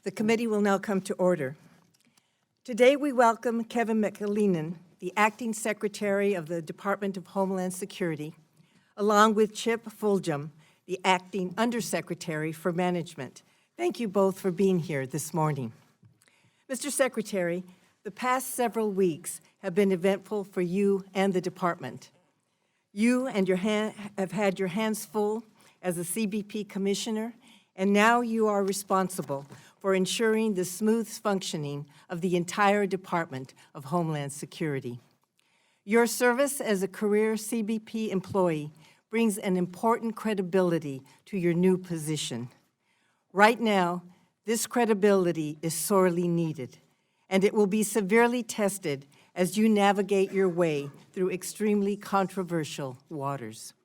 The committee will now come to order. Today we welcome Kevin McAleenan, the Acting Secretary of the Department of Homeland Security, along with Chip Fulgham, the Acting Undersecretary for Management. Thank you both for being here this morning. Mr. Secretary, the past several weeks have been eventful for you and the department. You and have had your hands full as a CBP commissioner, and now you are responsible for ensuring the smooth functioning of the entire Department of Homeland Security. Your service as a career CBP employee brings an important credibility to your new position. Right now, this credibility is sorely needed, and it will be severely tested as you navigate your way through extremely controversial waters.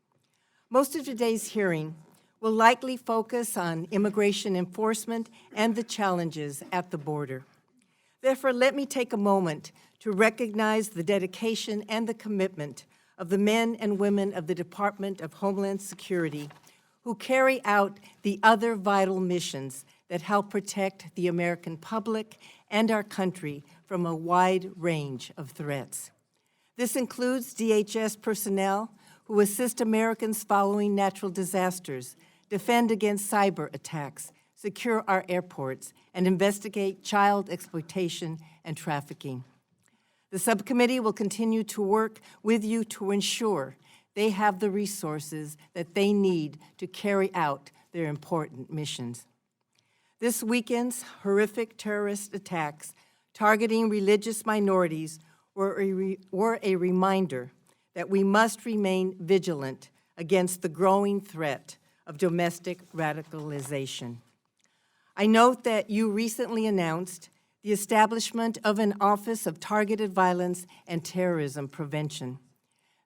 Most of today's hearing will likely focus on immigration enforcement and the challenges at the border. Therefore, let me take a moment to recognize the dedication and the commitment of the men and women of the Department of Homeland Security who carry out the other vital missions that help protect the American public and our country from a wide range of threats. This includes DHS personnel who assist Americans following natural disasters, defend against cyber attacks, secure our airports, and investigate child exploitation and trafficking. The subcommittee will continue to work with you to ensure they have the resources that they need to carry out their important missions. This weekend's horrific terrorist attacks targeting religious minorities were a reminder that we must remain vigilant against the growing threat of domestic radicalization. I note that you recently announced the establishment of an Office of Targeted Violence and Terrorism Prevention.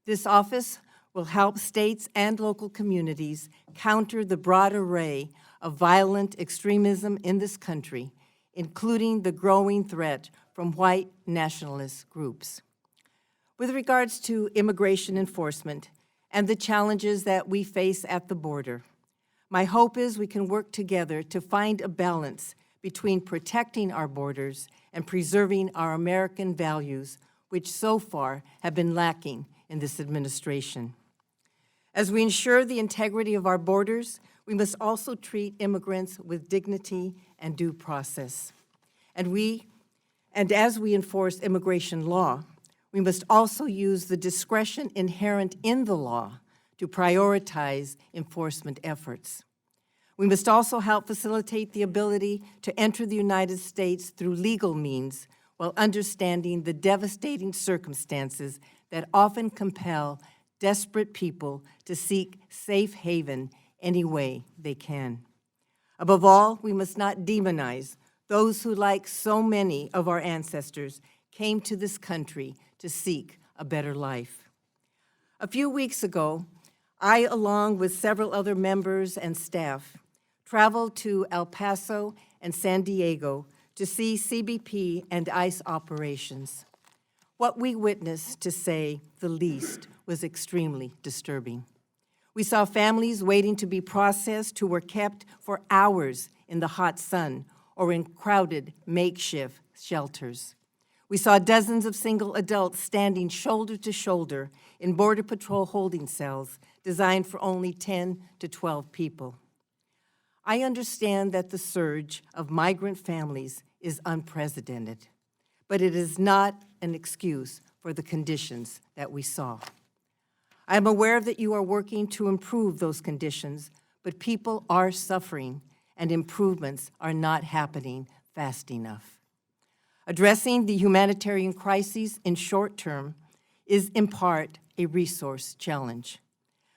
This office will help states and local communities counter the broad array of violent extremism in this country, including the growing threat from white nationalist groups. With regards to immigration enforcement and the challenges that we face at the border, my hope is we can work together to find a balance between protecting our borders and preserving our American values, which so far have been lacking in this administration. As we ensure the integrity of our borders, we must also treat immigrants with dignity and due process. And as we enforce immigration law, we must also use the discretion inherent in the law to prioritize enforcement efforts. We must also help facilitate the ability to enter the United States through legal means while understanding the devastating circumstances that often compel desperate people to seek safe haven any way they can. Above all, we must not demonize those who, like so many of our ancestors, came to this country to seek a better life. A few weeks ago, I, along with several other members and staff, traveled to El Paso and San Diego to see CBP and ICE operations. What we witnessed, to say the least, was extremely disturbing. We saw families waiting to be processed who were kept for hours in the hot sun or in crowded makeshift shelters. We saw dozens of single adults standing shoulder to shoulder in Border Patrol holding cells designed for only 10 to 12 people. I understand that the surge of migrant families is unprecedented, but it is not an excuse for the conditions that we saw. I am aware that you are working to improve those conditions, but people are suffering and improvements are not happening fast enough. Addressing the humanitarian crises in short term is in part a resource challenge,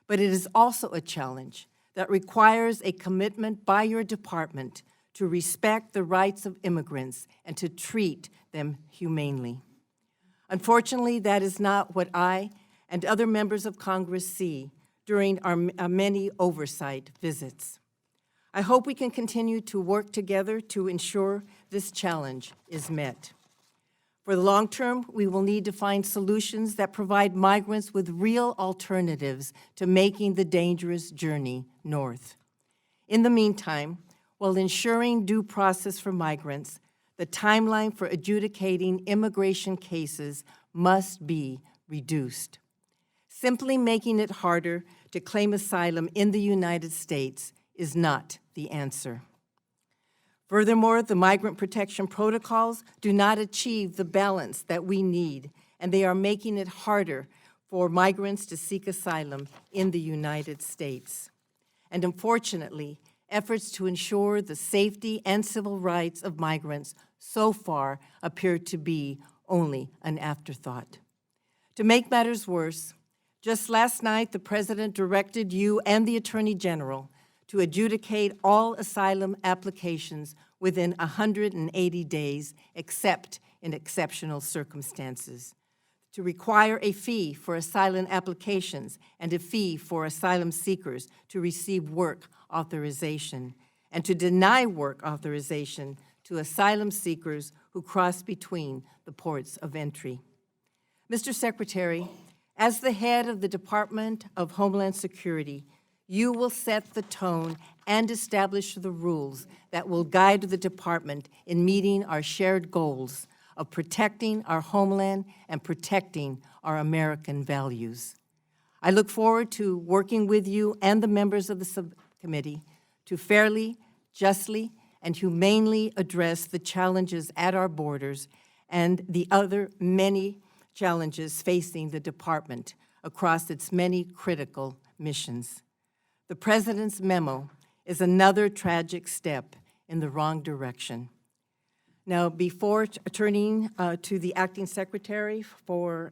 but it is also a challenge that requires a commitment by your department to respect the rights of immigrants and to treat them humanely. Unfortunately, that is not what I and other members of Congress see during our many oversight visits. I hope we can continue to work together to ensure this challenge is met. For the long term, we will need to find solutions that provide migrants with real alternatives to making the dangerous journey north. In the meantime, while ensuring due process for migrants, the timeline for adjudicating immigration cases must be reduced. Simply making it harder to claim asylum in the United States is not the answer. Furthermore, the migrant protection protocols do not achieve the balance that we need, and they are making it harder for migrants to seek asylum in the United States. And unfortunately, efforts to ensure the safety and civil rights of migrants so far appear to be only an afterthought. To make matters worse, just last night, the President directed you and the Attorney General to adjudicate all asylum applications within 180 days, except in exceptional circumstances, to require a fee for asylum applications and a fee for asylum seekers to receive work authorization, and to deny work authorization to asylum seekers who cross between the ports of entry. Mr. Secretary, as the head of the Department of Homeland Security, you will set the tone and establish the rules that will guide the department in meeting our shared goals of protecting our homeland and protecting our American values. I look forward to working with you and the members of the subcommittee to fairly, justly, and humanely address the challenges at our borders and the other many challenges facing the department across its many critical missions. The President's memo is another tragic step in the wrong direction. Now, before turning to the Acting Secretary for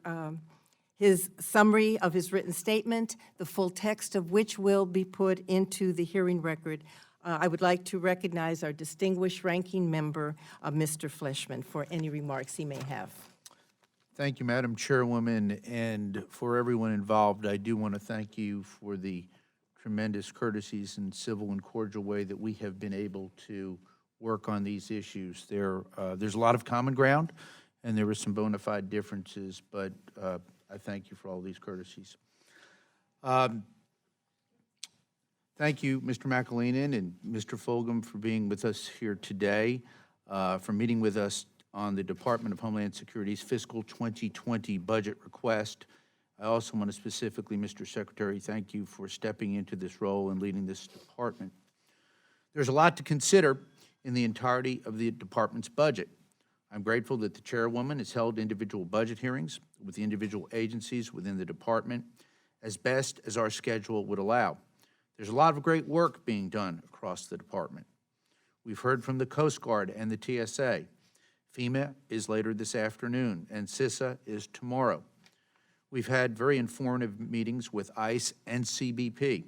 his summary of his written statement, the full text of which will be put into the hearing record, I would like to recognize our distinguished ranking member, Mr. Fleshman, for any remarks he may have. Thank you, Madam Chairwoman, and for everyone involved, I do want to thank you for the tremendous courtesies and civil and cordial way that we have been able to work on these issues. There's a lot of common ground, and there were some bona fide differences, but I thank you for all these courtesies. Thank you, Mr. McAleenan and Mr. Fulgham, for being with us here today, for meeting with us on the Department of Homeland Security's fiscal 2020 budget request. I also want to specifically, Mr. Secretary, thank you for stepping into this role and leading this department. There's a lot to consider in the entirety of the department's budget. I'm grateful that the Chairwoman has held individual budget hearings with the individual agencies within the department as best as our schedule would allow. There's a lot of great work being done across the department. We've heard from the Coast Guard and the TSA. FEMA is later this afternoon, and CISA is tomorrow. We've had very informative meetings with ICE and CBP.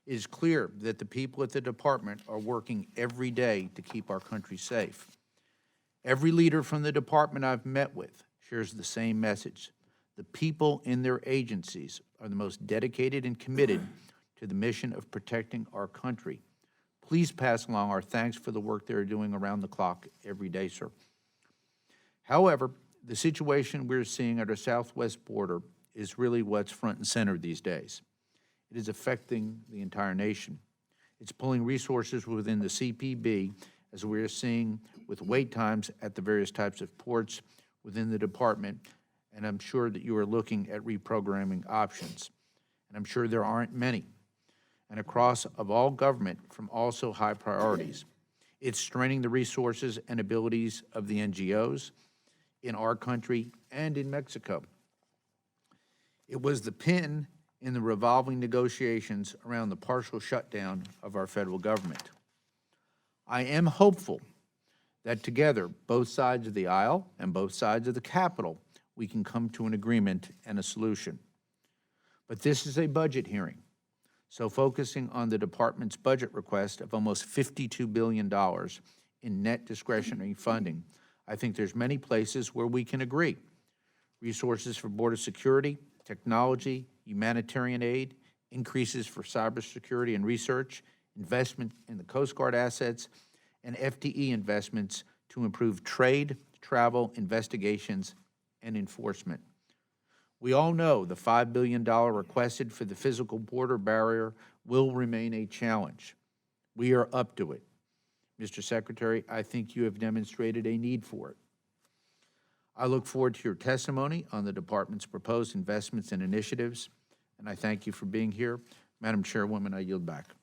It is clear that the people at the department are working every day to keep our country safe. Every leader from the department I've met with shares the same message. The people in their agencies are the most dedicated and committed to the mission of protecting our country. Please pass along our thanks for the work they're doing around the clock every day, sir. However, the situation we're seeing at our southwest border is really what's front and center these days. It is affecting the entire nation. It's pulling resources within the CPB, as we are seeing with wait times at the various types of ports within the department, and I'm sure that you are looking at reprogramming options. And I'm sure there aren't many. And across of all government from also high priorities. It's straining the resources and abilities of the NGOs in our country and in Mexico. It was the pin in the revolving negotiations around the partial shutdown of our federal government. I am hopeful that together, both sides of the aisle and both sides of the Capitol, we can come to an agreement and a solution. But this is a budget hearing, so focusing on the department's budget request of almost $52 billion in net discretionary funding, I think there's many places where we can agree. Resources for border security, technology, humanitarian aid, increases for cybersecurity and research, investment in the Coast Guard assets, and FTE investments to improve trade, travel, investigations, and enforcement. We all know the $5 billion requested for the physical border barrier will remain a challenge. We are up to it. Mr. Secretary, I think you have demonstrated a need for it. I look forward to your testimony on the department's proposed investments and initiatives, and I thank you for being here. Madam Chairwoman, I yield back.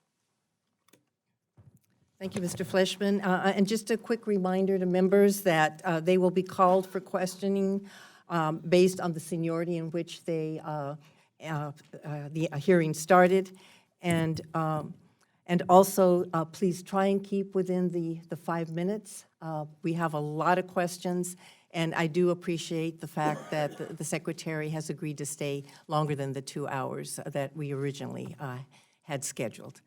Thank you, Mr. Fleshman. And just a quick reminder to members that they will be called for questioning based on the seniority in which the hearing started. And also, please try and keep within the 5 minutes. We have a lot of questions, and I do appreciate the fact that the Secretary has agreed to stay longer than the 2 hours that we originally had scheduled.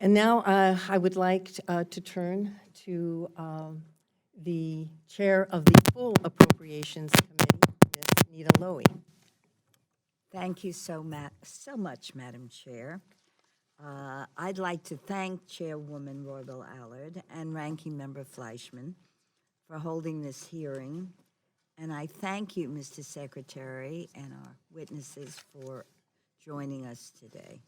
And now I would like to turn to the Chair of the Full Appropriations Committee, Ms. Nita Lowey. Thank you so much, Madam Chair. I'd like to thank Chairwoman Roybal Allard and Ranking Member Fleischman for holding this hearing. And I thank you, Mr. Secretary, and our witnesses for joining us today.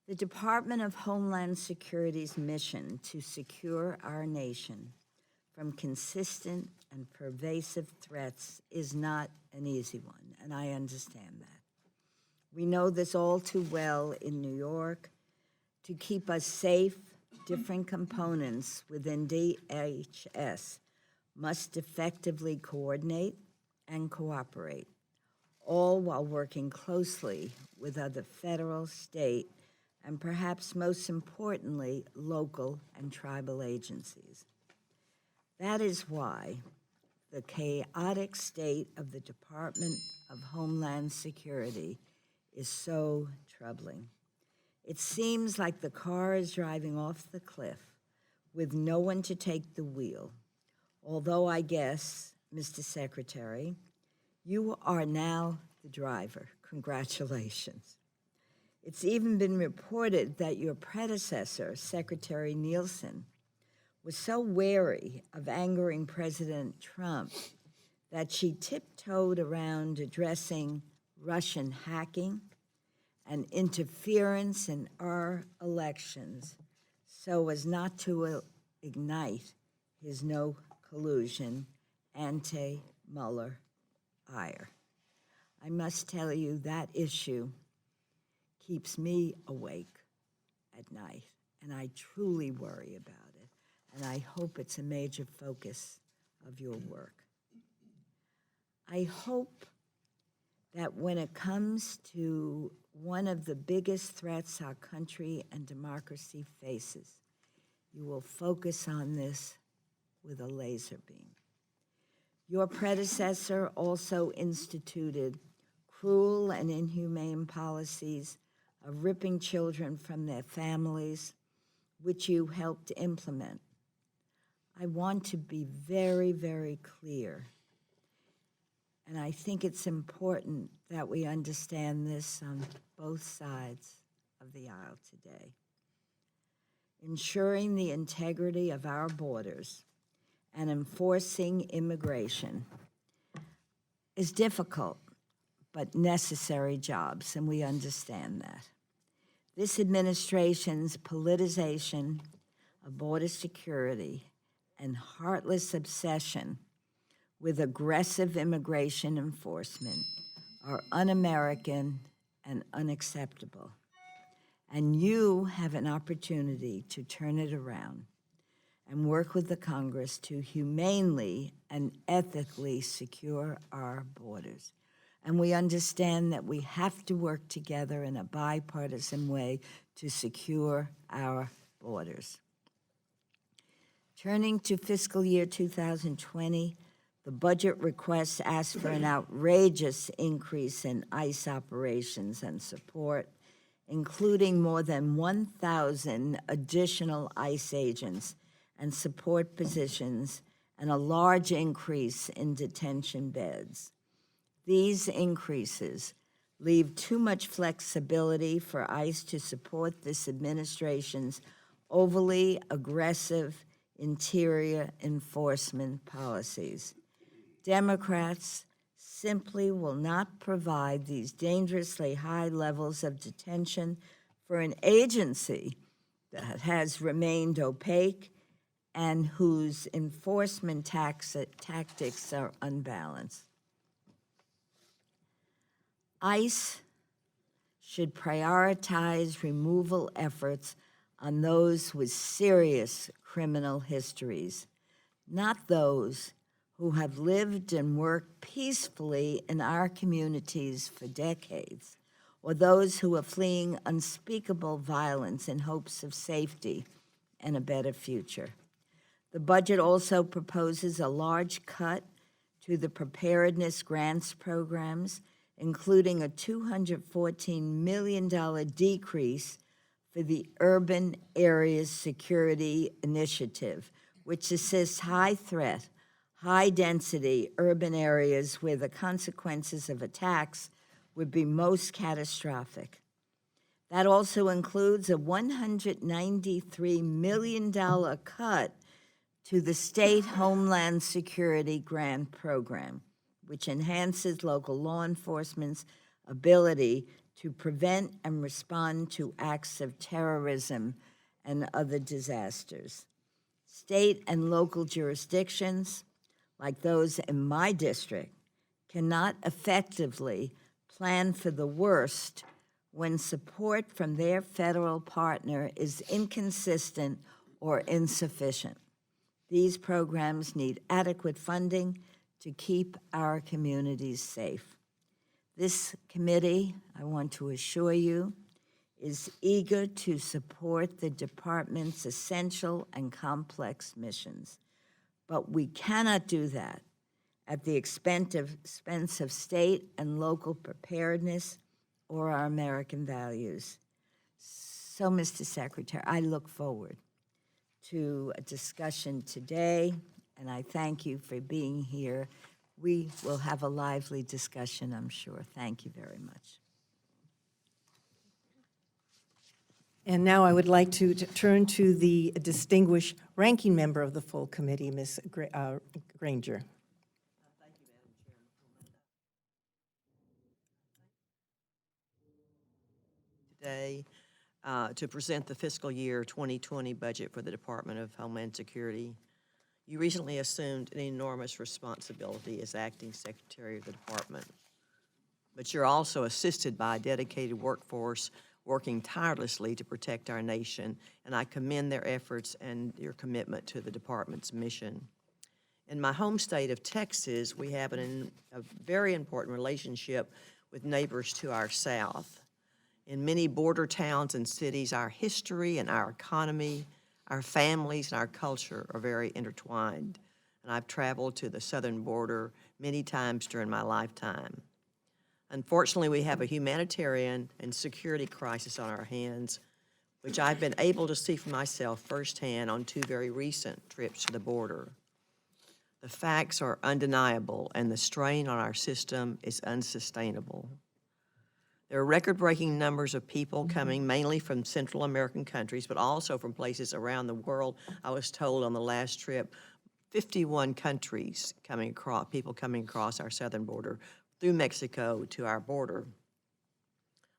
The Department of Homeland Security's mission to secure our nation from consistent and pervasive threats is not an easy one, and I understand that. We know this all too well in New York. To keep us safe, different components within DHS must effectively coordinate and cooperate, all while working closely with other federal, state, and perhaps most importantly, local and tribal agencies. That is why the chaotic state of the Department of Homeland Security is so troubling. It seems like the car is driving off the cliff with no one to take the wheel. Although I guess, Mr. Secretary, you are now the driver. Congratulations. It's even been reported that your predecessor, Secretary Nielsen, was so wary of angering President Trump that she tiptoed around addressing Russian hacking and interference in our elections so as not to ignite his no collusion anti-Mueller ire. I must tell you that issue keeps me awake at night, and I truly worry about it, and I hope it's a major focus of your work. I hope that when it comes to one of the biggest threats our country and democracy faces, you will focus on this with a laser beam. Your predecessor also instituted cruel and inhumane policies of ripping children from their families, which you helped implement. I want to be very, very clear, and I think it's important that we understand this on both sides of the aisle today. Ensuring the integrity of our borders and enforcing immigration is difficult, but necessary jobs, and we understand that. This administration's politicization of border security and heartless obsession with aggressive immigration enforcement are un-American and unacceptable. And you have an opportunity to turn it around and work with the Congress to humanely and ethically secure our borders. And we understand that we have to work together in a bipartisan way to secure our borders. Turning to fiscal year 2020, the budget request asks for an outrageous increase in ICE operations and support, including more than 1,000 additional ICE agents and support positions, and a large increase in detention beds. These increases leave too much flexibility for ICE to support this administration's overly aggressive interior enforcement policies. Democrats simply will not provide these dangerously high levels of detention for an agency that has remained opaque and whose enforcement tactics are unbalanced. ICE should prioritize removal efforts on those with serious criminal histories, not those who have lived and worked peacefully in our communities for decades, or those who are fleeing unspeakable violence in hopes of safety and a better future. The budget also proposes a large cut to the preparedness grants programs, including a $214 million decrease for the Urban Areas Security Initiative, which assists high-threat, high-density urban areas where the consequences of attacks would be most catastrophic. That also includes a $193 million cut to the State Homeland Security Grant Program, which enhances local law enforcement's ability to prevent and respond to acts of terrorism and other disasters. State and local jurisdictions, like those in my district, cannot effectively plan for the worst when support from their federal partner is inconsistent or insufficient. These programs need adequate funding to keep our communities safe. This committee, I want to assure you, is eager to support the department's essential and complex missions. But we cannot do that at the expense of state and local preparedness or our American values. So, Mr. Secretary, I look forward to a discussion today, and I thank you for being here. We will have a lively discussion, I'm sure. Thank you very much. And now I would like to turn to the distinguished ranking member of the full committee, Ms. Granger. Thank you, Madam Chairman. Today, to present the fiscal year 2020 budget for the Department of Homeland Security. You recently assumed an enormous responsibility as acting secretary of the department, but you're also assisted by a dedicated workforce working tirelessly to protect our nation, and I commend their efforts and your commitment to the department's mission. In my home state of Texas, we have a very important relationship with neighbors to our south. In many border towns and cities, our history and our economy, our families and our culture are very intertwined. And I've traveled to the southern border many times during my lifetime. Unfortunately, we have a humanitarian and security crisis on our hands, which I've been able to see for myself firsthand on two very recent trips to the border. The facts are undeniable, and the strain on our system is unsustainable. There are record-breaking numbers of people coming mainly from Central American countries, but also from places around the world. I was told on the last trip, 51 countries coming across, people coming across our southern border through Mexico to our border.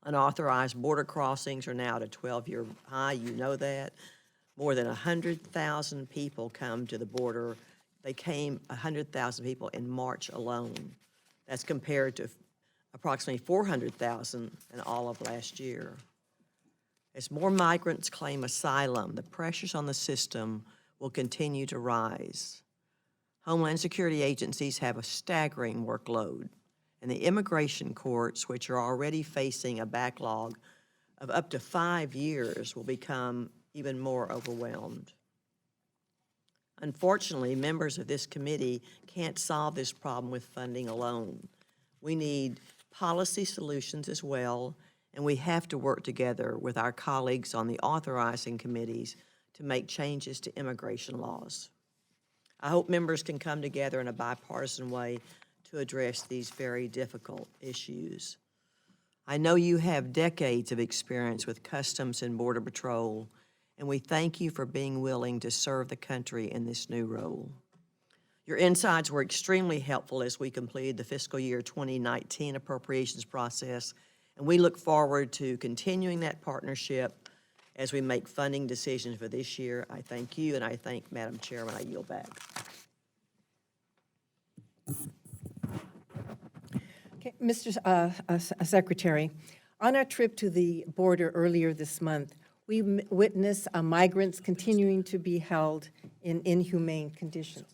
Unauthorized border crossings are now at a 12-year high, you know that. More than 100,000 people come to the border. They came 100,000 people in March alone. That's compared to approximately 400,000 in all of last year. As more migrants claim asylum, the pressures on the system will continue to rise. Homeland Security agencies have a staggering workload, and the immigration courts, which are already facing a backlog of up to 5 years, will become even more overwhelmed. Unfortunately, members of this committee can't solve this problem with funding alone. We need policy solutions as well, and we have to work together with our colleagues on the authorizing committees to make changes to immigration laws. I hope members can come together in a bipartisan way to address these very difficult issues. I know you have decades of experience with Customs and Border Patrol, and we thank you for being willing to serve the country in this new role. Your insights were extremely helpful as we completed the fiscal year 2019 appropriations process, And we look forward to continuing that partnership as we make funding decisions for this year. I thank you, and I thank Madam Chairman. I yield back. Okay, Mr. Secretary, on our trip to the border earlier this month, we witnessed migrants continuing to be held in inhumane conditions.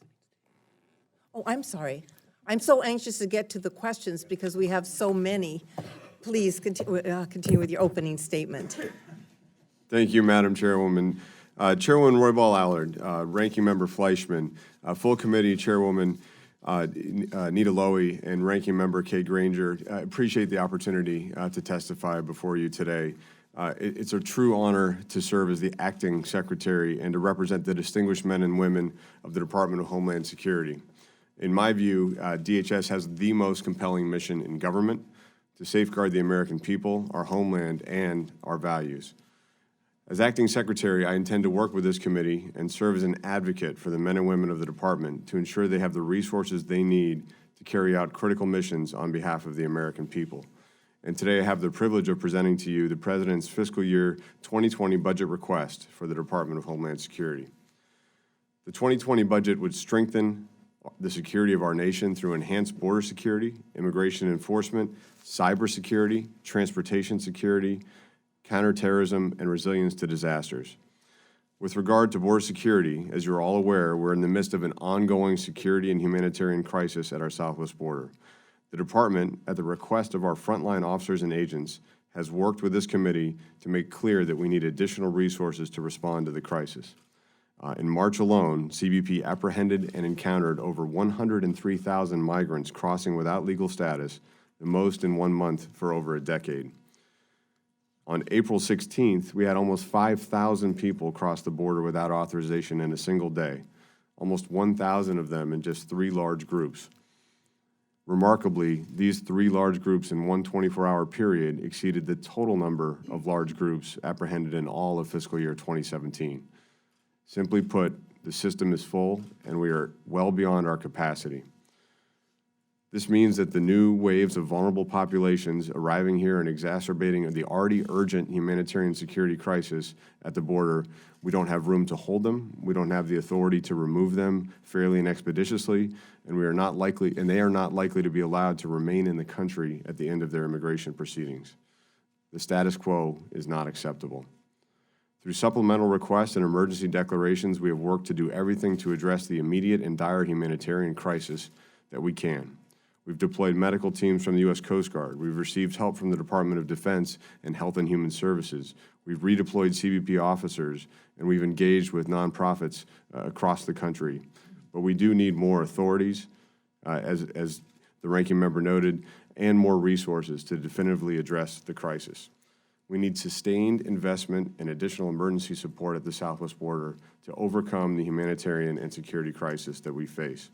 Oh, I'm sorry. I'm so anxious to get to the questions because we have so many. Please continue with your opening statement. Thank you, Madam Chairwoman. Chairwoman Roybal Allard, Ranking Member Fleischman, full committee Chairwoman Nita Lowey, and Ranking Member Kate Granger, I appreciate the opportunity to testify before you today. It's a true honor to serve as the acting secretary and to represent the distinguished men and women of the Department of Homeland Security. In my view, DHS has the most compelling mission in government to safeguard the American people, our homeland, and our values. As acting secretary, I intend to work with this committee and serve as an advocate for the men and women of the department to ensure they have the resources they need to carry out critical missions on behalf of the American people. And today I have the privilege of presenting to you the President's fiscal year 2020 budget request for the Department of Homeland Security. The 2020 budget would strengthen the security of our nation through enhanced border security, immigration enforcement, cybersecurity, transportation security, counterterrorism, and resilience to disasters. With regard to border security, as you're all aware, we're in the midst of an ongoing security and humanitarian crisis at our southwest border. The department, at the request of our frontline officers and agents, has worked with this committee to make clear that we need additional resources to respond to the crisis. In March alone, CBP apprehended and encountered over 103,000 migrants crossing without legal status, the most in 1 month for over a decade. On April 16th, we had almost 5,000 people cross the border without authorization in a single day, almost 1,000 of them in just 3 large groups. Remarkably, these 3 large groups in one 24-hour period exceeded the total number of large groups apprehended in all of fiscal year 2017. Simply put, the system is full and we are well beyond our capacity. This means that the new waves of vulnerable populations arriving here and exacerbating the already urgent humanitarian security crisis at the border, we don't have room to hold them, we don't have the authority to remove them fairly and expeditiously, and they are not likely to be allowed to remain in the country at the end of their immigration proceedings. The status quo is not acceptable. Through supplemental requests and emergency declarations, we have worked to do everything to address the immediate and dire humanitarian crisis that we can. We've deployed medical teams from the U.S. Coast Guard. We've received help from the Department of Defense and Health and Human Services. We've redeployed CBP officers, and we've engaged with nonprofits across the country. But we do need more authorities, as the ranking member noted, and more resources to definitively address the crisis. We need sustained investment and additional emergency support at the southwest border to overcome the humanitarian and security crisis that we face.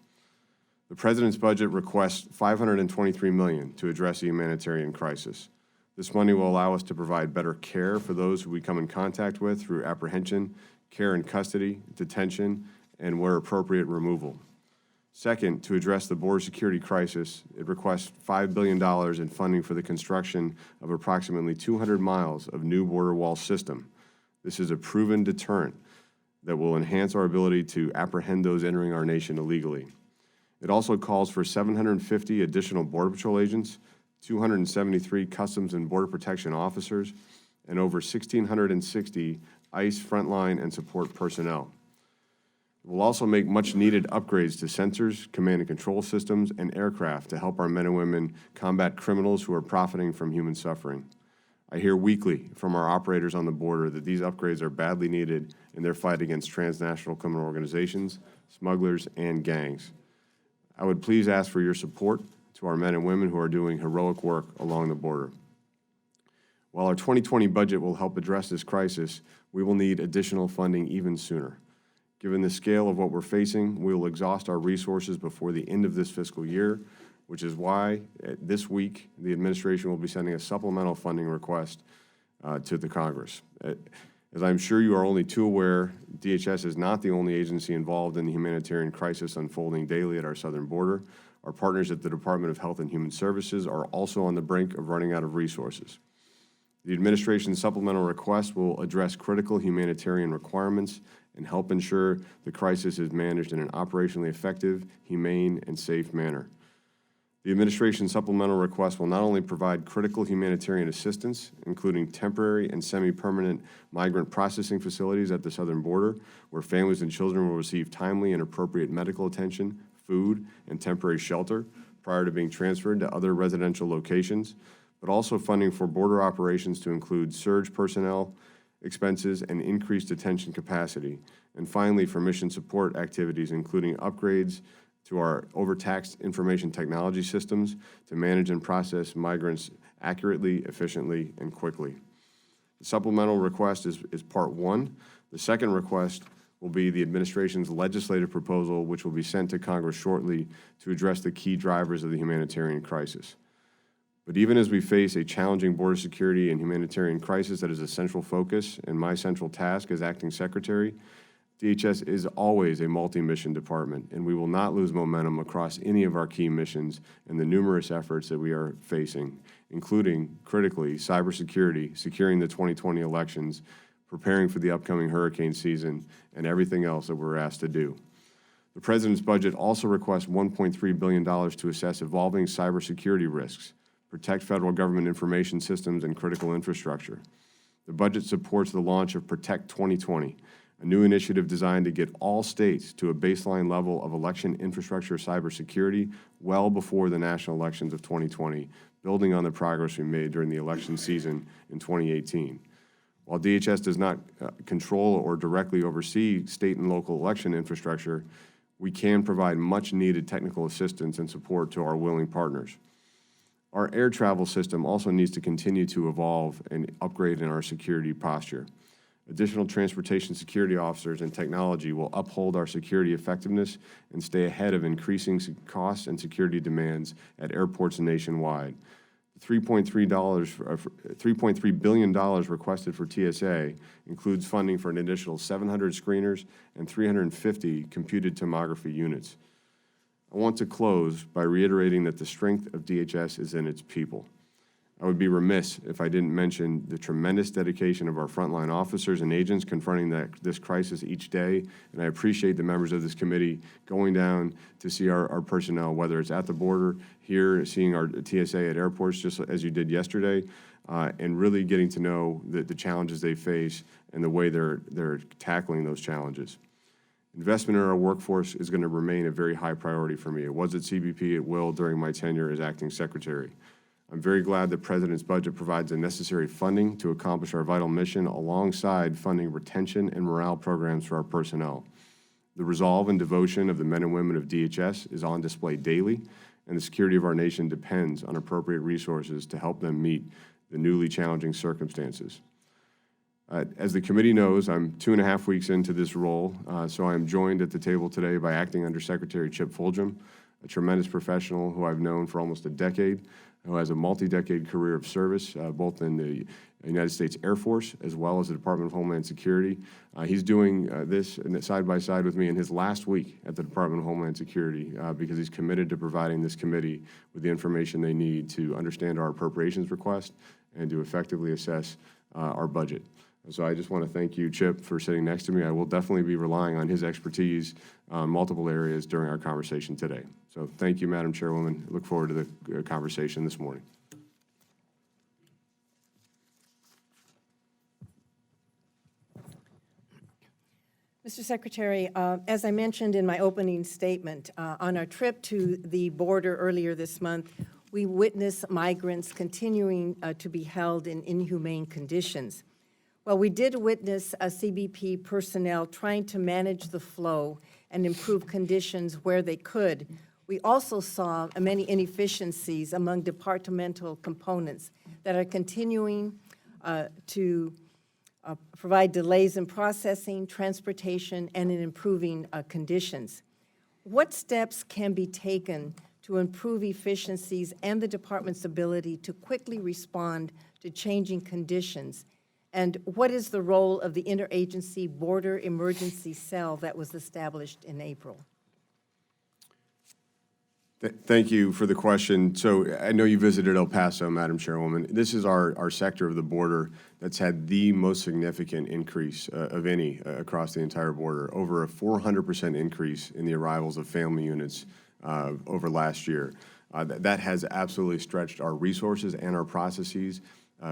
The President's budget requests $523 million to address the humanitarian crisis. This money will allow us to provide better care for those who we come in contact with through apprehension, care and custody, detention, and where appropriate, removal. Second, to address the border security crisis, it requests $5 billion in funding for the construction of approximately 200 miles of new border wall system. This is a proven deterrent that will enhance our ability to apprehend those entering our nation illegally. It also calls for 750 additional Border Patrol agents, 273 Customs and Border Protection officers, and over 1,660 ICE frontline and support personnel. It will also make much-needed upgrades to sensors, command and control systems, and aircraft to help our men and women combat criminals who are profiting from human suffering. I hear weekly from our operators on the border that these upgrades are badly needed in their fight against transnational criminal organizations, smugglers, and gangs. I would please ask for your support to our men and women who are doing heroic work along the border. While our 2020 budget will help address this crisis, we will need additional funding even sooner. Given the scale of what we're facing, we will exhaust our resources before the end of this fiscal year, which is why this week the administration will be sending a supplemental funding request to the Congress. As I'm sure you are only too aware, DHS is not the only agency involved in the humanitarian crisis unfolding daily at our southern border. Our partners at the Department of Health and Human Services are also on the brink of running out of resources. The administration's supplemental request will address critical humanitarian requirements and help ensure the crisis is managed in an operationally effective, humane, and safe manner. The administration's supplemental request will not only provide critical humanitarian assistance, including temporary and semi-permanent migrant processing facilities at the southern border, where families and children will receive timely and appropriate medical attention, food, and temporary shelter prior to being transferred to other residential locations, but also funding for border operations to include surge personnel expenses and increased detention capacity. And finally, for mission support activities, including upgrades to our overtaxed information technology systems to manage and process migrants accurately, efficiently, and quickly. The supplemental request is part one. The second request will be the administration's legislative proposal, which will be sent to Congress shortly to address the key drivers of the humanitarian crisis. But even as we face a challenging border security and humanitarian crisis that is a central focus and my central task as acting secretary, DHS is always a multi-mission department, and we will not lose momentum across any of our key missions and the numerous efforts that we are facing, including, critically, cybersecurity, securing the 2020 elections, preparing for the upcoming hurricane season, and everything else that we're asked to do. The President's budget also requests $1.3 billion to assess evolving cybersecurity risks, protect federal government information systems and critical infrastructure. The budget supports the launch of Protect 2020, a new initiative designed to get all states to a baseline level of election infrastructure cybersecurity well before the national elections of 2020, building on the progress we made during the election season in 2018. While DHS does not control or directly oversee state and local election infrastructure, we can provide much-needed technical assistance and support to our willing partners. Our air travel system also needs to continue to evolve and upgrade in our security posture. Additional transportation security officers and technology will uphold our security effectiveness and stay ahead of increasing costs and security demands at airports nationwide. $3.3 billion requested for TSA includes funding for an additional 700 screeners and 350 computed tomography units. I want to close by reiterating that the strength of DHS is in its people. I would be remiss if I didn't mention the tremendous dedication of our frontline officers and agents confronting this crisis each day, and I appreciate the members of this committee going down to see our personnel, whether it's at the border, here, seeing our TSA at airports, just as you did yesterday, and really getting to know the challenges they face and the way they're tackling those challenges. Investment in our workforce is going to remain a very high priority for me. It was at CBP, it will during my tenure as acting secretary. I'm very glad the President's budget provides the necessary funding to accomplish our vital mission alongside funding retention and morale programs for our personnel. The resolve and devotion of the men and women of DHS is on display daily, and the security of our nation depends on appropriate resources to help them meet the newly challenging circumstances. As the committee knows, I'm 2.5 weeks into this role, so I'm joined at the table today by Acting Undersecretary Chip Fulgham, a tremendous professional who I've known for almost a decade, who has a multi-decade career of service, both in the United States Air Force as well as the Department of Homeland Security. He's doing this side by side with me in his last week at the Department of Homeland Security because he's committed to providing this committee with the information they need to understand our appropriations request and to effectively assess our budget. So I just want to thank you, Chip, for sitting next to me. I will definitely be relying on his expertise on multiple areas during our conversation today. So thank you, Madam Chairwoman. I look forward to the conversation this morning. Mr. Secretary, as I mentioned in my opening statement, on our trip to the border earlier this month, we witnessed migrants continuing to be held in inhumane conditions. Well, we did witness CBP personnel trying to manage the flow and improve conditions where they could. We also saw many inefficiencies among departmental components that are continuing to provide delays in processing, transportation, and in improving conditions. What steps can be taken to improve efficiencies and the department's ability to quickly respond to changing conditions? And what is the role of the Interagency Border Emergency Cell that was established in April? Thank you for the question. So I know you visited El Paso, Madam Chairwoman. This is our sector of the border that's had the most significant increase of any across the entire border, over a 400% increase in the arrivals of family units over last year. That has absolutely stretched our resources and our processes,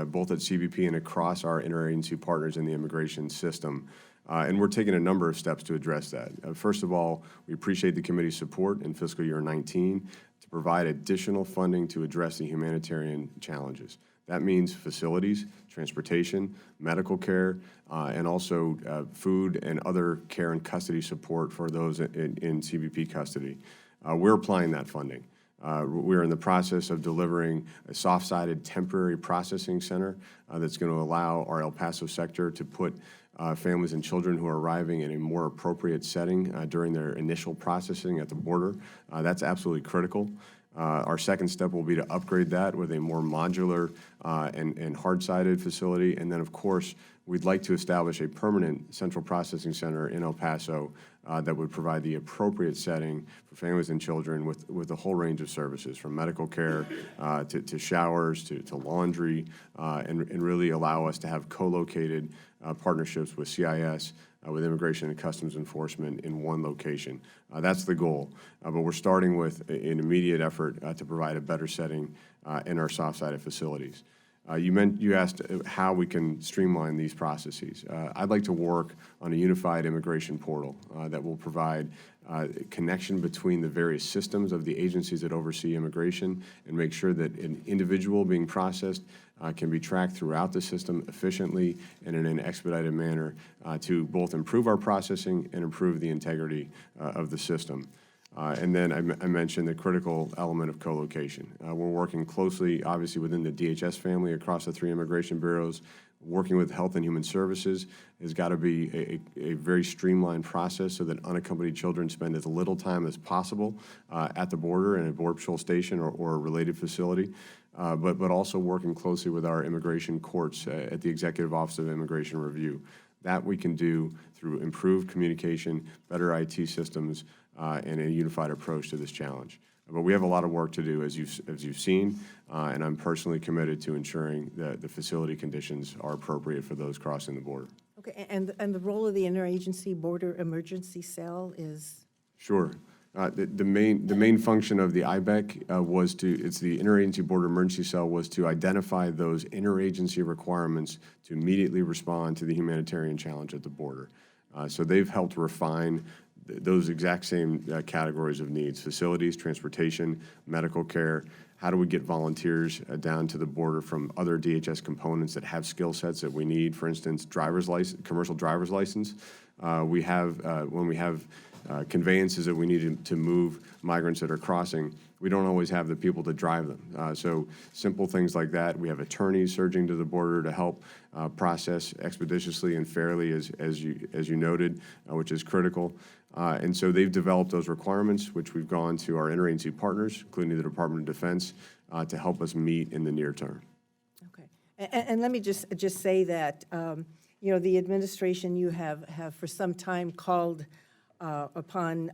both at CBP and across our interagency partners in the immigration system. And we're taking a number of steps to address that. First of all, we appreciate the committee's support in fiscal year 19 to provide additional funding to address the humanitarian challenges. That means facilities, transportation, medical care, and also food and other care and custody support for those in CBP custody. We're applying that funding. We're in the process of delivering a soft-sided temporary processing center that's going to allow our El Paso sector to put families and children who are arriving in a more appropriate setting during their initial processing at the border. That's absolutely critical. Our second step will be to upgrade that with a more modular and hard-sided facility. And then, of course, we'd like to establish a permanent central processing center in El Paso that would provide the appropriate setting for families and children with a whole range of services, from medical care to showers to laundry, and really allow us to have co-located partnerships with CIS, with Immigration and Customs Enforcement in one location. That's the goal. But we're starting with an immediate effort to provide a better setting in our soft-sided facilities. You asked how we can streamline these processes. I'd like to work on a unified immigration portal that will provide connection between the various systems of the agencies that oversee immigration and make sure that an individual being processed can be tracked throughout the system efficiently and in an expedited manner to both improve our processing and improve the integrity of the system. And then I mentioned the critical element of co-location. We're working closely, obviously, within the DHS family across the 3 immigration bureaus. Working with Health and Human Services has got to be a very streamlined process so that unaccompanied children spend as little time as possible at the border in a Border Patrol station or a related facility, but also working closely with our immigration courts at the Executive Office of Immigration Review. That we can do through improved communication, better IT systems, and a unified approach to this challenge. But we have a lot of work to do, as you've seen, and I'm personally committed to ensuring that the facility conditions are appropriate for those crossing the border. Okay, and the role of the Interagency Border Emergency Cell is? Sure. The main function of the IBEC it's the Interagency Border Emergency Cell, was to identify those interagency requirements to immediately respond to the humanitarian challenge at the border. So they've helped refine those exact same categories of needs: facilities, transportation, medical care. How do we get volunteers down to the border from other DHS components that have skill sets that we need? For instance, commercial driver's license. When we have conveyances that we need to move migrants that are crossing, we don't always have the people to drive them. So simple things like that. We have attorneys surging to the border to help process expeditiously and fairly, as you noted, which is critical. And so they've developed those requirements, which we've gone to our interagency partners, including the Department of Defense, to help us meet in the near term. Okay, and let me just say that the administration, you have for some time called upon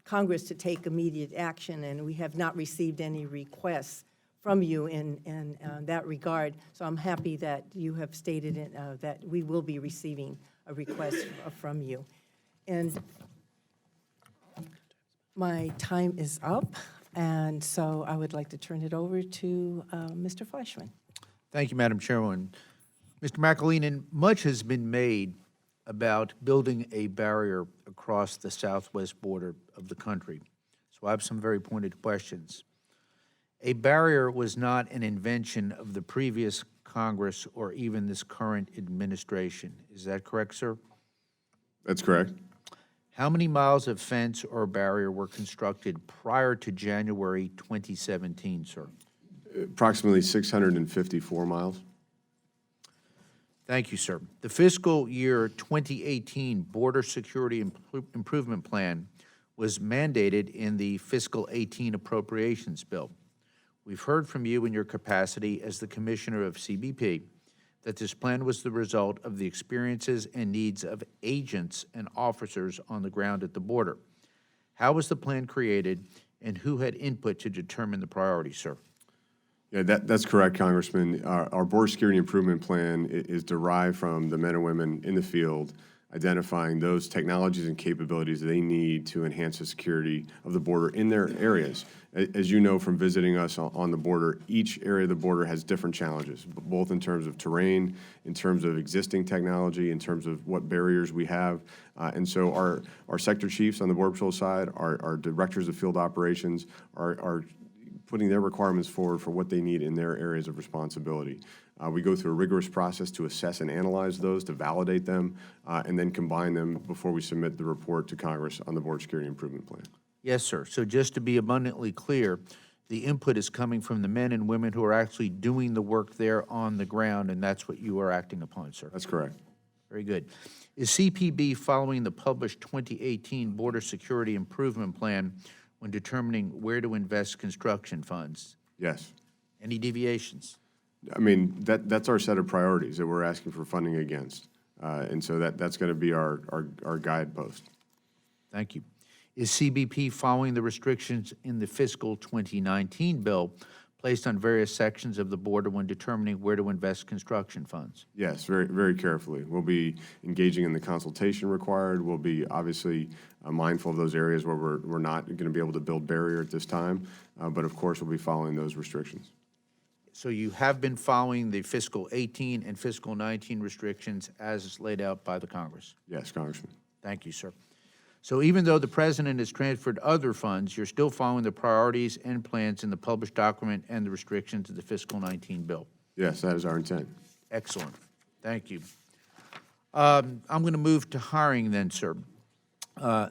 Congress to take immediate action, and we have not received any requests from you in that regard. So I'm happy that you have stated that we will be receiving a request from you. And my time is up, and so I would like to turn it over to Mr. Fleischman. Thank you, Madam Chairwoman. Mr. McAleenan, much has been made about building a barrier across the southwest border of the country. So I have some very pointed questions. A barrier was not an invention of the previous Congress or even this current administration. Is that correct, sir? That's correct. How many miles of fence or barrier were constructed prior to January 2017, sir? Approximately 654 miles. Thank you, sir. The fiscal year 2018 Border Security Improvement Plan was mandated in the fiscal 18 appropriations bill. We've heard from you in your capacity as the Commissioner of CBP that this plan was the result of the experiences and needs of agents and officers on the ground at the border. How was the plan created, and who had input to determine the priority, sir? Yeah, that's correct, Congressman. Our Border Security Improvement Plan is derived from the men and women in the field identifying those technologies and capabilities they need to enhance the security of the border in their areas. As you know from visiting us on the border, each area of the border has different challenges, both in terms of terrain, in terms of existing technology, in terms of what barriers we have. And so our sector chiefs on the Border Patrol side, our directors of field operations are putting their requirements forward for what they need in their areas of responsibility. We go through a rigorous process to assess and analyze those, to validate them, and then combine them before we submit the report to Congress on the Border Security Improvement Plan. Yes, sir. So just to be abundantly clear, the input is coming from the men and women who are actually doing the work there on the ground, and that's what you are acting upon, sir. That's correct. Very good. Is CPB following the published 2018 Border Security Improvement Plan when determining where to invest construction funds? Yes. Any deviations? I mean, that's our set of priorities that we're asking for funding against. And so that's going to be our guidepost. Thank you. Is CBP following the restrictions in the fiscal 2019 bill placed on various sections of the border when determining where to invest construction funds? Yes, very, very carefully. We'll be engaging in the consultation required. We'll be obviously mindful of those areas where we're not going to be able to build barrier at this time. But of course, we'll be following those restrictions. So you have been following the fiscal 18 and fiscal 19 restrictions as laid out by the Congress? Yes, Congressman. Thank you, sir. So even though the president has transferred other funds, you're still following the priorities and plans in the published document and the restrictions of the fiscal 19 bill? Yes, that is our intent. Excellent. Thank you. I'm going to move to hiring then, sir.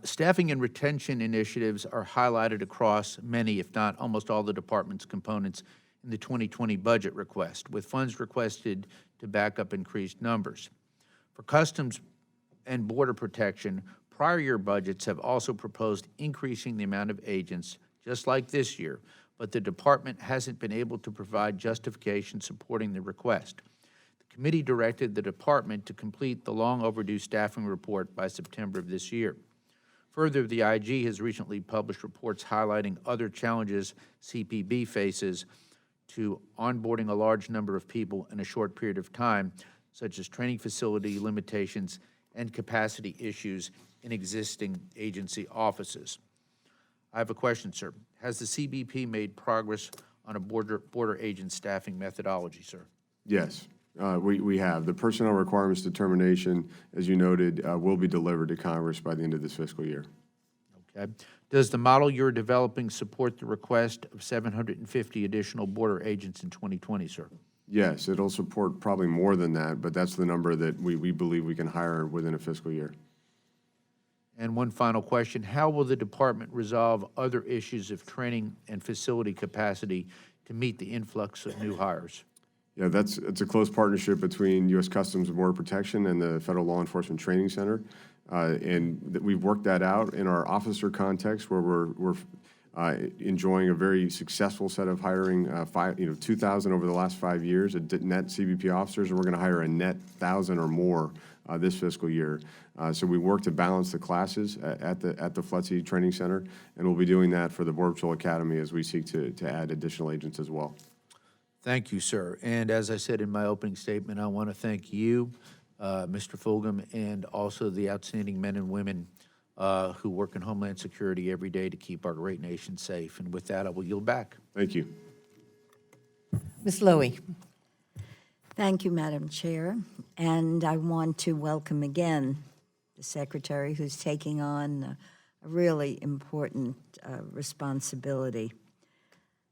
Staffing and retention initiatives are highlighted across many, if not almost all, the department's components in the 2020 budget request, with funds requested to back up increased numbers. For Customs and Border Protection, prior year budgets have also proposed increasing the amount of agents, just like this year, but the department hasn't been able to provide justification supporting the request. The committee directed the department to complete the long overdue staffing report by September of this year. Further, the IG has recently published reports highlighting other challenges CPB faces to onboarding a large number of people in a short period of time, such as training facility limitations and capacity issues in existing agency offices. I have a question, sir. Has the CBP made progress on a border agent staffing methodology, sir? Yes, we have. The personnel requirements determination, as you noted, will be delivered to Congress by the end of this fiscal year. Okay. Does the model you're developing support the request of 750 additional border agents in 2020, sir? Yes, it'll support probably more than that, but that's the number that we believe we can hire within a fiscal year. And one final question, how will the department resolve other issues of training and facility capacity to meet the influx of new hires? Yeah, it's a close partnership between U.S. Customs and Border Protection and the Federal Law Enforcement Training Center. We've worked that out in our officer context where we're enjoying a very successful set of hiring 2,000 over the last 5 years at net CBP officers, and we're going to hire a net 1,000 or more this fiscal year. So we work to balance the classes at the FLETC Training Center, and we'll be doing that for the Border Patrol Academy as we seek to add additional agents as well. Thank you, sir. And as I said in my opening statement, I want to thank you, Mr. Fulgham, and also the outstanding men and women who work in Homeland Security every day to keep our great nation safe. And with that, I will yield back. Thank you. Ms. Lowey. Thank you, Madam Chair. And I want to welcome again the Secretary who's taking on a really important responsibility.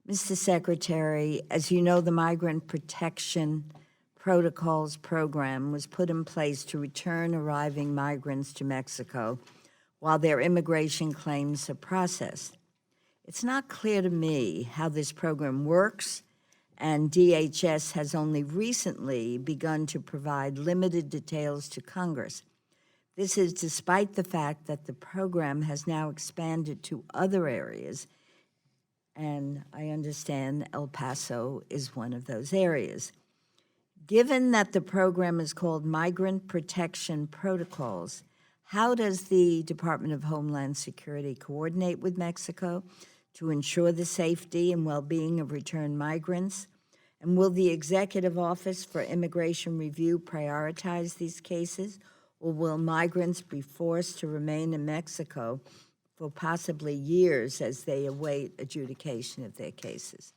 Mr. Secretary, as you know, the Migrant Protection Protocols Program was put in place to return arriving migrants to Mexico while their immigration claims are processed. It's not clear to me how this program works, and DHS has only recently begun to provide limited details to Congress. This is despite the fact that the program has now expanded to other areas, and I understand El Paso is one of those areas. Given that the program is called Migrant Protection Protocols, how does the Department of Homeland Security coordinate with Mexico to ensure the safety and well-being of returned migrants? And will the Executive Office for Immigration Review prioritize these cases, or will migrants be forced to remain in Mexico for possibly years as they await adjudication of their cases?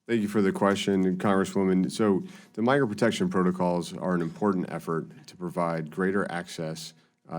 Thank you for the question, Congresswoman. So the migrant protection protocols are an important effort to provide greater access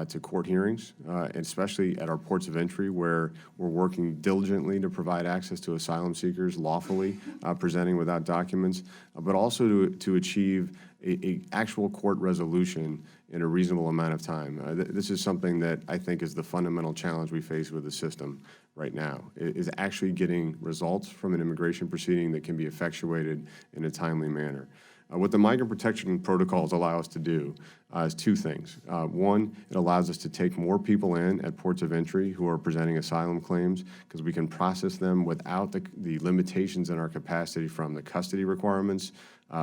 to court hearings, and especially at our ports of entry, where we're working diligently to provide access to asylum seekers lawfully presenting without documents, but also to achieve a actual court resolution in a reasonable amount of time. This is something that I think is the fundamental challenge we face with the system right now, is actually getting results from an immigration proceeding that can be effectuated in a timely manner. What the migrant protection protocols allow us to do is two things. One, it allows us to take more people in at ports of entry who are presenting asylum claims, because we can process them without the limitations in our capacity from the custody requirements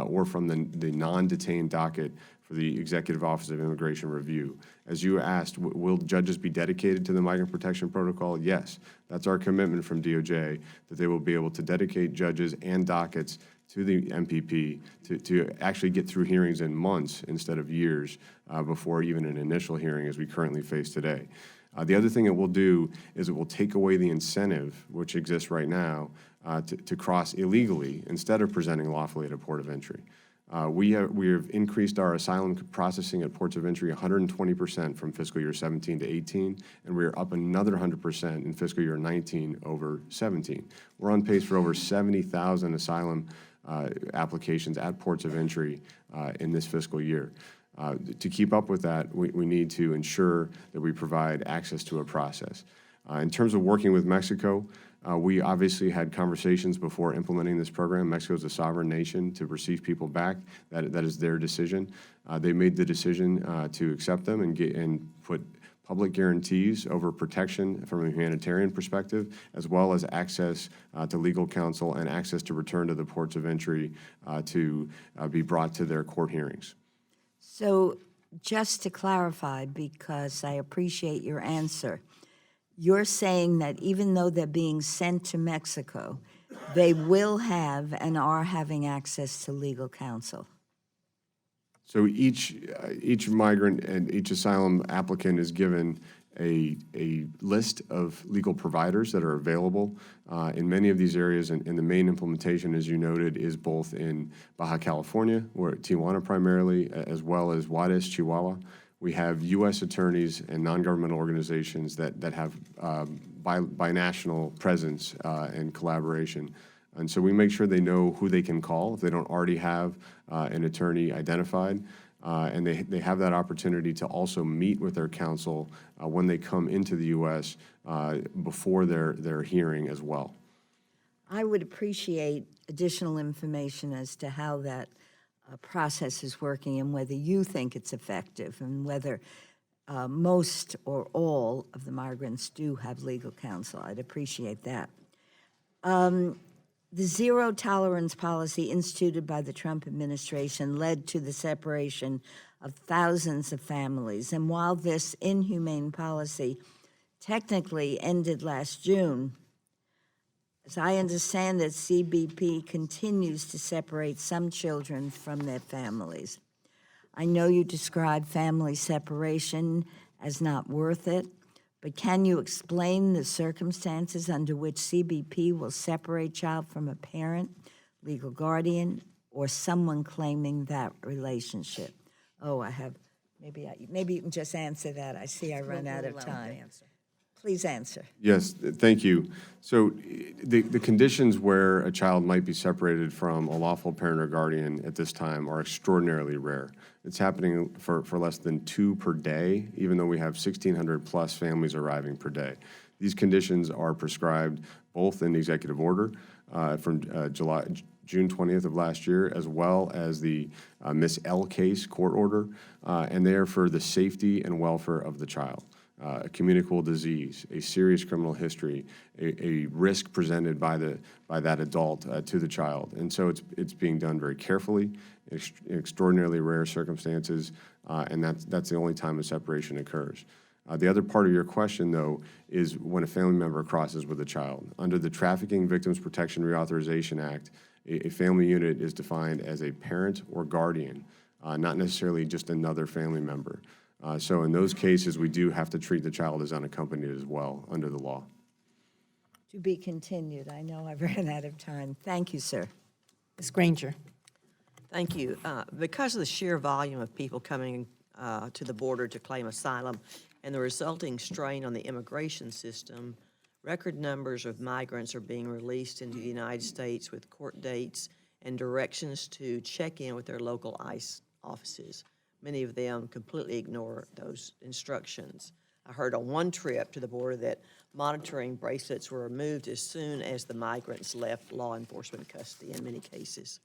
or from the non-detained docket for the Executive Office of Immigration Review. As you asked, will judges be dedicated to the migrant protection protocol? Yes, that's our commitment from DOJ, that they will be able to dedicate judges and dockets to the MPP to actually get through hearings in months instead of years before even an initial hearing as we currently face today. The other thing it will do is it will take away the incentive, which exists right now, to cross illegally instead of presenting lawfully at a port of entry. We have increased our asylum processing at ports of entry 120% from fiscal year 17 to 18, and we are up another 100% in fiscal year 19 over 17. We're on pace for over 70,000 asylum applications at ports of entry in this fiscal year. To keep up with that, we need to ensure that we provide access to a process. In terms of working with Mexico, we obviously had conversations before implementing this program. Mexico is a sovereign nation to receive people back. That is their decision. They made the decision to accept them and put public guarantees over protection from a humanitarian perspective, as well as access to legal counsel and access to return to the ports of entry to be brought to their court hearings. So just to clarify, because I appreciate your answer, you're saying that even though they're being sent to Mexico, they will have and are having access to legal counsel? So each migrant and each asylum applicant is given a list of legal providers that are available in many of these areas, and the main implementation, as you noted, is both in Baja California, or Tijuana primarily, as well as Juarez, Chihuahua. We have U.S. attorneys and non-governmental organizations that have binational presence and collaboration. And so we make sure they know who they can call if they don't already have an attorney identified. And they have that opportunity to also meet with their counsel when they come into the U.S. Before their hearing as well. I would appreciate additional information as to how that process is working and whether you think it's effective and whether most or all of the migrants do have legal counsel. I'd appreciate that. The zero tolerance policy instituted by the Trump administration led to the separation of thousands of families. And while this inhumane policy technically ended last June, as I understand it, CBP continues to separate some children from their families. I know you describe family separation as not worth it, but can you explain the circumstances under which CBP will separate child from a parent, legal guardian, or someone claiming that relationship? Oh, maybe you can just answer that. I see I run out of time. Please answer. Yes, thank you. So the conditions where a child might be separated from a lawful parent or guardian at this time are extraordinarily rare. It's happening for less than 2 per day, even though we have 1,600 plus families arriving per day. These conditions are prescribed both in the executive order from June 20th of last year, as well as the Miss L case court order, and they are for the safety and welfare of the child. A communicable disease, a serious criminal history, a risk presented by that adult to the child. And so it's being done very carefully, in extraordinarily rare circumstances, and that's the only time a separation occurs. The other part of your question, though, is when a family member crosses with a child. Under the Trafficking Victims Protection Reauthorization Act, a family unit is defined as a parent or guardian, not necessarily just another family member. So in those cases, we do have to treat the child as unaccompanied as well under the law. To be continued. I know I've ran out of time. Thank you, sir. Ms. Granger. Thank you. Because of the sheer volume of people coming to the border to claim asylum and the resulting strain on the immigration system, record numbers of migrants are being released into the United States with court dates and directions to check in with their local ICE offices. Many of them completely ignore those instructions. I heard on one trip to the border that monitoring bracelets were removed as soon as the migrants left law enforcement custody in many cases.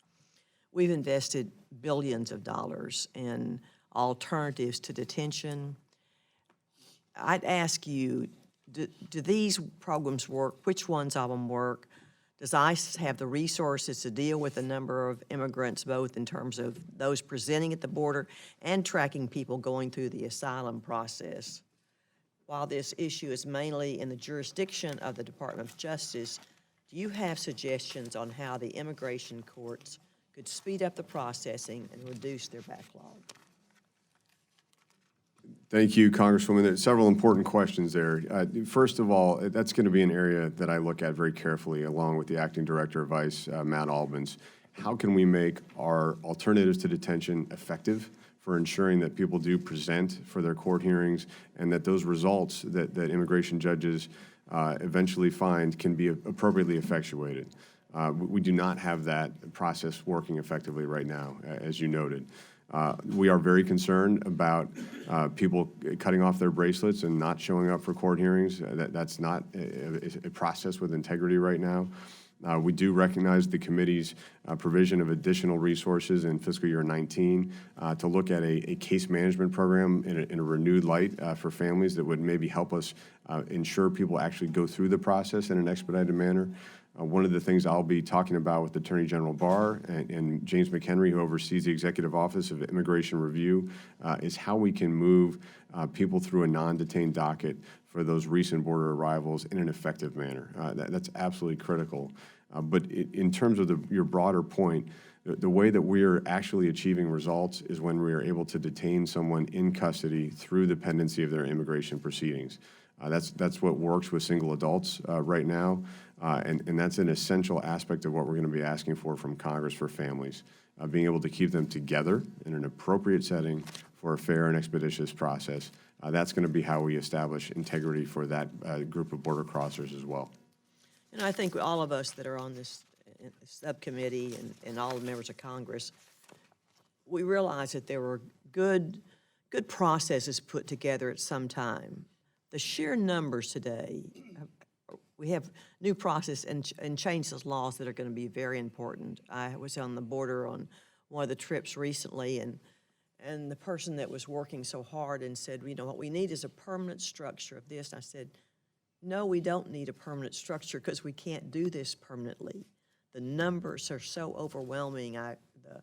We've invested billions of dollars in alternatives to detention. I'd ask you, do these programs work? Which ones of them work? Does ICE have the resources to deal with the number of immigrants, both in terms of those presenting at the border and tracking people going through the asylum process? While this issue is mainly in the jurisdiction of the Department of Justice, do you have suggestions on how the immigration courts could speed up the processing and reduce their backlog? Thank you, Congresswoman. There's several important questions there. First of all, that's going to be an area that I look at very carefully, along with the Acting Director of ICE, Matt Albans. How can we make our alternatives to detention effective for ensuring that people do present for their court hearings and that those results that immigration judges eventually find can be appropriately effectuated? We do not have that process working effectively right now, as you noted. We are very concerned about people cutting off their bracelets and not showing up for court hearings. That's not a process with integrity right now. We do recognize the committee's provision of additional resources in fiscal year 19 to look at a case management program in a renewed light for families that would maybe help us ensure people actually go through the process in an expedited manner. One of the things I'll be talking about with Attorney General Barr and James McHenry, who oversees the Executive Office of Immigration Review, is how we can move people through a non-detained docket for those recent border arrivals in an effective manner. That's absolutely critical. But in terms of your broader point, the way that we are actually achieving results is when we are able to detain someone in custody through the pendency of their immigration proceedings. That's what works with single adults right now, and that's an essential aspect of what we're going to be asking for from Congress for families, being able to keep them together in an appropriate setting for a fair and expeditious process. That's going to be how we establish integrity for that group of border crossers as well. And I think all of us that are on this subcommittee and all the members of Congress, we realize that there were good processes put together at some time. The sheer numbers today, we have new process and changes laws that are going to be very important. I was on the border on one of the trips recently, and the person that was working so hard and said, you know, what we need is a permanent structure of this. And I said, no, we don't need a permanent structure because we can't do this permanently. The numbers are so overwhelming. The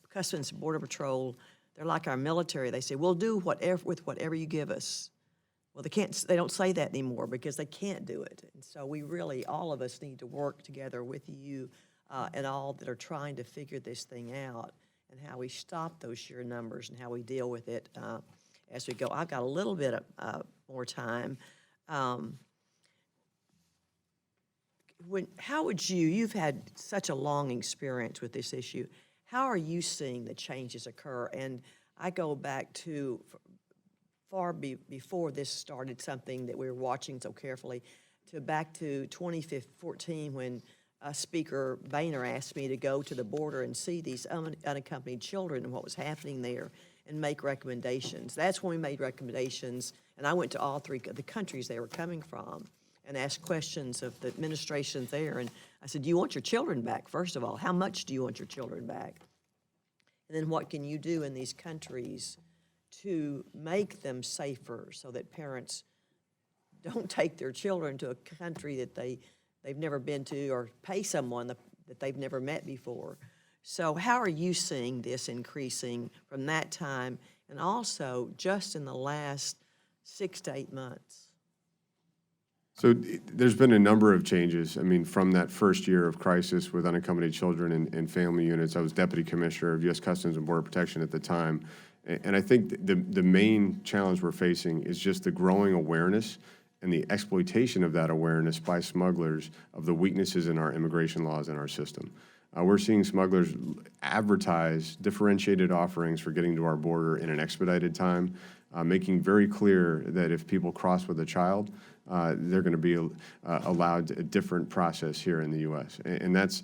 Customs and Border Patrol, they're like our military. They say, we'll do whatever with whatever you give us. Well, they don't say that anymore because they can't do it. And so we really, all of us need to work together with you and all that are trying to figure this thing out and how we stop those sheer numbers and how we deal with it as we go. I've got a little bit more time. How would you've had such a long experience with this issue, how are you seeing the changes occur? And I go back to far before this started, something that we were watching so carefully, to back to 2014 when Speaker Boehner asked me to go to the border and see these unaccompanied children and what was happening there and make recommendations. That's when we made recommendations, and I went to all three of the countries they were coming from and asked questions of the administrations there. And I said, do you want your children back, first of all? How much do you want your children back? And then what can you do in these countries to make them safer so that parents don't take their children to a country that they've never been to or pay someone that they've never met before. So how are you seeing this increasing from that time? And also, just in the last 6 to 8 months? So there's been a number of changes. I mean, from that first year of crisis with unaccompanied children and family units, I was Deputy Commissioner of U.S. Customs and Border Protection at the time. And I think the main challenge we're facing is just the growing awareness and the exploitation of that awareness by smugglers of the weaknesses in our immigration laws and our system. We're seeing smugglers advertise differentiated offerings for getting to our border in an expedited time, making very clear that if people cross with a child, they're going to be allowed a different process here in the U.S. And that's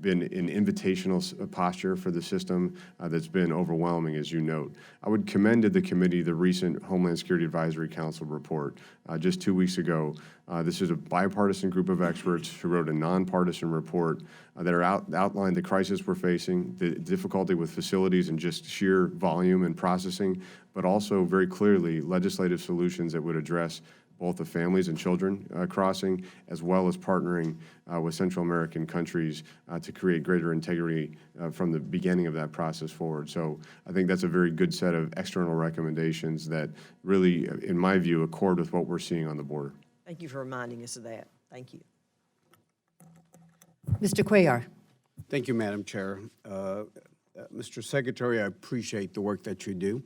been an invitational posture for the system that's been overwhelming, as you note. I would commend to the committee the recent Homeland Security Advisory Council report just 2 weeks ago. This is a bipartisan group of experts who wrote a nonpartisan report that outlined the crisis we're facing, the difficulty with facilities and just sheer volume and processing, but also very clearly legislative solutions that would address both the families and children crossing, as well as partnering with Central American countries to create greater integrity from the beginning of that process forward. So I think that's a very good set of external recommendations that really, in my view, accord with what we're seeing on the border. Thank you for reminding us of that. Thank you. Mr. Cuellar. Thank you, Madam Chair. Mr. Secretary, I appreciate the work that you do.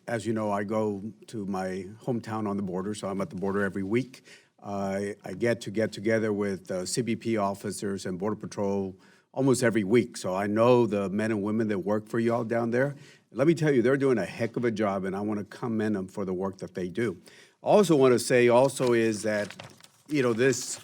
As you know, I go to my hometown on the border, so I'm at the border every week. I get together with CBP officers and Border Patrol almost every week, so I know the men and women that work for y'all down there. Let me tell you, they're doing a heck of a job, and I want to commend them for the work that they do. I also want to say also is that, you know, this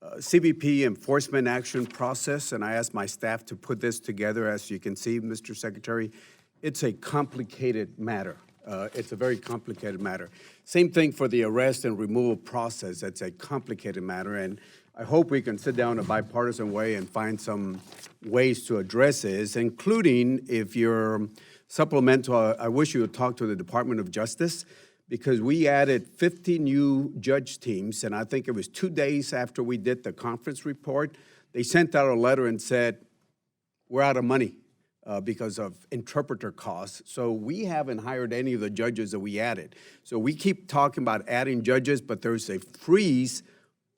CBP enforcement action process, and I asked my staff to put this together, as you can see, Mr. Secretary, it's a complicated matter. It's a very complicated matter. Same thing for the arrest and removal process. It's a complicated matter, and I hope we can sit down in a bipartisan way and find some ways to address this, including if you're supplemental, I wish you would talk to the Department of Justice, because we added 50 new judge teams, and I think it was 2 days after we did the conference report, they sent out a letter and said, we're out of money. Because of interpreter costs. So we haven't hired any of the judges that we added. So we keep talking about adding judges, but there's a freeze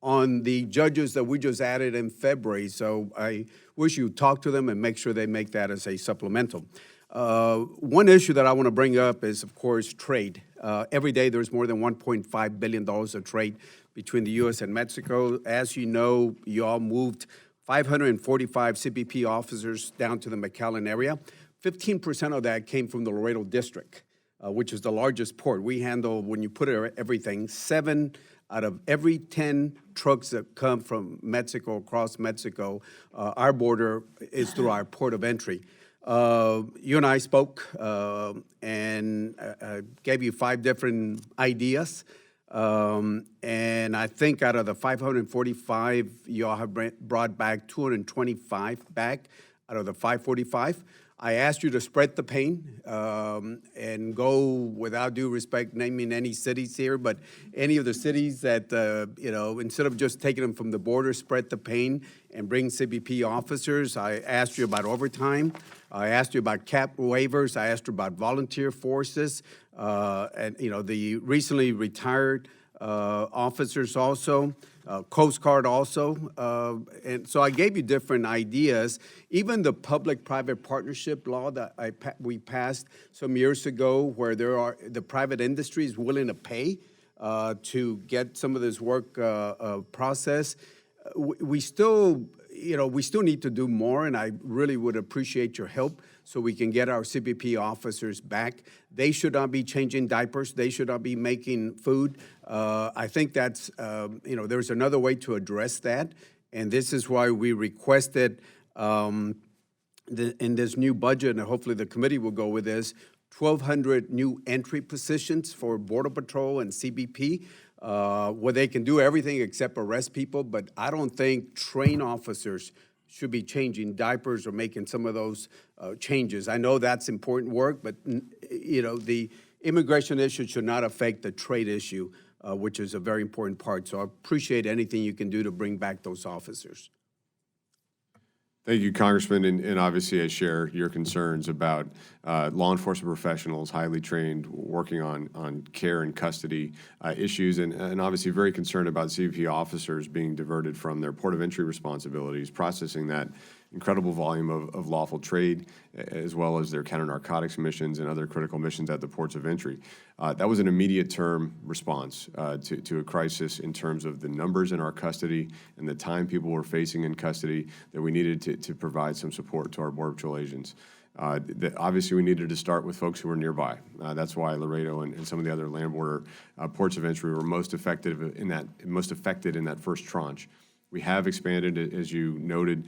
on the judges that we just added in February. So I wish you talk to them and make sure they make that as a supplemental. One issue that I want to bring up is, of course, trade. Every day there's more than $1.5 billion of trade between the U.S. and Mexico. As you know, you all moved 545 CBP officers down to the McAllen area. 15% of that came from the Laredo District, which is the largest port. We handle, when you put everything, 7 out of every 10 trucks that come from Mexico, across Mexico, our border is through our port of entry. You and I spoke and gave you 5 different ideas. And I think out of the 545, y'all have brought back 225 back out of the 545. I asked you to spread the pain and go, without due respect, naming any cities here, but any of the cities that, you know, instead of just taking them from the border, spread the pain and bring CBP officers. I asked you about overtime. I asked you about cap waivers. I asked you about volunteer forces. And, you know, the recently retired officers also, Coast Guard also. And so I gave you different ideas. Even the public-private partnership law that we passed some years ago, where the private industry is willing to pay to get some of this work processed. We still, you know, we still need to do more, and I really would appreciate your help so we can get our CBP officers back. They should not be changing diapers. They should not be making food. I think that's, you know, there's another way to address that, and this is why we requested in this new budget, and hopefully the committee will go with this, 1,200 new entry positions for Border Patrol and CBP, where they can do everything except arrest people, but I don't think trained officers should be changing diapers or making some of those changes. I know that's important work, but you know, the immigration issue should not affect the trade issue, which is a very important part. So I appreciate anything you can do to bring back those officers. Thank you, Congressman, and obviously I share your concerns about law enforcement professionals, highly trained, working on care and custody issues, and obviously very concerned about CBP officers being diverted from their port of entry responsibilities, processing that incredible volume of lawful trade, as well as their counter-narcotics missions and other critical missions at the ports of entry. That was an immediate term response to a crisis in terms of the numbers in our custody and the time people were facing in custody, that we needed to provide some support to our Border Patrol agents. Obviously, we needed to start with folks who were nearby. That's why Laredo and some of the other land border ports of entry were most affected in that first tranche. We have expanded, as you noted,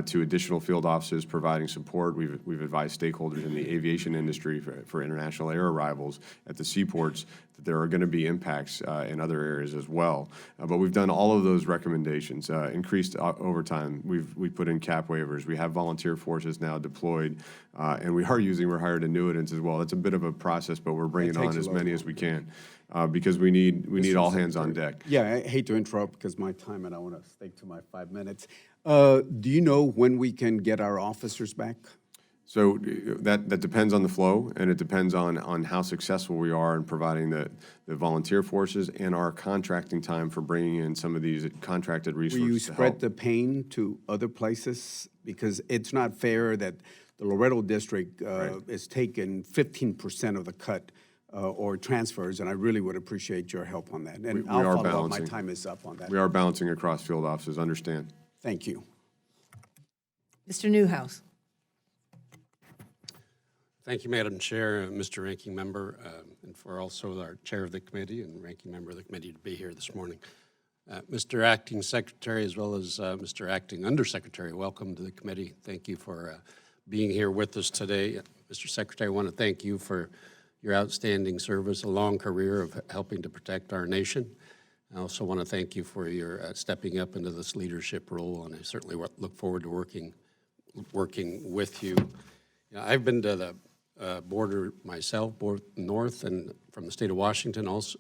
to additional field offices providing support. We've advised stakeholders in the aviation industry for international air arrivals at the seaports that there are going to be impacts in other areas as well. But we've done all of those recommendations. Increased overtime. We've put in cap waivers. We have volunteer forces now deployed, and we're hired annuitants as well. It's a bit of a process, but we're bringing on as many as we can. Because we need all hands on deck. Yeah, I hate to interrupt because my time, and I want to stick to my 5 minutes. Do you know when we can get our officers back? So that depends on the flow, and it depends on how successful we are in providing the volunteer forces and our contracting time for bringing in some of these contracted resources. Will you spread the pain to other places? Because it's not fair that the Loretto district is taking 15% of the cut or transfers, and I really would appreciate your help on that. And I'll follow up. My time is up on that. We are balancing across field offices, understand. Thank you. Mr. Newhouse. Thank you, Madam Chair, Mr. Ranking Member, and for also our Chair of the Committee and Ranking Member of the Committee to be here this morning. Mr. Acting Secretary, as well as Mr. Acting Undersecretary, welcome to the committee. Thank you for being here with us today. Mr. Secretary, I want to thank you for your outstanding service, a long career of helping to protect our nation. I also want to thank you for your stepping up into this leadership role, and I certainly look forward to working with you. I've been to the border myself, both north and from the state of Washington. Also,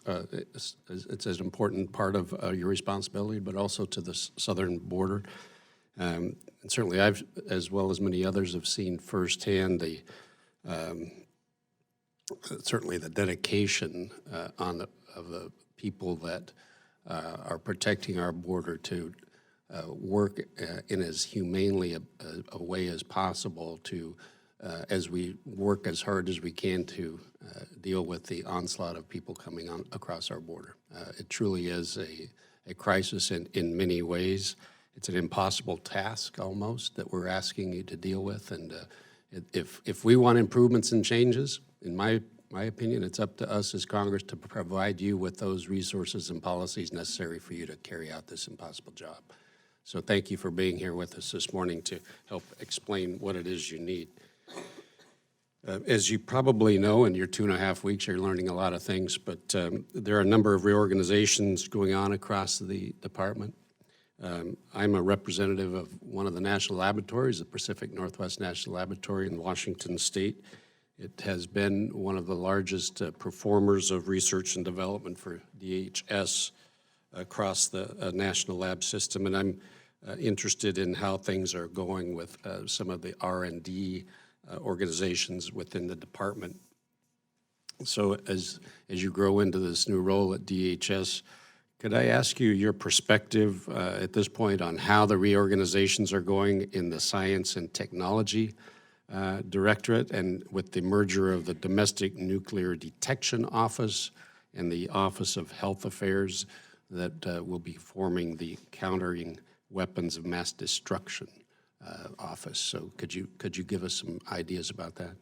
it's an important part of your responsibility, but also to the southern border. And certainly, I've, as well as many others, have seen firsthand certainly the dedication of the people that are protecting our border to work in as humanely a way as possible to, as we work as hard as we can to deal with the onslaught of people coming on across our border. It truly is a crisis in many ways. It's an impossible task almost that we're asking you to deal with, and if we want improvements and changes, in my opinion, it's up to us as Congress to provide you with those resources and policies necessary for you to carry out this impossible job. So thank you for being here with us this morning to help explain what it is you need. As you probably know, in your 2.5 weeks, you're learning a lot of things, but there are a number of reorganizations going on across the department. I'm a representative of one of the national laboratories, the Pacific Northwest National Laboratory in Washington State. It has been one of the largest performers of research and development for DHS across the national lab system, and I'm interested in how things are going with some of the R&D organizations within the department. So as you grow into this new role at DHS, could I ask you your perspective at this point on how the reorganizations are going in the Science and Technology Directorate, and with the merger of the Domestic Nuclear Detection Office and the Office of Health Affairs that will be forming the Countering Weapons of Mass Destruction Office. So could you give us some ideas about that?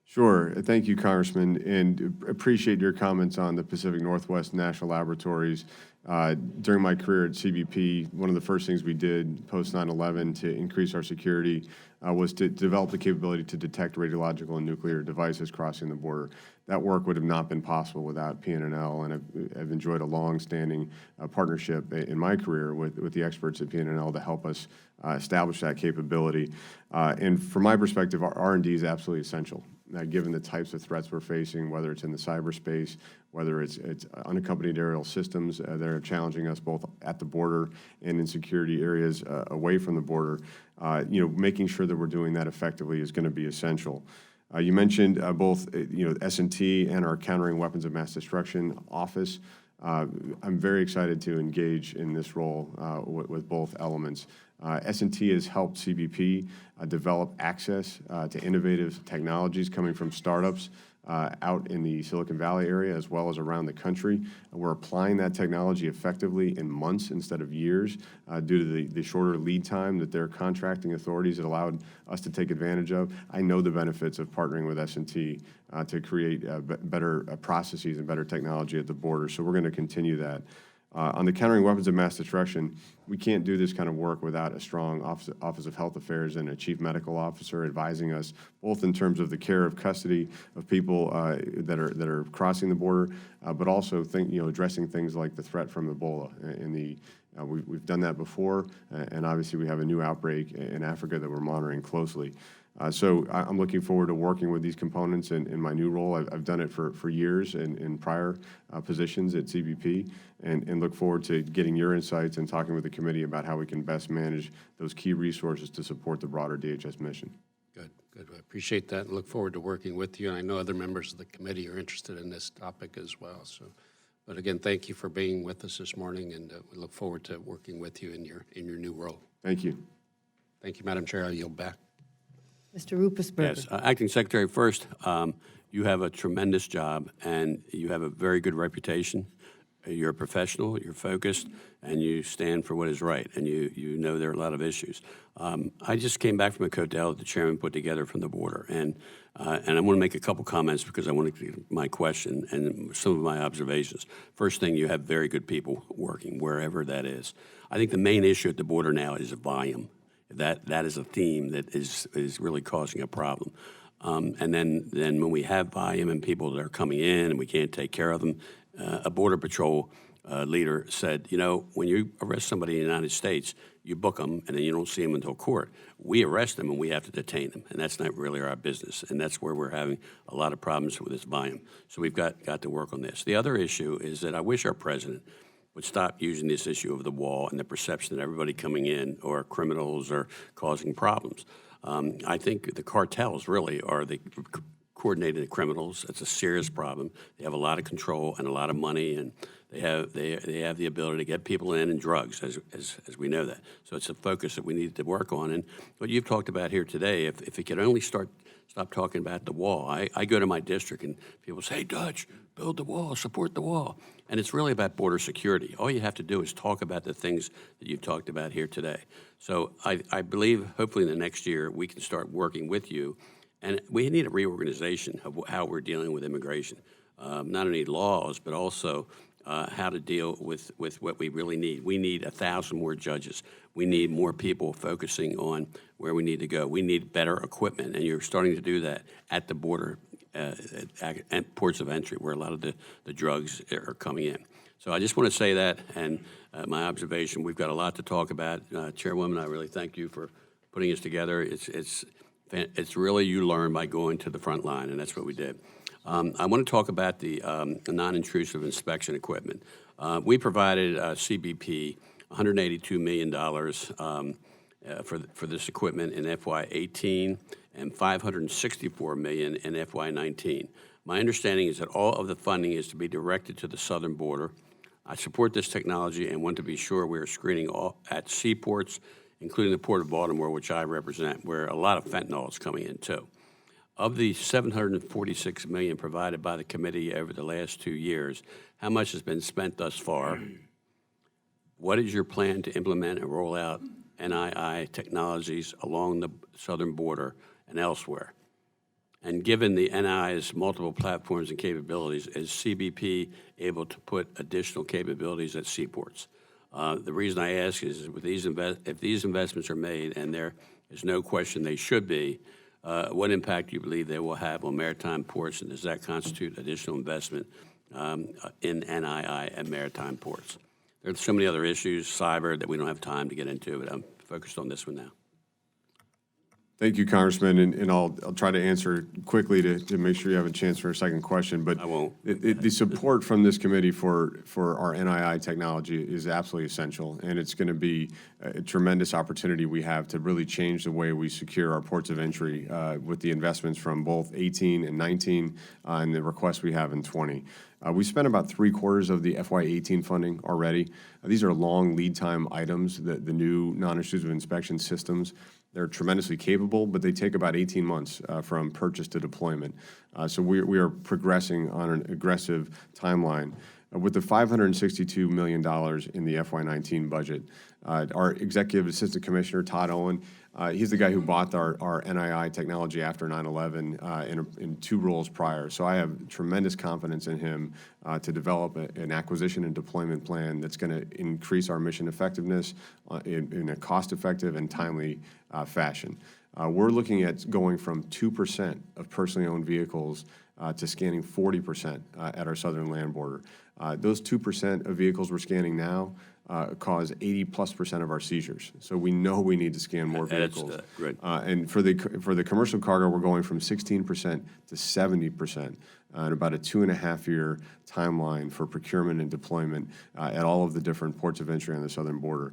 Sure. Thank you, Congressman, and appreciate your comments on the Pacific Northwest National Laboratories. During my career at CBP, one of the first things we did post 9/11 to increase our security was to develop the capability to detect radiological and nuclear devices crossing the border. That work would have not been possible without PNNL, and I've enjoyed a long-standing partnership in my career with the experts at PNNL to help us establish that capability. And from my perspective, our R&D is absolutely essential. given the types of threats we're facing, whether it's in the cyberspace, whether it's unaccompanied aerial systems that are challenging us both at the border and in security areas away from the border. Making sure that we're doing that effectively is going to be essential. You mentioned both, S&T and our Countering Weapons of Mass Destruction office. I'm very excited to engage in this role with both elements. S&T has helped CBP develop access to innovative technologies coming from startups out in the Silicon Valley area as well as around the country. We're applying that technology effectively in months instead of years due to the shorter lead time that their contracting authorities had allowed us to take advantage of. I know the benefits of partnering with S&T to create better processes and better technology at the border, so we're going to continue that. On the Countering Weapons of Mass Destruction, we can't do this kind of work without a strong Office of Health Affairs and a Chief Medical Officer advising us, both in terms of the care of custody of people that are crossing the border, but also addressing things like the threat from Ebola. We've done that before, and obviously we have a new outbreak in Africa that we're monitoring closely. So I'm looking forward to working with these components in my new role. I've done it for years in prior positions at CBP, and look forward to getting your insights and talking with the committee about how we can best manage those key resources to support the broader DHS mission. Good. I appreciate that and look forward to working with you. And I know other members of the committee are interested in this topic as well. So, but again, thank you for being with us this morning, and we look forward to working with you in your new role. Thank you. Thank you, Madam Chair. I yield back. Mr. Rupesberger. Yes, Acting Secretary, first, you have a tremendous job, and you have a very good reputation. You're a professional, you're focused, and you stand for what is right, and you know there are a lot of issues. I just came back from a cocktail that the chairman put together from the border, and I want to make a couple comments because I want to get my question and some of my observations. First thing, you have very good people working wherever that is. I think the main issue at the border now is volume. That is a theme that is really causing a problem. And then when we have volume and people that are coming in and we can't take care of them, a Border Patrol leader said, when you arrest somebody in the United States, you book them and then you don't see them until court. We arrest them and we have to detain them, and that's not really our business. And that's where we're having a lot of problems with this volume. So we've got to work on this. The other issue is that I wish our president would stop using this issue of the wall and the perception that everybody coming in or criminals are causing problems. I think the cartels really are the coordinated criminals. It's a serious problem. They have a lot of control and a lot of money, and they have the ability to get people in and drugs, as we know that. So it's a focus that we need to work on. And what you've talked about here today, if it could only stop talking about the wall. I go to my district and people say, hey, Dutch, build the wall, support the wall. And it's really about border security. All you have to do is talk about the things that you've talked about here today. So I believe hopefully in the next year we can start working with you. And we need a reorganization of how we're dealing with immigration. Not only laws, but also how to deal with what we really need. We need 1,000 more judges. We need more people focusing on where we need to go. We need better equipment, and you're starting to do that at the border, at ports of entry, where a lot of the drugs are coming in. So I just want to say that, and my observation, we've got a lot to talk about. Chairwoman, I really thank you for putting us together. It's really you learn by going to the front line, and that's what we did. I want to talk about the non-intrusive inspection equipment. We provided CBP $182 million for this equipment in FY18 and $564 million in FY19. My understanding is that all of the funding is to be directed to the southern border. I support this technology and want to be sure we are screening all at seaports, including the Port of Baltimore, which I represent, where a lot of fentanyl is coming in too. Of the $746 million provided by the committee over the last 2 years, how much has been spent thus far? What is your plan to implement and roll out NII technologies along the southern border and elsewhere? And given the NII's multiple platforms and capabilities, is CBP able to put additional capabilities at seaports? The reason I ask is with if these investments are made, and there is no question they should be, what impact do you believe they will have on maritime ports, and does that constitute additional investment in NII and maritime ports? There's so many other issues, cyber, that we don't have time to get into, but I'm focused on this one now. Thank you, Congressman, and I'll try to answer quickly to make sure you have a chance for a second question. But I won't. The support from this committee for our NII technology is absolutely essential, and it's going to be a tremendous opportunity we have to really change the way we secure our ports of entry with the investments from both 18 and 19 and the requests we have in 20. We spent about 3/4 of the FY18 funding already. These are long lead time items, the new non-intrusive inspection systems. They're tremendously capable, but they take about 18 months from purchase to deployment. So we are progressing on an aggressive timeline. With the $562 million in the FY19 budget, our Executive Assistant Commissioner, Todd Owen, he's the guy who bought our NII technology after 9/11 in 2 roles prior. So I have tremendous confidence in him to develop an acquisition and deployment plan that's going to increase our mission effectiveness in a cost-effective and timely fashion. We're looking at going from 2% of personally owned vehicles to scanning 40% at our southern land border. Those 2% of vehicles we're scanning now cause 80+% of our seizures. So we know we need to scan more vehicles. That's great. And for the commercial cargo, we're going from 16% to 70%. And about a 2.5-year timeline for procurement and deployment at all of the different ports of entry on the southern border.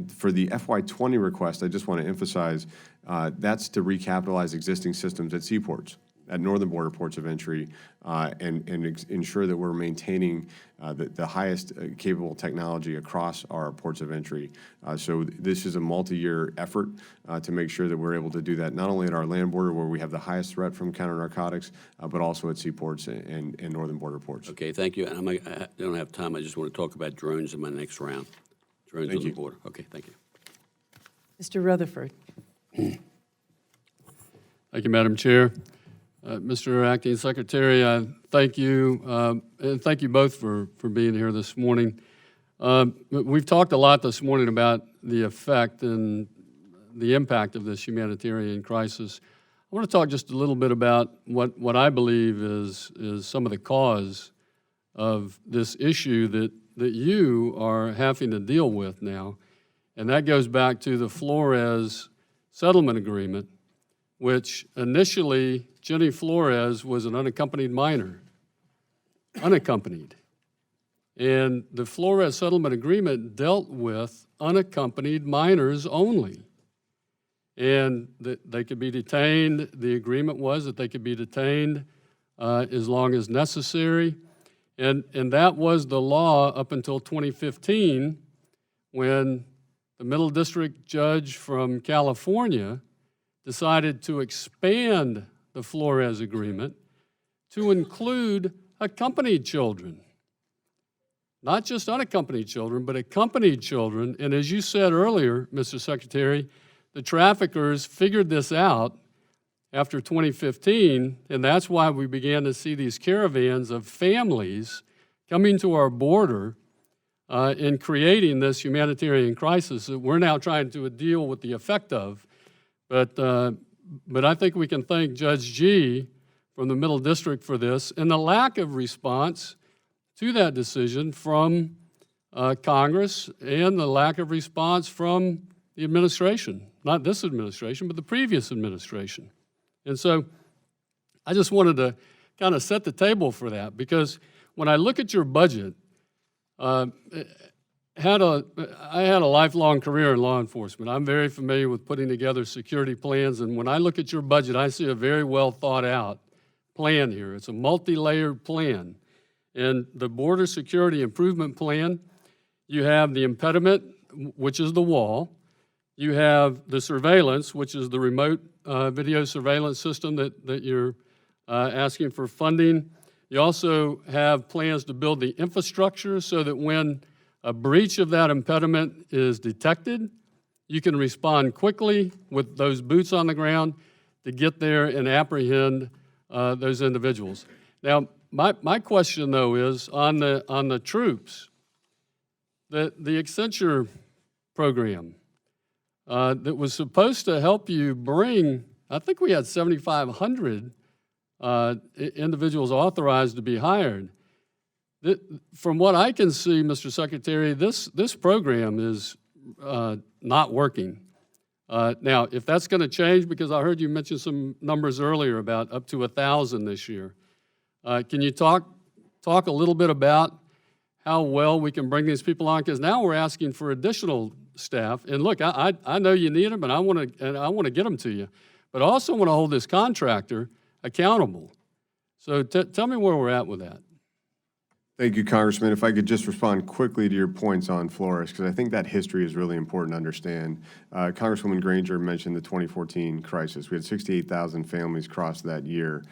For the FY20 request, I just want to emphasize that's to recapitalize existing systems at seaports, at northern border ports of entry, and ensure that we're maintaining the highest capable technology across our ports of entry. So this is a multi-year effort to make sure that we're able to do that, not only at our land border where we have the highest threat from counter-narcotics, but also at seaports and northern border ports. Okay, thank you. And I don't have time. I just want to talk about drones in my next round. Drones on the border. Okay, thank you. Mr. Rutherford. Thank you, Madam Chair. Mr. Acting Secretary, I thank you, and thank you both for being here this morning. We've talked a lot this morning about the effect and the impact of this humanitarian crisis. I want to talk just a little bit about what I believe is some of the cause of this issue that you are having to deal with now, and that goes back to the Flores settlement agreement, which initially Jenny Flores was an unaccompanied minor, unaccompanied. And the Flores settlement agreement dealt with unaccompanied minors only. And they could be detained. The agreement was that they could be detained as long as necessary. And that was the law up until 2015 when the Middle District judge from California decided to expand the Flores agreement to include accompanied children. Not just unaccompanied children, but accompanied children. And as you said earlier, Mr. Secretary, the traffickers figured this out after 2015, and that's why we began to see these caravans of families coming to our border and creating this humanitarian crisis that we're now trying to deal with the effect of. But I think we can thank Judge Gee from the Middle District for this and the lack of response to that decision from Congress and the lack of response from the administration, not this administration, but the previous administration. And so I just wanted to kind of set the table for that because when I look at your budget, I had a lifelong career in law enforcement. I'm very familiar with putting together security plans, and when I look at your budget, I see a very well thought out plan here. It's a multi-layered plan. And the Border Security Improvement Plan, you have the impediment, which is the wall. You have the surveillance, which is the remote video surveillance system that you're asking for funding. You also have plans to build the infrastructure so that when a breach of that impediment is detected, you can respond quickly with those boots on the ground to get there and apprehend those individuals. Now, my question, though, is on the troops, the Accenture program that was supposed to help you bring, I think we had 7,500 individuals authorized to be hired. From what I can see, Mr. Secretary, this program is not working. Now, if that's going to change, because I heard you mention some numbers earlier about up to 1,000 this year, can you talk a little bit about how well we can bring these people on? Because now we're asking for additional staff. And look, I know you need them, and I want to get them to you, but I also want to hold this contractor accountable. So tell me where we're at with that. Thank you, Congressman. If I could just respond quickly to your points on Flores, because I think that history is really important to understand. Congresswoman Granger mentioned the 2014 crisis. We had 68,000 families cross that year.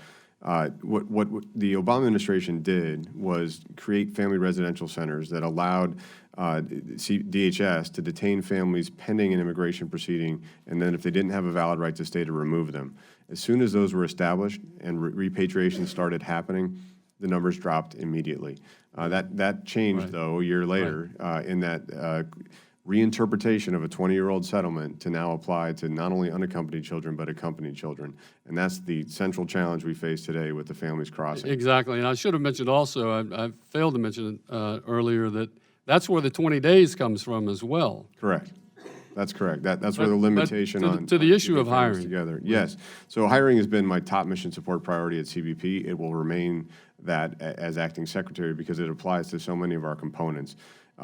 What the Obama administration did was create family residential centers that allowed DHS to detain families pending an immigration proceeding, and then if they didn't have a valid right to stay, to remove them. As soon as those were established and repatriation started happening, the numbers dropped immediately. That changed, though, a year later in that reinterpretation of a 20-year-old settlement to now apply to not only unaccompanied children, but accompanied children. And that's the central challenge we face today with the families crossing. Exactly, and I should have mentioned also, I failed to mention earlier, that that's where the 20 days comes from as well. Correct. That's correct. That's where the limitation to the issue of hiring. Together. Yes. So hiring has been my top mission support priority at CBP. It will remain that as acting secretary because it applies to so many of our components.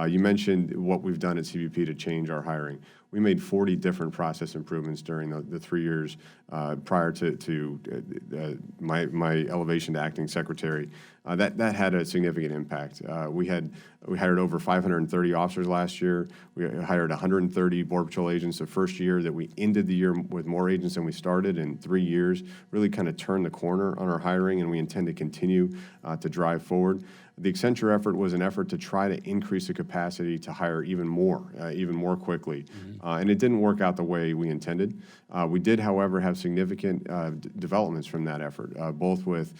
You mentioned what we've done at CBP to change our hiring. We made 40 different process improvements during the 3 years prior to my elevation to acting secretary. That had a significant impact. We hired over 530 officers last year. We hired 130 Border Patrol agents the first year that we ended the year with more agents than we started in 3 years. Really kind of turned the corner on our hiring, and we intend to continue to drive forward. The Accenture effort was an effort to try to increase the capacity to hire even more quickly. And it didn't work out the way we intended. We did, however, have significant developments from that effort, both with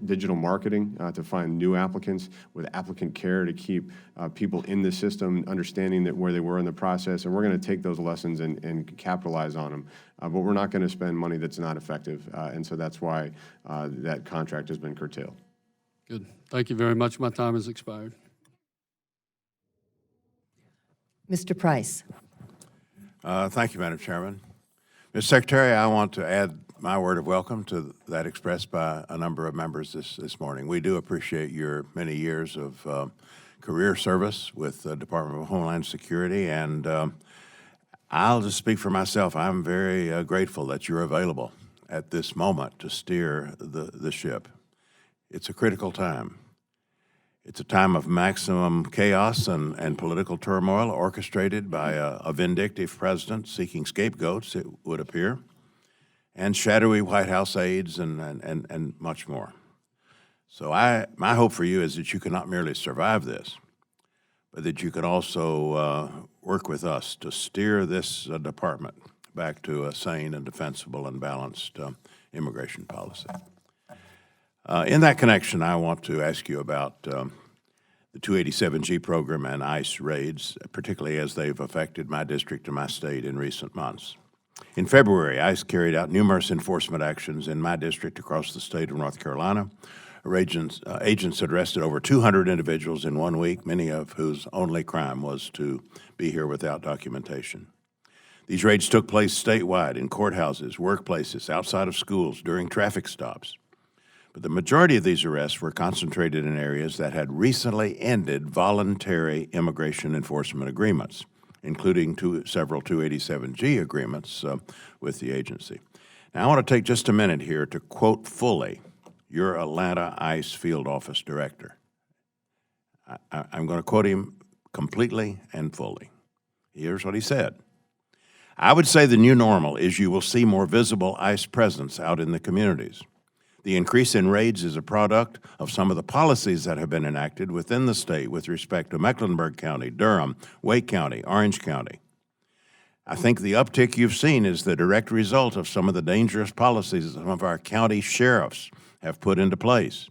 digital marketing to find new applicants, with applicant care to keep people in the system, understanding that where they were in the process. And we're going to take those lessons and capitalize on them. But we're not going to spend money that's not effective. And so that's why that contract has been curtailed. Good. Thank you very much. My time has expired. Mr. Price. Thank you, Madam Chairman. Mr. Secretary, I want to add my word of welcome to that expressed by a number of members this morning. We do appreciate your many years of career service with the Department of Homeland Security, and I'll just speak for myself. I'm very grateful that you're available at this moment to steer the ship. It's a critical time. It's a time of maximum chaos and political turmoil orchestrated by a vindictive president seeking scapegoats, it would appear, and shadowy White House aides and much more. So my hope for you is that you can not merely survive this, but that you can also work with us to steer this department back to a sane and defensible and balanced immigration policy. In that connection, I want to ask you about the 287G program and ICE raids, particularly as they've affected my district and my state in recent months. In February, ICE carried out numerous enforcement actions in my district across the state of North Carolina. Agents had arrested over 200 individuals in 1 week, many of whose only crime was to be here without documentation. These raids took place statewide in courthouses, workplaces, outside of schools, during traffic stops. But the majority of these arrests were concentrated in areas that had recently ended voluntary immigration enforcement agreements, including several 287G agreements with the agency. Now, I want to take just a minute here to quote fully your Atlanta ICE field office director. I'm going to quote him completely and fully. Here's what he said. I would say the new normal is you will see more visible ICE presence out in the communities. The increase in raids is a product of some of the policies that have been enacted within the state with respect to Mecklenburg County, Durham, Wake County, Orange County. I think the uptick you've seen is the direct result of some of the dangerous policies that some of our county sheriffs have put into place.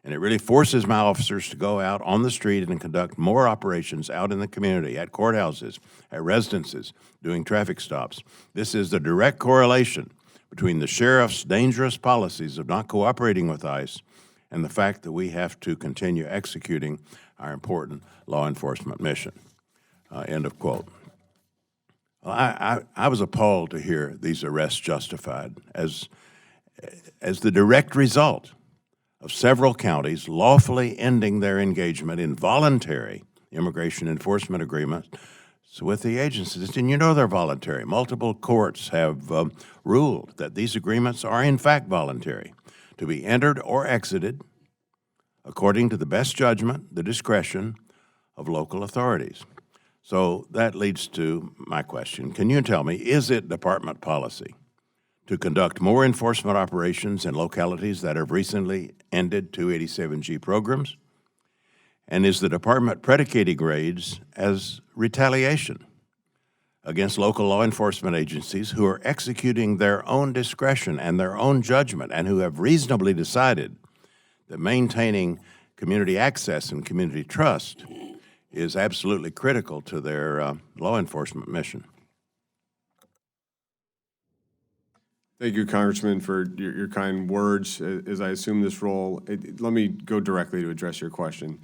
And it really forces my officers to go out on the street and conduct more operations out in the community, at courthouses, at residences, doing traffic stops. This is the direct correlation between the sheriff's dangerous policies of not cooperating with ICE and the fact that we have to continue executing our important law enforcement mission. End of quote. Well, I was appalled to hear these arrests justified as the direct result of several counties lawfully ending their engagement in voluntary immigration enforcement agreements with the agencies. And you know they're voluntary. Multiple courts have ruled that these agreements are in fact voluntary, to be entered or exited according to the best judgment, the discretion of local authorities. So that leads to my question. Can you tell me, is it department policy to conduct more enforcement operations in localities that have recently ended 287G programs? And is the department predicating raids as retaliation against local law enforcement agencies who are executing their own discretion and their own judgment and who have reasonably decided that maintaining community access and community trust is absolutely critical to their law enforcement mission? Thank you, Congressman, for your kind words. As I assume this role, let me go directly to address your question.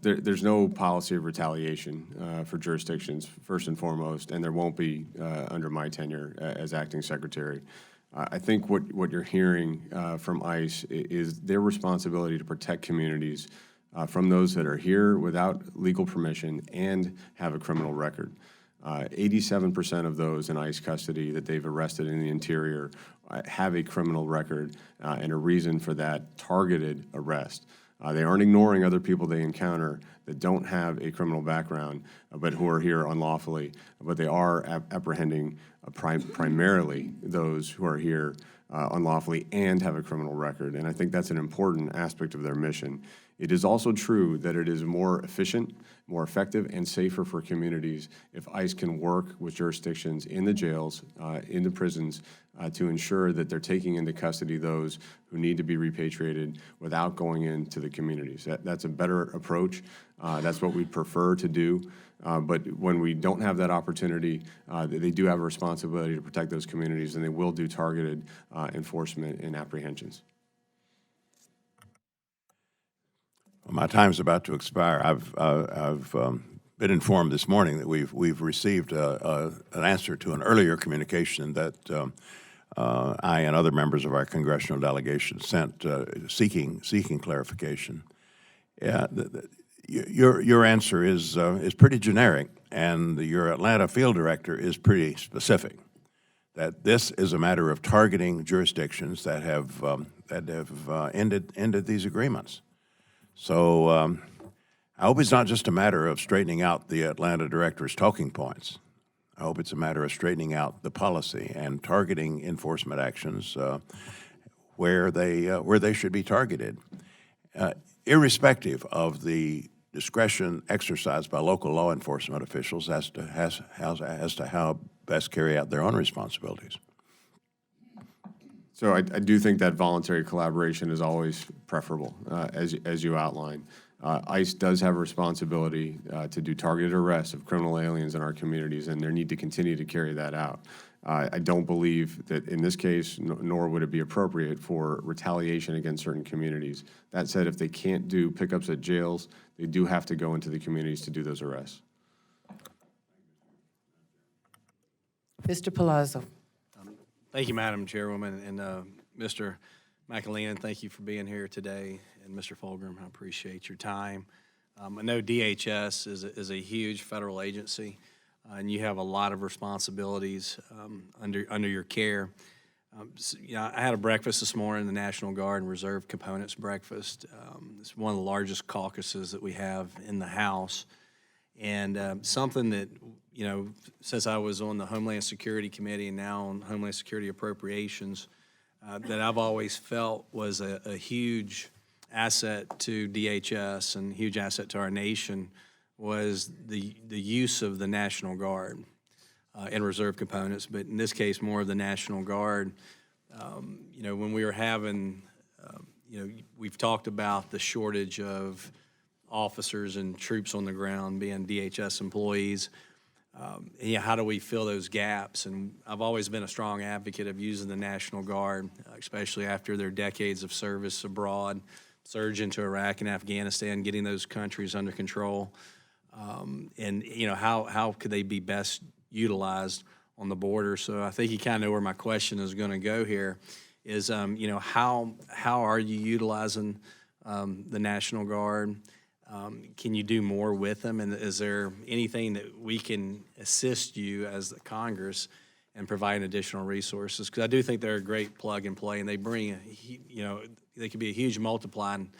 There's no policy of retaliation for jurisdictions, first and foremost, and there won't be under my tenure as acting secretary. I think what you're hearing from ICE is their responsibility to protect communities from those that are here without legal permission and have a criminal record. 87% of those in ICE custody that they've arrested in the interior have a criminal record and a reason for that targeted arrest. They aren't ignoring other people they encounter that don't have a criminal background, but who are here unlawfully, but they are apprehending primarily those who are here unlawfully and have a criminal record, and I think that's an important aspect of their mission. It is also true that it is more efficient, more effective, and safer for communities if ICE can work with jurisdictions in the jails, in the prisons, to ensure that they're taking into custody those who need to be repatriated without going into the communities. That's a better approach. That's what we prefer to do. But when we don't have that opportunity, they do have a responsibility to protect those communities, and they will do targeted enforcement and apprehensions. My time's about to expire. I've been informed this morning that we've received an answer to an earlier communication that I and other members of our congressional delegation sent seeking clarification. Yeah, your answer is pretty generic, and your Atlanta field director is pretty specific. That this is a matter of targeting jurisdictions that have ended these agreements. So I hope it's not just a matter of straightening out the Atlanta director's talking points. I hope it's a matter of straightening out the policy and targeting enforcement actions where they should be targeted, irrespective of the discretion exercised by local law enforcement officials as to how best carry out their own responsibilities. So I do think that voluntary collaboration is always preferable, as you outlined. ICE does have a responsibility to do targeted arrests of criminal aliens in our communities, and they need to continue to carry that out. I don't believe that in this case, nor would it be appropriate for retaliation against certain communities. That said, if they can't do pickups at jails, they do have to go into the communities to do those arrests. Mr. Palazzo. Thank you, Madam Chairwoman, and Mr. McAleenan, thank you for being here today, and Mr. Fulgham, I appreciate your time. I know DHS is a huge federal agency, and you have a lot of responsibilities under your care. I had a breakfast this morning, the National Guard and Reserve Components breakfast. It's one of the largest caucuses that we have in the House, and something that, since I was on the Homeland Security Committee and now on Homeland Security Appropriations, that I've always felt was a huge asset to DHS and a huge asset to our nation was the use of the National Guard and Reserve Components, but in this case, more of the National Guard. When we were having, we've talked about the shortage of officers and troops on the ground being DHS employees. How do we fill those gaps? And I've always been a strong advocate of using the National Guard, especially after their decades of service abroad, surge into Iraq and Afghanistan, getting those countries under control. How could they be best utilized on the border. So I think you kind of know where my question is going to go here is, how are you utilizing the National Guard? Can you do more with them? And is there anything that we can assist you as the Congress and provide additional resources? Because I do think they're a great plug and play, and they bring, they could be a huge multiplying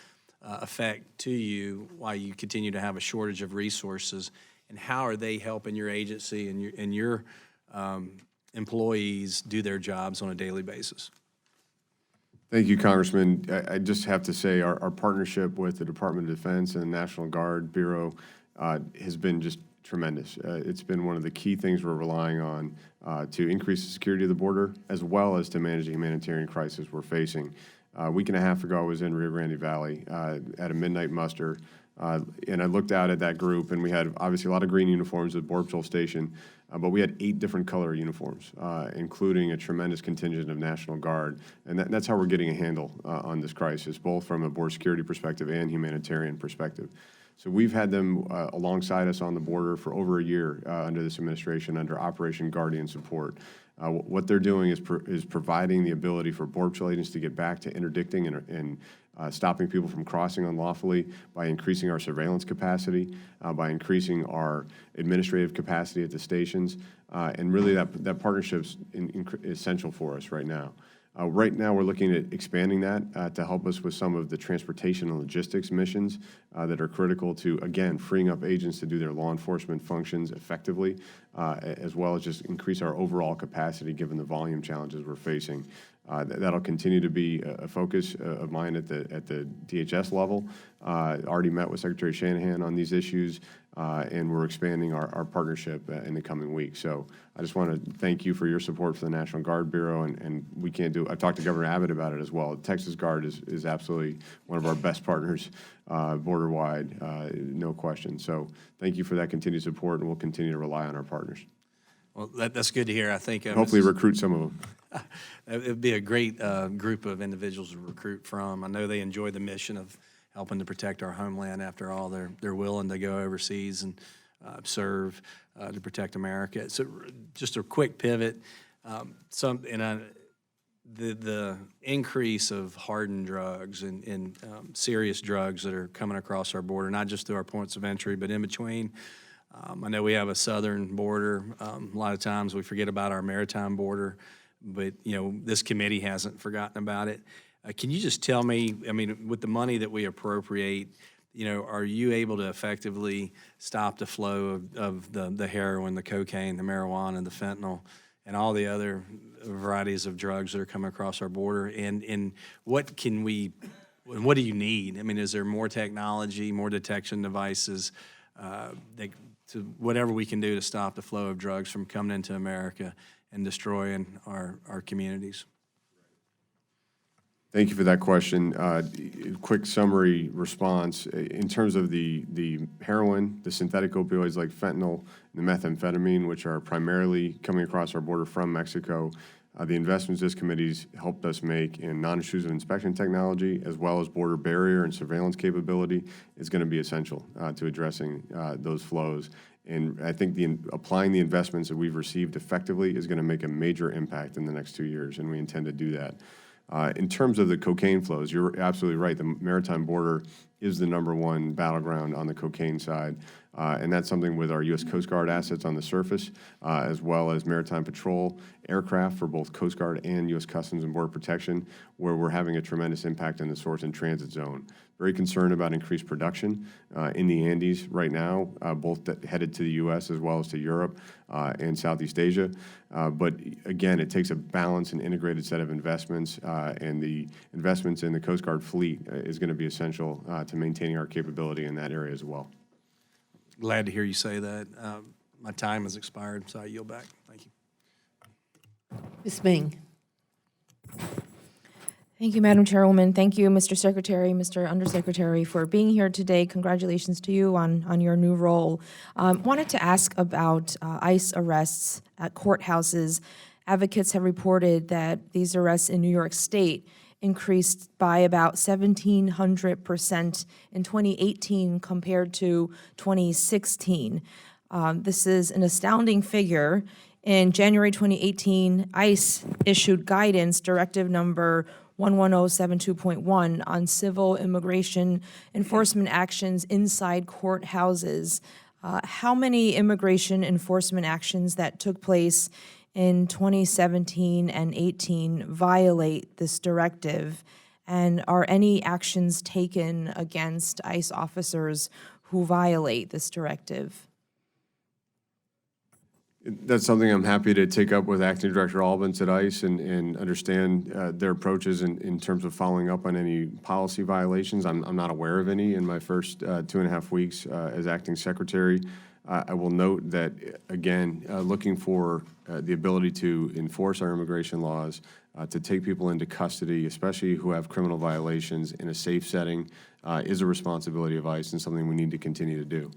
effect to you while you continue to have a shortage of resources. And how are they helping your agency and your employees do their jobs on a daily basis? Thank you, Congressman. I just have to say our partnership with the Department of Defense and the National Guard Bureau has been just tremendous. It's been one of the key things we're relying on to increase the security of the border, as well as to manage the humanitarian crisis we're facing. A week and a half ago, I was in Rio Grande Valley at a midnight muster, and I looked out at that group, and we had obviously a lot of green uniforms at Border Patrol Station, but we had 8 different color uniforms, including a tremendous contingent of National Guard. And that's how we're getting a handle on this crisis, both from a border security perspective and humanitarian perspective. So we've had them alongside us on the border for over a year under this administration, under Operation Guardian support. What they're doing is providing the ability for Border Patrol agents to get back to interdicting and stopping people from crossing unlawfully by increasing our surveillance capacity, by increasing our administrative capacity at the stations, and really that partnership's essential for us right now. Right now, we're looking at expanding that to help us with some of the transportation and logistics missions that are critical to, again, freeing up agents to do their law enforcement functions effectively, as well as just increase our overall capacity given the volume challenges we're facing. That'll continue to be a focus of mine at the DHS level. Already met with Secretary Shanahan on these issues, and we're expanding our partnership in the coming weeks. So I just want to thank you for your support for the National Guard Bureau, and we can't do, I've talked to Governor Abbott about it as well. The Texas Guard is absolutely one of our best partners border-wide, no question. So thank you for that continued support, and we'll continue to rely on our partners. Well, that's good to hear. I think hopefully recruit some of them. It would be a great group of individuals to recruit from. I know they enjoy the mission of helping to protect our homeland. After all, they're willing to go overseas and serve to protect America. So just a quick pivot. The increase of hardened drugs and serious drugs that are coming across our border, not just through our points of entry, but in between. I know we have a southern border. A lot of times we forget about our maritime border, but this committee hasn't forgotten about it. Can you just tell me, with the money that we appropriate, are you able to effectively stop the flow of the heroin, the cocaine, the marijuana, the fentanyl, and all the other varieties of drugs that are coming across our border? And what do you need? Is there more technology, more detection devices, whatever we can do to stop the flow of drugs from coming into America and destroying our communities? Thank you for that question. Quick summary response. In terms of the heroin, the synthetic opioids like fentanyl and the methamphetamine, which are primarily coming across our border from Mexico, the investments this committee's helped us make in non-intrusive inspection technology, as well as border barrier and surveillance capability, is going to be essential to addressing those flows. And I think applying the investments that we've received effectively is going to make a major impact in the next 2 years, and we intend to do that. In terms of the cocaine flows, you're absolutely right. The maritime border is the #1 battleground on the cocaine side, and that's something with our U.S. Coast Guard assets on the surface, as well as maritime patrol aircraft for both Coast Guard and U.S. Customs and Border Protection, where we're having a tremendous impact in the source and transit zone. Very concerned about increased production in the Andes right now, both headed to the U.S. as well as to Europe and Southeast Asia. But again, it takes a balanced and integrated set of investments, and the investments in the Coast Guard fleet is going to be essential to maintaining our capability in that area as well. Glad to hear you say that. My time has expired, so I yield back. Thank you. Ms. Ming. Thank you, Madam Chairwoman. Thank you, Mr. Secretary, Mr. Undersecretary, for being here today. Congratulations to you on your new role. Wanted to ask about ICE arrests at courthouses. Advocates have reported that these arrests in New York State increased by about 1,700% in 2018 compared to 2016. This is an astounding figure. In January 2018, ICE issued guidance, Directive Number 11072.1, on civil immigration enforcement actions inside courthouses. How many immigration enforcement actions that took place in 2017 and 18 violate this directive? And are any actions taken against ICE officers who violate this directive? That's something I'm happy to take up with Acting Director Albans at ICE and understand their approaches in terms of following up on any policy violations. I'm not aware of any in my first 2.5 weeks as Acting Secretary. I will note that, again, looking for the ability to enforce our immigration laws, to take people into custody, especially who have criminal violations in a safe setting, is a responsibility of ICE and something we need to continue to do.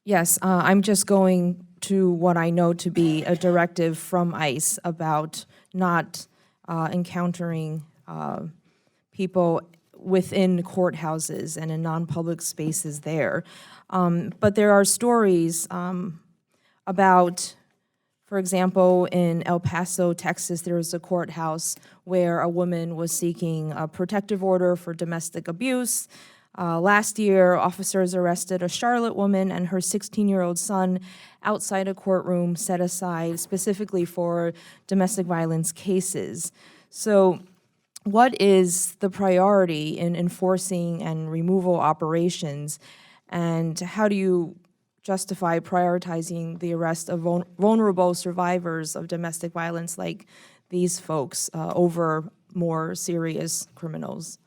Yes, I'm just going to what I know to be a directive from ICE about not encountering people within courthouses and in non-public spaces there. But there are stories about, for example, in El Paso, Texas, there was a courthouse where a woman was seeking a protective order for domestic abuse. Last year, officers arrested a Charlotte woman and her 16-year-old son outside a courtroom set aside specifically for domestic violence cases. So what is the priority in enforcing and removal operations, and how do you justify prioritizing the arrest of vulnerable survivors of domestic violence like these folks over more serious criminals?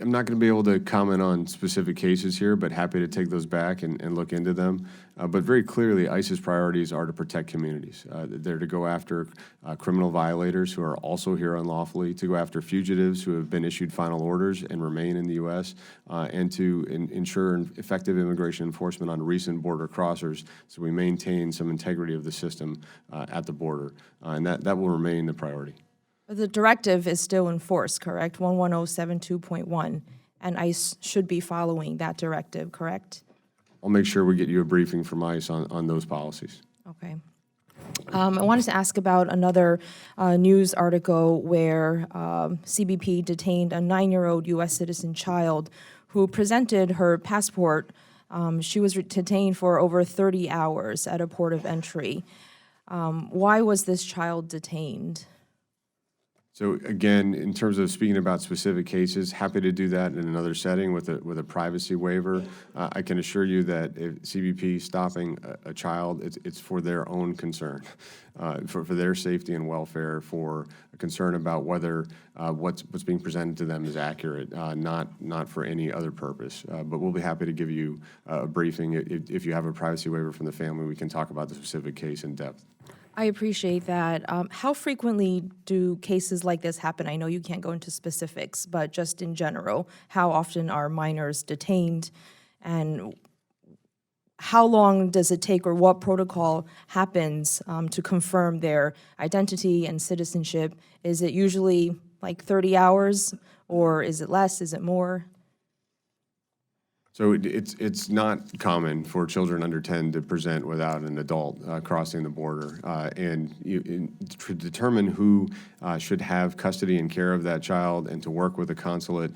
I'm not going to be able to comment on specific cases here, but happy to take those back and look into them. But very clearly, ICE's priorities are to protect communities. They're to go after criminal violators who are also here unlawfully, to go after fugitives who have been issued final orders and remain in the U.S., and to ensure effective immigration enforcement on recent border crossers so we maintain some integrity of the system at the border. And that will remain the priority. But the directive is still in force, correct? 11072.1, and ICE should be following that directive, correct? I'll make sure we get you a briefing from ICE on those policies. Okay. I wanted to ask about another news article where CBP detained a 9-year-old U.S. citizen child who presented her passport. She was detained for over 30 hours at a port of entry. Why was this child detained? So again, in terms of speaking about specific cases, happy to do that in another setting with a privacy waiver. I can assure you that if CBP stopping a child, it's for their own concern, for their safety and welfare, for a concern about whether what's being presented to them is accurate, not for any other purpose. But we'll be happy to give you a briefing. If you have a privacy waiver from the family, we can talk about the specific case in depth. I appreciate that. How frequently do cases like this happen? I know you can't go into specifics, but just in general, how often are minors detained, and how long does it take, or what protocol happens to confirm their identity and citizenship? Is it usually like 30 hours, or is it less? Is it more? So it's not common for children under 10 to present without an adult crossing the border. To determine who should have custody and care of that child and to work with the consulate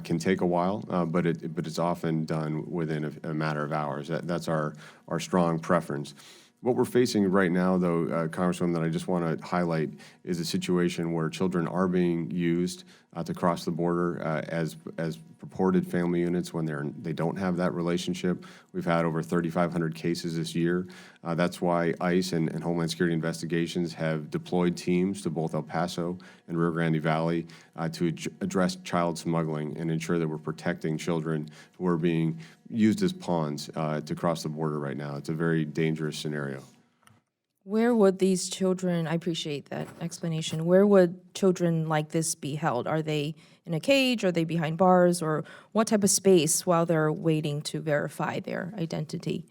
can take a while, but it's often done within a matter of hours. That's our strong preference. What we're facing right now, though, Congresswoman, that I just want to highlight is a situation where children are being used to cross the border as purported family units when they don't have that relationship. We've had over 3,500 cases this year. That's why ICE and Homeland Security Investigations have deployed teams to both El Paso and Rio Grande Valley to address child smuggling and ensure that we're protecting children who are being used as pawns to cross the border right now. It's a very dangerous scenario. Where would these children, I appreciate that explanation, where would children like this be held? Are they in a cage? Are they behind bars? Or what type of space while they're waiting to verify their identity?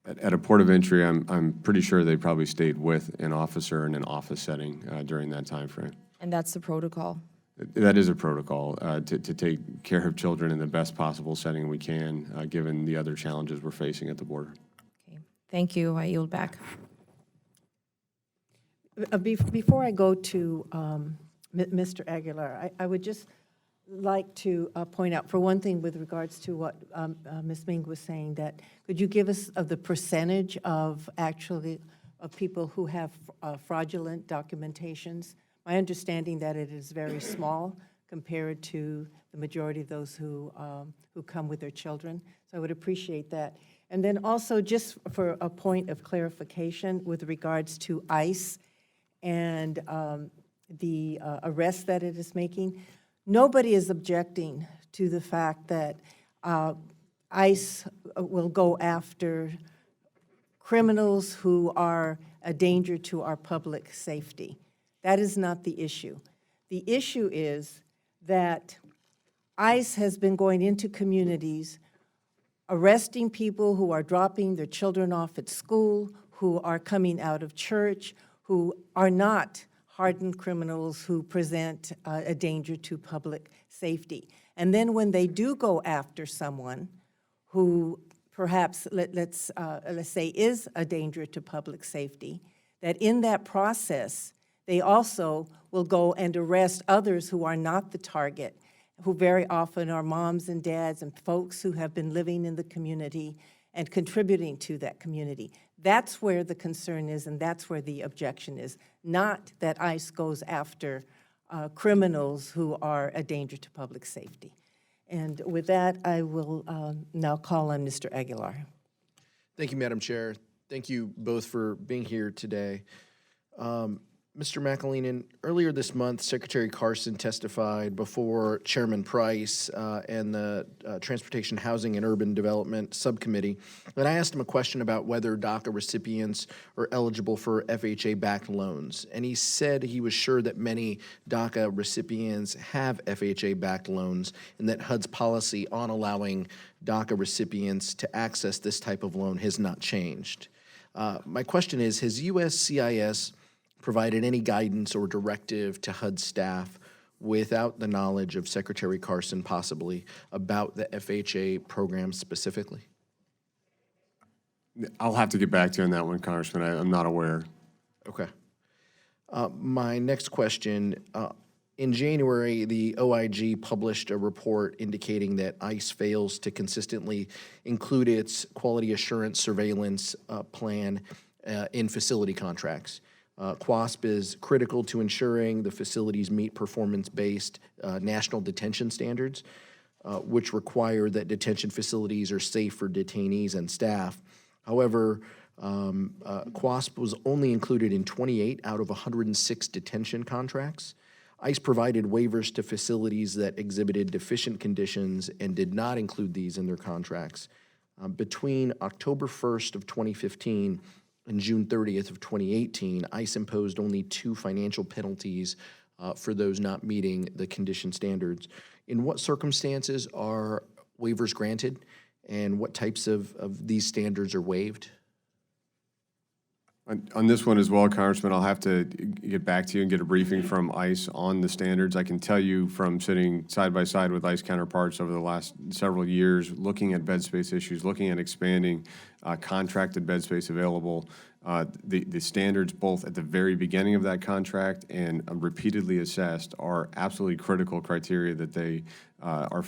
At a port of entry, I'm pretty sure they probably stayed with an officer in an office setting during that time frame. And that's the protocol? That is a protocol to take care of children in the best possible setting we can, given the other challenges we're facing at the border. Okay. Thank you. I yield back. Before I go to Mr. Aguilar, I would just like to point out, for one thing, with regards to what Ms. Ming was saying, that could you give us the percentage of people who have fraudulent documentations? My understanding that it is very small compared to the majority of those who come with their children. So I would appreciate that. And then also, just for a point of clarification with regards to ICE and the arrest that it is making, nobody is objecting to the fact that ICE will go after criminals who are a danger to our public safety. That is not the issue. The issue is that ICE has been going into communities, arresting people who are dropping their children off at school, who are coming out of church, who are not hardened criminals who present a danger to public safety. And then when they do go after someone who perhaps, let's say, is a danger to public safety, that in that process, they also will go and arrest others who are not the target, who very often are moms and dads and folks who have been living in the community and contributing to that community. That's where the concern is, and that's where the objection is, not that ICE goes after criminals who are a danger to public safety. And with that, I will now call on Mr. Aguilar. Thank you, Madam Chair. Thank you both for being here today. Mr. McAleenan, earlier this month, Secretary Carson testified before Chairman Price and the Transportation, Housing, and Urban Development Subcommittee. And I asked him a question about whether DACA recipients are eligible for FHA-backed loans. And he said he was sure that many DACA recipients have FHA-backed loans and that HUD's policy on allowing DACA recipients to access this type of loan has not changed. My question is, has USCIS provided any guidance or directive to HUD staff without the knowledge of Secretary Carson possibly about the FHA program specifically? I'll have to get back to you on that one, Congressman. I'm not aware. Okay. My next question, in January, the OIG published a report indicating that ICE fails to consistently include its quality assurance surveillance plan in facility contracts. QASP is critical to ensuring the facilities meet performance-based national detention standards, which require that detention facilities are safe for detainees and staff. However, QASP was only included in 28 out of 106 detention contracts. ICE provided waivers to facilities that exhibited deficient conditions and did not include these in their contracts. Between October 1st of 2015 and June 30th of 2018, ICE imposed only 2 financial penalties for those not meeting the condition standards. In what circumstances are waivers granted, and what types of these standards are waived? On this one as well, Congressman, I'll have to get back to you and get a briefing from ICE on the standards. I can tell you from sitting side by side with ICE counterparts over the last several years, looking at bed space issues, looking at expanding contracted bed space available, the standards both at the very beginning of that contract and repeatedly assessed are absolutely critical criteria that they are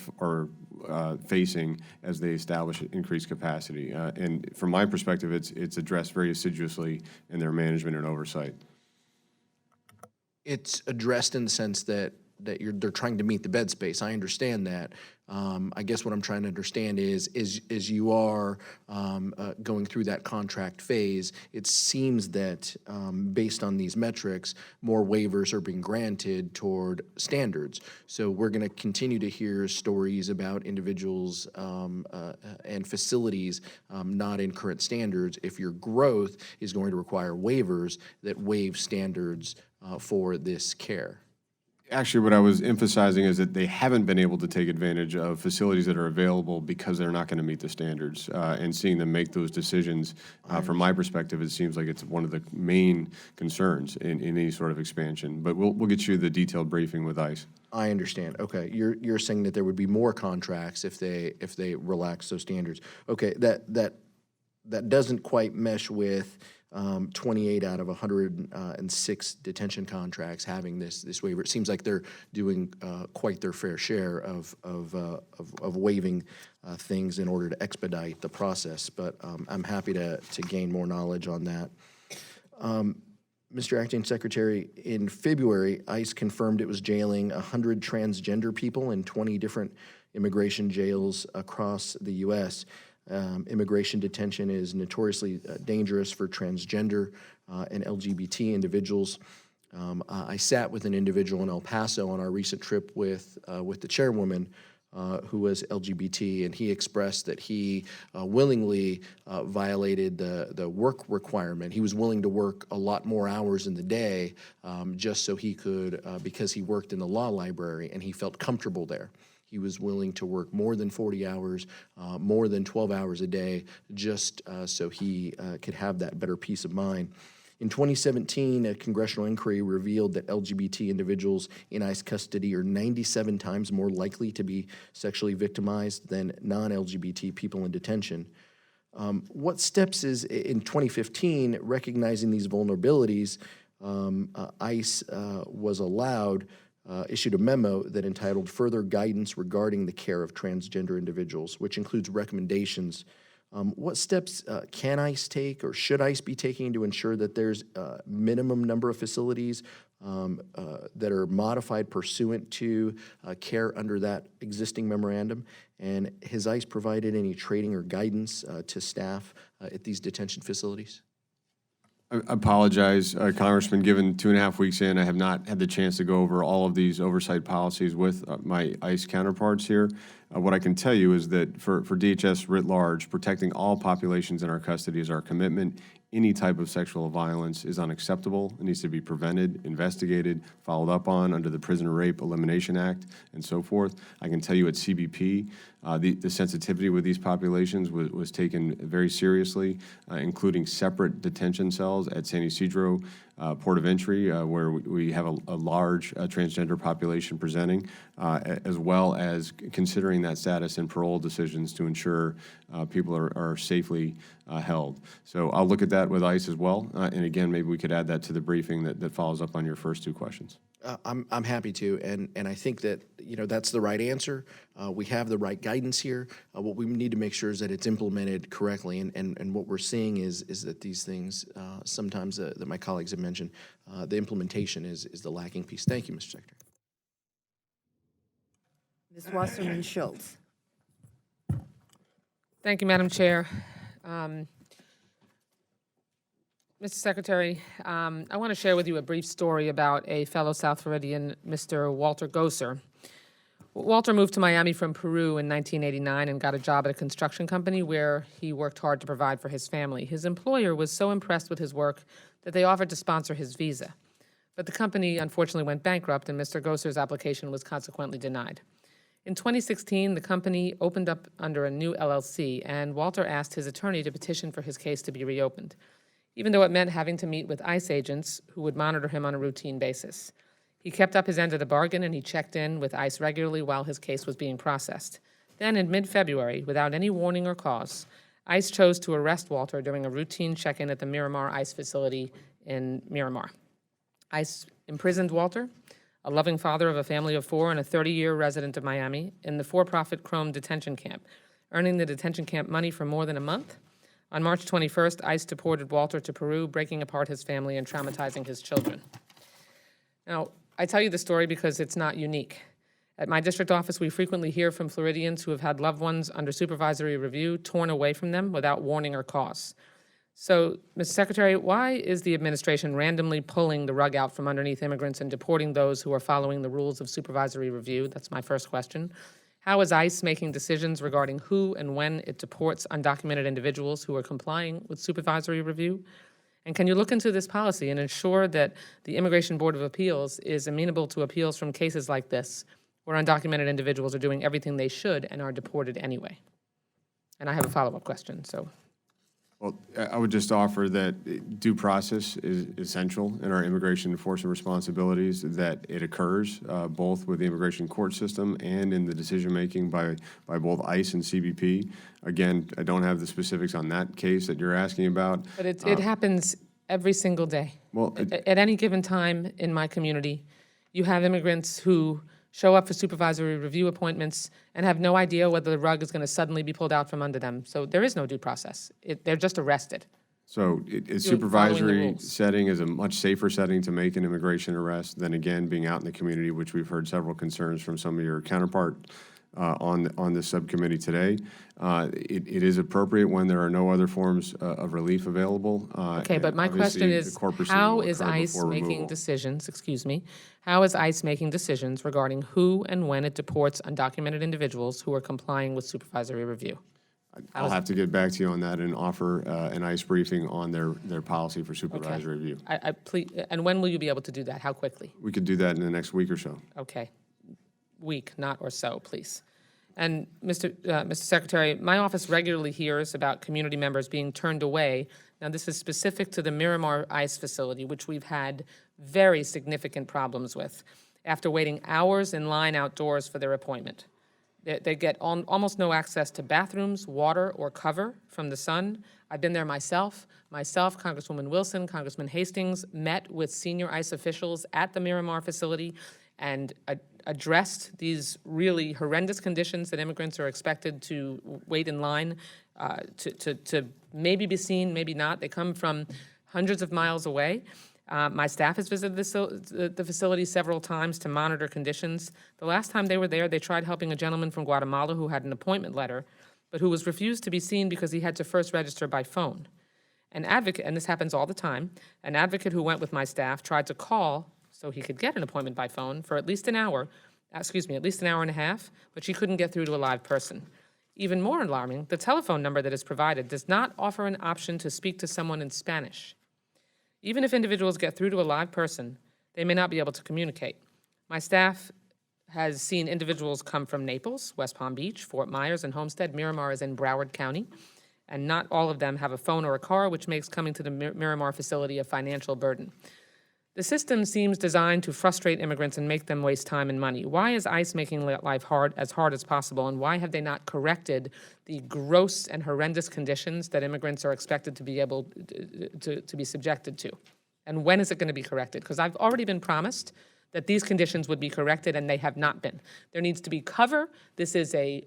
facing as they establish increased capacity. And from my perspective, it's addressed very assiduously in their management and oversight. It's addressed in the sense that they're trying to meet the bed space. I understand that. I guess what I'm trying to understand is you are going through that contract phase, it seems that based on these metrics, more waivers are being granted toward standards. So we're going to continue to hear stories about individuals and facilities not in current standards if your growth is going to require waivers that waive standards for this care. Actually, what I was emphasizing is that they haven't been able to take advantage of facilities that are available because they're not going to meet the standards. And seeing them make those decisions, from my perspective, it seems like it's one of the main concerns in any sort of expansion. But we'll get you the detailed briefing with ICE. I understand. Okay, you're saying that there would be more contracts if they relax those standards. Okay, that doesn't quite mesh with 28 out of 106 detention contracts having this waiver. It seems like they're doing quite their fair share of waiving things in order to expedite the process. But I'm happy to gain more knowledge on that. Mr. Acting Secretary, in February, ICE confirmed it was jailing 100 transgender people in 20 different immigration jails across the U.S. Immigration detention is notoriously dangerous for transgender and LGBT individuals. I sat with an individual in El Paso on our recent trip with the chairwoman who was LGBT, and he expressed that he willingly violated the work requirement. He was willing to work a lot more hours in the day just so he could, because he worked in the law library and he felt comfortable there. He was willing to work more than 40 hours, more than 12 hours a day, just so he could have that better peace of mind. In 2017, a congressional inquiry revealed that LGBT individuals in ICE custody are 97 times more likely to be sexually victimized than non-LGBT people in detention. What steps is, in 2015, recognizing these vulnerabilities, ICE issued a memo that entitled Further Guidance Regarding the Care of Transgender Individuals, which includes recommendations. What steps can ICE take or should ICE be taking to ensure that there's a minimum number of facilities that are modified pursuant to care under that existing memorandum? And has ICE provided any training or guidance to staff at these detention facilities? I apologize, Congressman, given 2.5 weeks in, I have not had the chance to go over all of these oversight policies with my ICE counterparts here. What I can tell you is that for DHS writ large, protecting all populations in our custody is our commitment. Any type of sexual violence is unacceptable. It needs to be prevented, investigated, followed up on under the Prisoner Rape Elimination Act, and so forth. I can tell you at CBP, the sensitivity with these populations was taken very seriously, including separate detention cells at San Ysidro Port of Entry, where we have a large transgender population presenting, as well as considering that status in parole decisions to ensure people are safely held. So I'll look at that with ICE as well, and again, maybe we could add that to the briefing that follows up on your first two questions. I'm happy to, and I think that that's the right answer. We have the right guidance here. What we need to make sure is that it's implemented correctly, and what we're seeing is that these things sometimes that my colleagues have mentioned, the implementation is the lacking piece. Thank you, Mr. Secretary. Ms. Wasserman Schultz. Thank you, Madam Chair. Mr. Secretary, I want to share with you a brief story about a fellow South Floridian, Mr. Walter Gosser. Walter moved to Miami from Peru in 1989 and got a job at a construction company where he worked hard to provide for his family. His employer was so impressed with his work that they offered to sponsor his visa. But the company unfortunately went bankrupt, and Mr. Gosser's application was consequently denied. In 2016, the company opened up under a new LLC, and Walter asked his attorney to petition for his case to be reopened, even though it meant having to meet with ICE agents who would monitor him on a routine basis. He kept up his end of the bargain, and he checked in with ICE regularly while his case was being processed. Then, in mid-February, without any warning or cause, ICE chose to arrest Walter during a routine check-in at the Miramar ICE facility in Miramar. ICE imprisoned Walter, a loving father of a family of 4 and a 30-year resident of Miami, in the for-profit Chrome detention camp, earning the detention camp money for more than a month. On March 21st, ICE deported Walter to Peru, breaking apart his family and traumatizing his children. Now, I tell you the story because it's not unique. At my district office, we frequently hear from Floridians who have had loved ones under supervisory review torn away from them without warning or cause. So, Mr. Secretary, why is the administration randomly pulling the rug out from underneath immigrants and deporting those who are following the rules of supervisory review? That's my first question. How is ICE making decisions regarding who and when it deports undocumented individuals who are complying with supervisory review? And can you look into this policy and ensure that the Immigration Board of Appeals is amenable to appeals from cases like this, where undocumented individuals are doing everything they should and are deported anyway? And I have a follow-up question, so. Well, I would just offer that due process is essential in our immigration enforcement responsibilities, that it occurs both with the immigration court system and in the decision-making by both ICE and CBP. Again, I don't have the specifics on that case that you're asking about. But it happens every single day. Well, At any given time in my community, you have immigrants who show up for supervisory review appointments and have no idea whether the rug is going to suddenly be pulled out from under them. So there is no due process. They're just arrested. So a following the supervisory rules. setting is a much safer setting to make an immigration arrest than, again, being out in the community, which we've heard several concerns from some of your counterpart on the subcommittee today. It is appropriate when there are no other forms of relief available. Okay, but my Obviously, question the is, court proceeding how will is occur ICE before making removal. decisions, excuse me, how is ICE making decisions regarding who and when it deports undocumented individuals who are complying with supervisory review? I'll have to get back to you on that and offer an ICE briefing on their policy for supervisory review. And when will you be able to do that? How quickly? We could do that in the next week or so. Okay, week, not or so, please. And Mr. Secretary, my office regularly hears about community members being turned away. Now, this is specific to the Miramar ICE facility, which we've had very significant problems with, after waiting hours in line outdoors for their appointment. They get almost no access to bathrooms, water, or cover from the sun. I've been there myself, Congresswoman Wilson, Congressman Hastings, met with senior ICE officials at the Miramar facility and addressed these really horrendous conditions that immigrants are expected to wait in line to maybe be seen, maybe not. They come from hundreds of miles away. My staff has visited the facility several times to monitor conditions. The last time they were there, they tried helping a gentleman from Guatemala who had an appointment letter, but who was refused to be seen because he had to first register by phone. An advocate, and this happens all the time, an advocate who went with my staff tried to call so he could get an appointment by phone for at least an hour and a half, but she couldn't get through to a live person. Even more alarming, the telephone number that is provided does not offer an option to speak to someone in Spanish. Even if individuals get through to a live person, they may not be able to communicate. My staff has seen individuals come from Naples, West Palm Beach, Fort Myers, and Homestead. Miramar is in Broward County, and not all of them have a phone or a car, which makes coming to the Miramar facility a financial burden. The system seems designed to frustrate immigrants and make them waste time and money. Why is ICE making life hard as possible, and why have they not corrected the gross and horrendous conditions that immigrants are expected to be able to be subjected to? And when is it going to be corrected? Because I've already been promised that these conditions would be corrected, and they have not been. There needs to be cover. This is a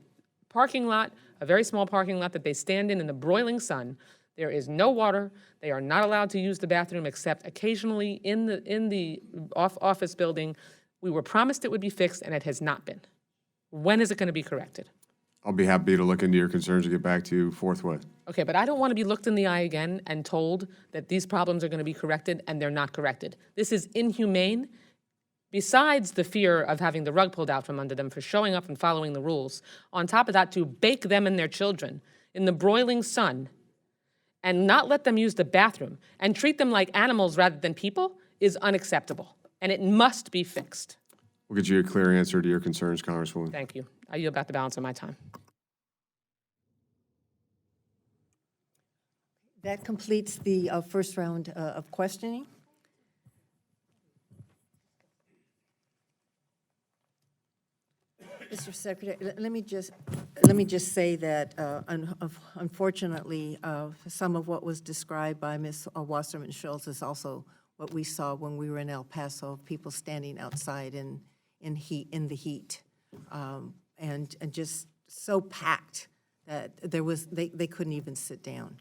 parking lot, a very small parking lot that they stand in the broiling sun. There is no water. They are not allowed to use the bathroom except occasionally in the office building. We were promised it would be fixed, and it has not been. When is it going to be corrected? I'll be happy to look into your concerns and get back to you forthwith. Okay, but I don't want to be looked in the eye again and told that these problems are going to be corrected, and they're not corrected. This is inhumane. Besides the fear of having the rug pulled out from under them for showing up and following the rules, on top of that, to bake them and their children in the broiling sun and not let them use the bathroom and treat them like animals rather than people is unacceptable, and it must be fixed. We'll get you a clear answer to your concerns, Congresswoman. Thank you. I yield back the balance of my time. That completes the first round of questioning. Mr. Secretary, let me just say that unfortunately, some of what was described by Ms. Wasserman Schultz is also what we saw when we were in El Paso, people standing outside in the heat, and just so packed that they couldn't even sit down.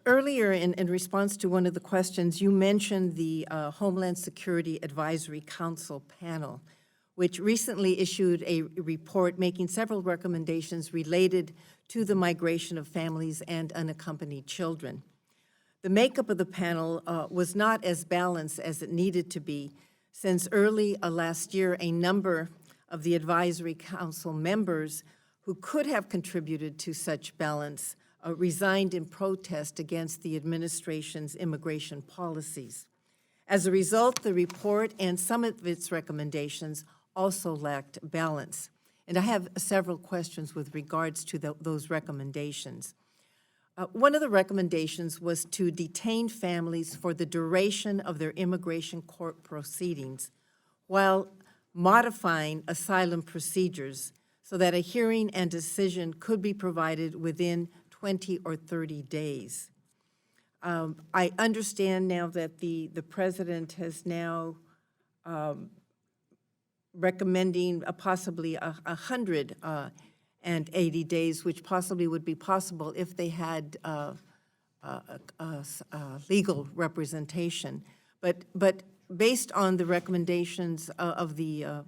Earlier, in response to one of the questions, you mentioned the Homeland Security Advisory Council panel, which recently issued a report making several recommendations related to the migration of families and unaccompanied children. The makeup of the panel was not as balanced as it needed to be, since early last year, a number of the Advisory Council members who could have contributed to such balance resigned in protest against the administration's immigration policies. As a result, the report and some of its recommendations also lacked balance. And I have several questions with regards to those recommendations. One of the recommendations was to detain families for the duration of their immigration court proceedings while modifying asylum procedures so that a hearing and decision could be provided within 20 or 30 days. I understand now that the president has now recommending possibly 180 days, which possibly would be possible if they had legal representation. But based on the recommendations of the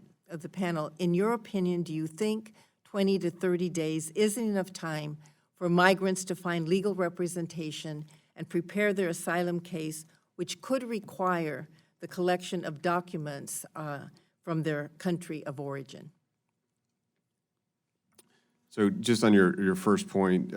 panel, in your opinion, do you think 20 to 30 days isn't enough time for migrants to find legal representation and prepare their asylum case, which could require the collection of documents from their country of origin? So just on your first point,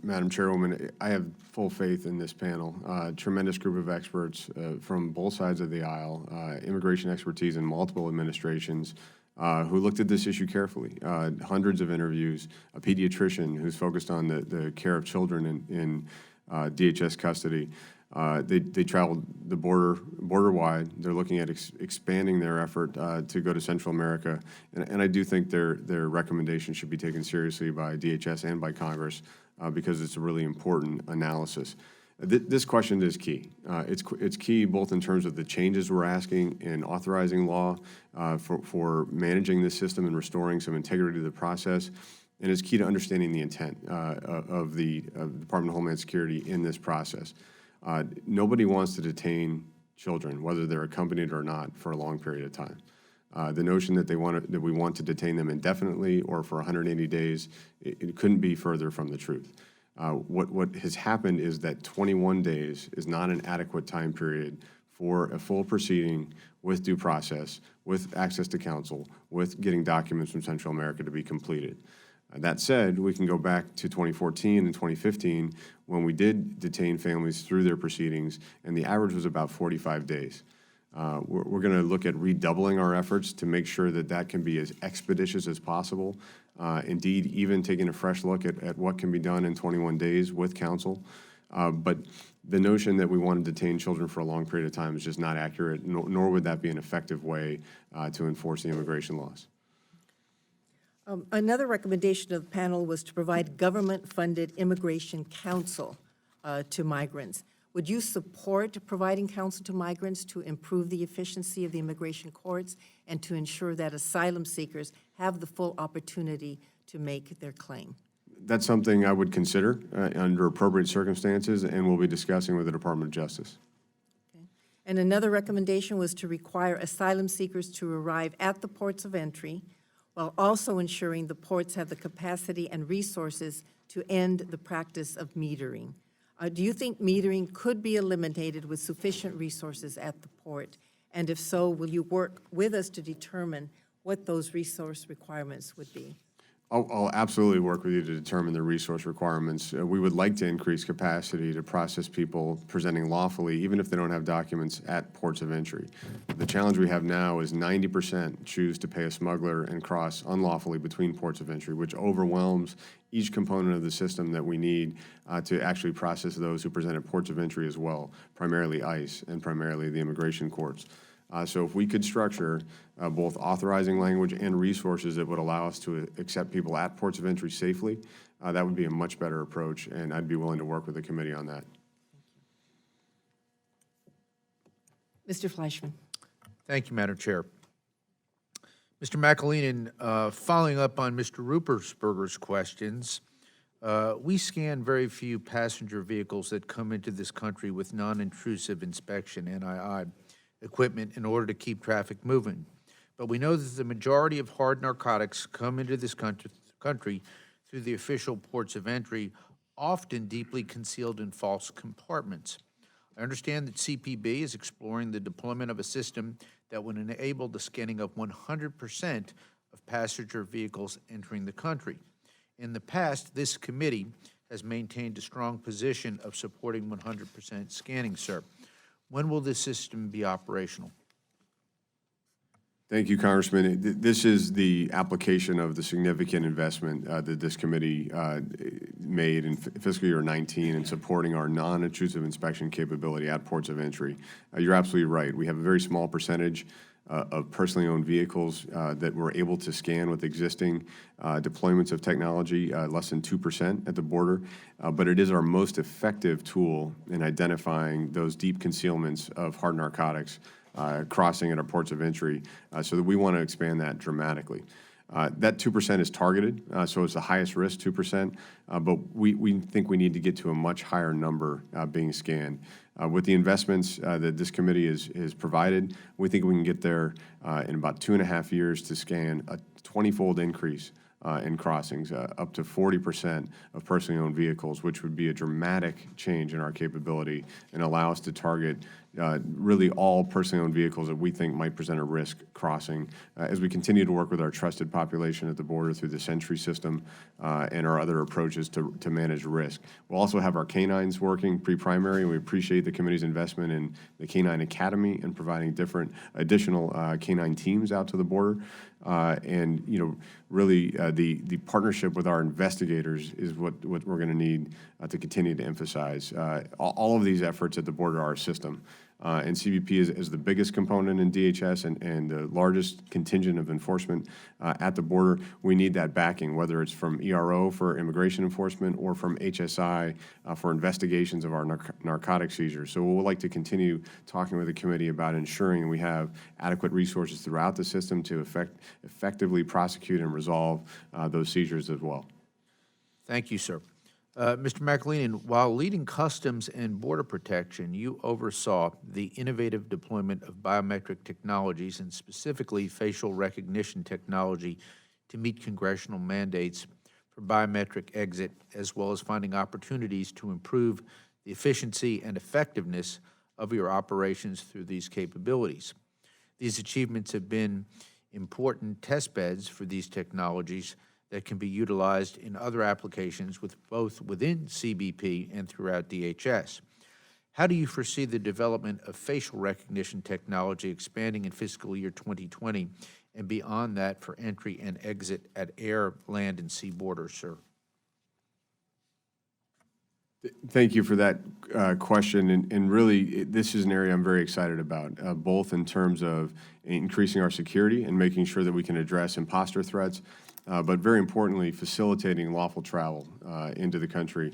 Madam Chairwoman, I have full faith in this panel. Tremendous group of experts from both sides of the aisle, immigration expertise in multiple administrations, who looked at this issue carefully. Hundreds of interviews, a pediatrician who's focused on the care of children in DHS custody. They traveled the border wide. They're looking at expanding their effort to go to Central America, and I do think their recommendation should be taken seriously by DHS and by Congress because it's a really important analysis. This question is key. It's key both in terms of the changes we're asking in authorizing law for managing this system and restoring some integrity to the process, and it's key to understanding the intent of the Department of Homeland Security in this process. Nobody wants to detain children, whether they're accompanied or not, for a long period of time. The notion that we want to detain them indefinitely or for 180 days, it couldn't be further from the truth. What has happened is that 21 days is not an adequate time period for a full proceeding with due process, with access to counsel, with getting documents from Central America to be completed. That said, we can go back to 2014 and 2015 when we did detain families through their proceedings, and the average was about 45 days. We're going to look at redoubling our efforts to make sure that that can be as expeditious as possible. Indeed, even taking a fresh look at what can be done in 21 days with counsel. But the notion that we want to detain children for a long period of time is just not accurate, nor would that be an effective way to enforce the immigration laws. Another recommendation of the panel was to provide government-funded immigration counsel to migrants. Would you support providing counsel to migrants to improve the efficiency of the immigration courts and to ensure that asylum seekers have the full opportunity to make their claim? That's something I would consider under appropriate circumstances, and we'll be discussing with the Department of Justice. Okay. And another recommendation was to require asylum seekers to arrive at the ports of entry while also ensuring the ports have the capacity and resources to end the practice of metering. Do you think metering could be eliminated with sufficient resources at the port? And if so, will you work with us to determine what those resource requirements would be? I'll absolutely work with you to determine the resource requirements. We would like to increase capacity to process people presenting lawfully, even if they don't have documents at ports of entry. The challenge we have now is 90% choose to pay a smuggler and cross unlawfully between ports of entry, which overwhelms each component of the system that we need to actually process those who present at ports of entry as well, primarily ICE and primarily the immigration courts. So if we could structure both authorizing language and resources that would allow us to accept people at ports of entry safely, that would be a much better approach, and I'd be willing to work with the committee on that. Mr. Fleischman. Thank you, Madam Chair. Mr. McAleenan, following up on Mr. Rupersberger's questions, we scan very few passenger vehicles that come into this country with non-intrusive inspection, NII, equipment in order to keep traffic moving. But we know that the majority of hard narcotics come into this country through the official ports of entry, often deeply concealed in false compartments. I understand that CPB is exploring the deployment of a system that would enable the scanning of 100% of passenger vehicles entering the country. In the past, this committee has maintained a strong position of supporting 100% scanning, sir. When will this system be operational? Thank you, Congressman. This is the application of the significant investment that this committee made in fiscal year 19 in supporting our non-intrusive inspection capability at ports of entry. You're absolutely right. We have a very small percentage of personally owned vehicles that we're able to scan with existing deployments of technology, less than 2% at the border, but it is our most effective tool in identifying those deep concealments of hard narcotics crossing at our ports of entry, so that we want to expand that dramatically. That 2% is targeted, so it's the highest risk, 2%, but we think we need to get to a much higher number being scanned. With the investments that this committee has provided, we think we can get there in about 2.5 years to scan a 20-fold increase in crossings, up to 40% of personally owned vehicles, which would be a dramatic change in our capability and allow us to target really all personally owned vehicles that we think might present a risk crossing as we continue to work with our trusted population at the border through the Sentry system and our other approaches to manage risk. We'll also have our canines working pre-primary, and we appreciate the committee's investment in the Canine Academy and providing different additional canine teams out to the border. And, you know, really the partnership with our investigators is what we're going to need to continue to emphasize. All of these efforts at the border are a system. And CBP is the biggest component in DHS and the largest contingent of enforcement at the border. We need that backing, whether it's from ERO for immigration enforcement or from HSI for investigations of our narcotic seizures. So we'll like to continue talking with the committee about ensuring we have adequate resources throughout the system to effectively prosecute and resolve those seizures as well. Thank you, sir. Mr. McAleenan, while leading Customs and Border Protection, you oversaw the innovative deployment of biometric technologies and specifically facial recognition technology to meet congressional mandates for biometric exit, as well as finding opportunities to improve the efficiency and effectiveness of your operations through these capabilities. These achievements have been important test beds for these technologies that can be utilized in other applications with both within CBP and throughout DHS. How do you foresee the development of facial recognition technology expanding in fiscal year 2020 and beyond that for entry and exit at air, land, and sea borders, sir? Thank you for that question, and really, this is an area I'm very excited about, both in terms of increasing our security and making sure that we can address imposter threats, but very importantly, facilitating lawful travel into the country.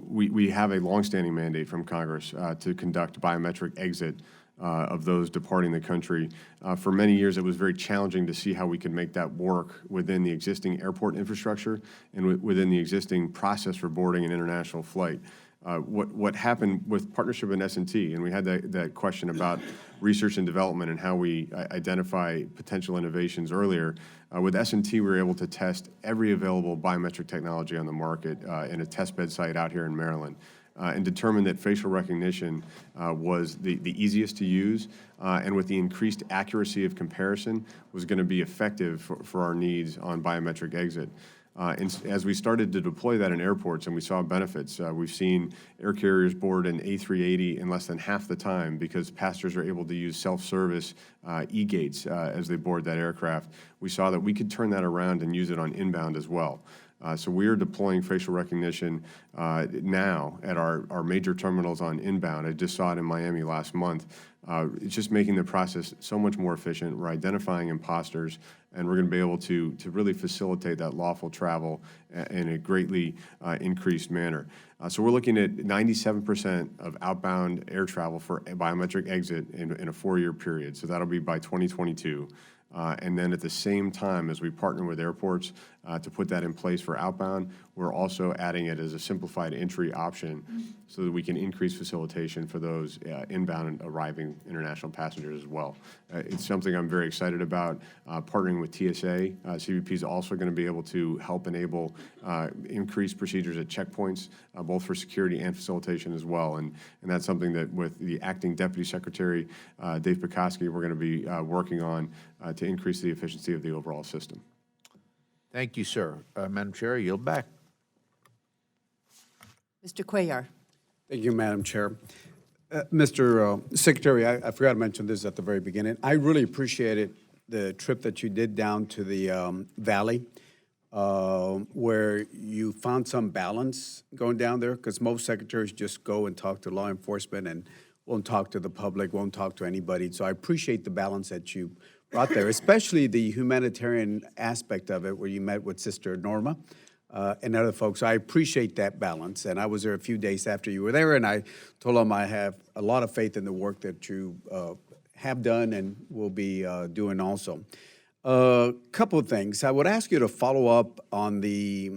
We have a longstanding mandate from Congress to conduct biometric exit of those departing the country. For many years, it was very challenging to see how we could make that work within the existing airport infrastructure and within the existing process for boarding an international flight. What happened with partnership in S&T, and we had that question about research and development and how we identify potential innovations earlier. With S&T, we were able to test every available biometric technology on the market in a testbed site out here in Maryland. And determined that facial recognition was the easiest to use, and with the increased accuracy of comparison, was going to be effective for our needs on biometric exit. And as we started to deploy that in airports and we saw benefits, we've seen air carriers board an A380 in less than half the time because passengers are able to use self-service e-gates as they board that aircraft. We saw that we could turn that around and use it on inbound as well. So we are deploying facial recognition now at our major terminals on inbound. I just saw it in Miami last month. It's just making the process so much more efficient. We're identifying imposters, and we're going to be able to really facilitate that lawful travel in a greatly increased manner. So we're looking at 97% of outbound air travel for biometric exit in a 4-year period. So that'll be by 2022. And then at the same time, as we partner with airports to put that in place for outbound, we're also adding it as a simplified entry option so that we can increase facilitation for those inbound and arriving international passengers as well. It's something I'm very excited about. Partnering with TSA, CBP is also going to be able to help enable increased procedures at checkpoints, both for security and facilitation as well. And that's something that with the Acting Deputy Secretary, Dave Pekoski, we're going to be working on to increase the efficiency of the overall system. Thank you, sir. Madam Chair, I yield back. Mr. Cuellar. Thank you, Madam Chair. Mr. Secretary, I forgot to mention this at the very beginning. I really appreciated the trip that you did down to the valley, where you found some balance going down there, because most secretaries just go and talk to law enforcement and won't talk to the public, won't talk to anybody. So I appreciate the balance that you brought there, especially the humanitarian aspect of it, where you met with Sister Norma and other folks. I appreciate that balance. And I was there a few days after you were there, and I told them I have a lot of faith in the work that you have done and will be doing also. A couple of things. I would ask you to follow up on the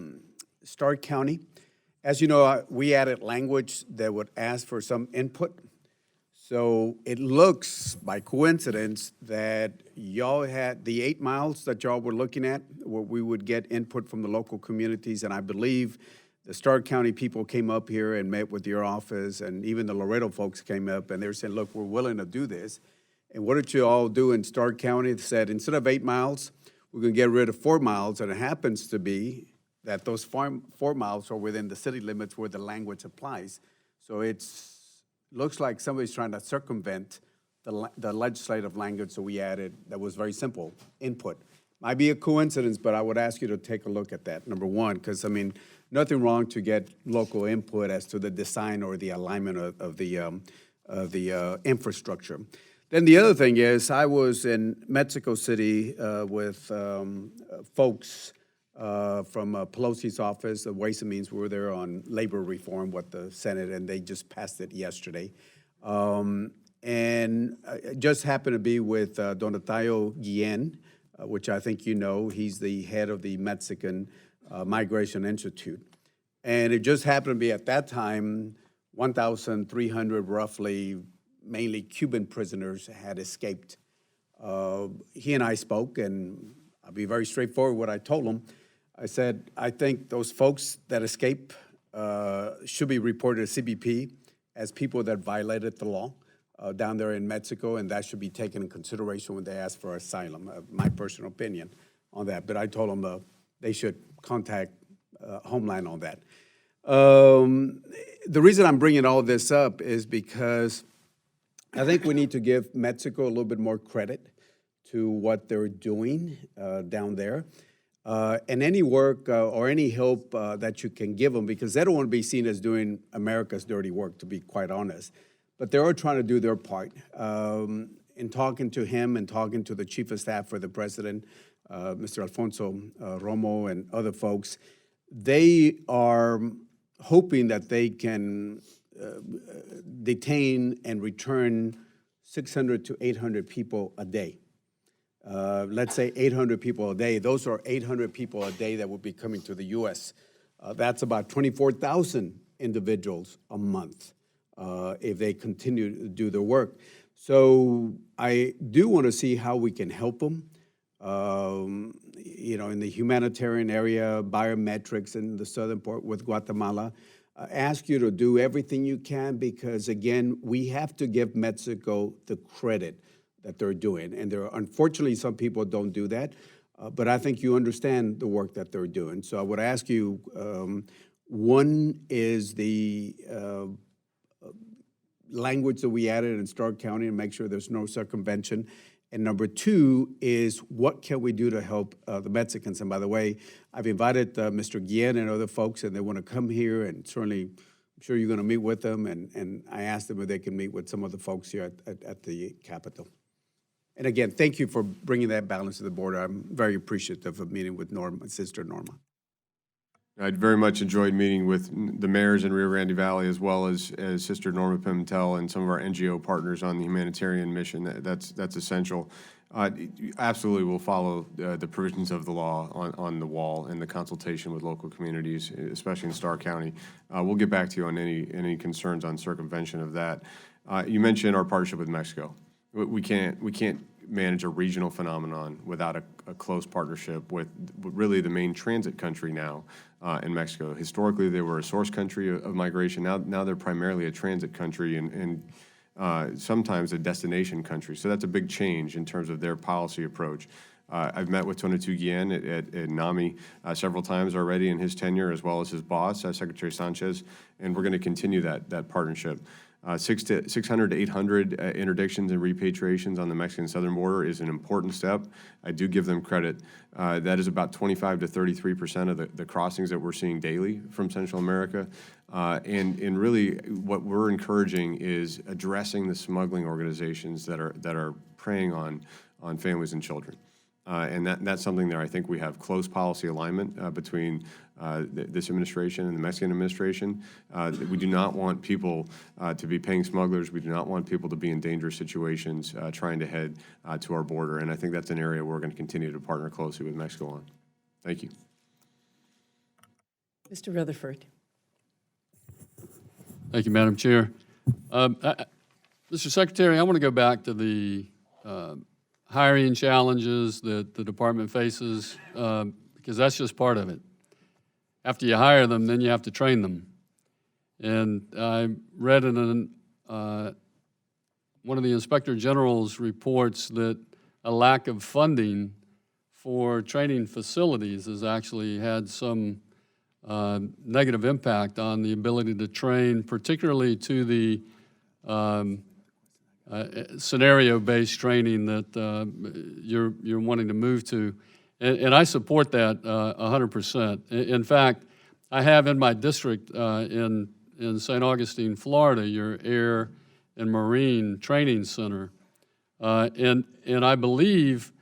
Stark County. As you know, we added language that would ask for some input. So it looks, by coincidence, that y'all had the 8 miles that y'all were looking at, where we would get input from the local communities, and I believe the Stark County people came up here and met with your office, and even the Laredo folks came up, and they were saying, look, we're willing to do this. And what did you all do in Stark County? They said, instead of 8 miles, we're going to get rid of 4 miles, and it happens to be that those 4 miles are within the city limits where the language applies. So it's looks like somebody's trying to circumvent the legislative language that we added that was very simple, input. Might be a coincidence, but I would ask you to take a look at that, number one, because, I mean, nothing wrong to get local input as to the design or the alignment of the infrastructure. Then the other thing is, I was in Mexico City with folks from Pelosi's office, the Ways and Means. We were there on labor reform, what the Senate, and they just passed it yesterday. And I just happened to be with Don Natayo Guillen, which I think you know. He's the head of the Mexican Migration Institute. And it just happened to be at that time, 1,300 roughly, mainly Cuban prisoners had escaped. He and I spoke, and I'll be very straightforward what I told him. I said, I think those folks that escape should be reported to CBP as people that violated the law down there in Mexico, and that should be taken in consideration when they ask for asylum. My personal opinion on that, but I told them they should contact Homeland on that. The reason I'm bringing all this up is because I think we need to give Mexico a little bit more credit to what they're doing down there. And any work or any help that you can give them, because they don't want to be seen as doing America's dirty work, to be quite honest. But they are trying to do their part. In talking to him and talking to the chief of staff for the president, Mr. Alfonso Romo and other folks, they are hoping that they can detain and return 600 to 800 people a day. Let's say 800 people a day. Those are 800 people a day that will be coming to the U.S. That's about 24,000 individuals a month if they continue to do their work. So I do want to see how we can help them. You know, in the humanitarian area, biometrics in the southern part with Guatemala. Ask you to do everything you can because, again, we have to give Mexico the credit that they're doing. And there are, unfortunately, some people don't do that, but I think you understand the work that they're doing. So I would ask you, one is the language that we added in Stark County and make sure there's no circumvention. And number two is what can we do to help the Mexicans? And by the way, I've invited Mr. Guillen and other folks, and they want to come here, and certainly I'm sure you're going to meet with them. And I asked them if they can meet with some of the folks here at the Capitol. And again, thank you for bringing that balance to the board. I'm very appreciative of meeting with Norma, Sister Norma. I very much enjoyed meeting with the mayors in Rio Grande Valley as well as Sister Norma Pimentel and some of our NGO partners on the humanitarian mission. That's essential. Absolutely, we'll follow the provisions of the law on the wall and the consultation with local communities, especially in Starr County. We'll get back to you on any concerns on circumvention of that. You mentioned our partnership with Mexico. We can't manage a regional phenomenon without a close partnership with really the main transit country now in Mexico. Historically, they were a source country of migration. Now they're primarily a transit country and sometimes a destination country. So that's a big change in terms of their policy approach. I've met with Tonatiuh Guillen at NAMI several times already in his tenure, as well as his boss, Secretary Sanchez, and we're going to continue that partnership. 600 to 800 interdictions and repatriations on the Mexican southern border is an important step. I do give them credit. That is about 25 to 33% of the crossings that we're seeing daily from Central America. And really what we're encouraging is addressing the smuggling organizations that are preying on families and children. And that's something that I think we have close policy alignment between this administration and the Mexican administration. We do not want people to be paying smugglers. We do not want people to be in dangerous situations trying to head to our border. And I think that's an area we're going to continue to partner closely with Mexico on. Thank you. Mr. Rutherford. Thank you, Madam Chair. Mr. Secretary, I want to go back to the hiring challenges that the department faces, because that's just part of it. After you hire them, then you have to train them. And I read in one of the Inspector General's reports that a lack of funding for training facilities has actually had some negative impact on the ability to train, particularly to the scenario-based training that you're wanting to move to. And I support that 100%. In fact, I have in my district in St. Augustine, Florida, your Air and Marine Training Center. And I believe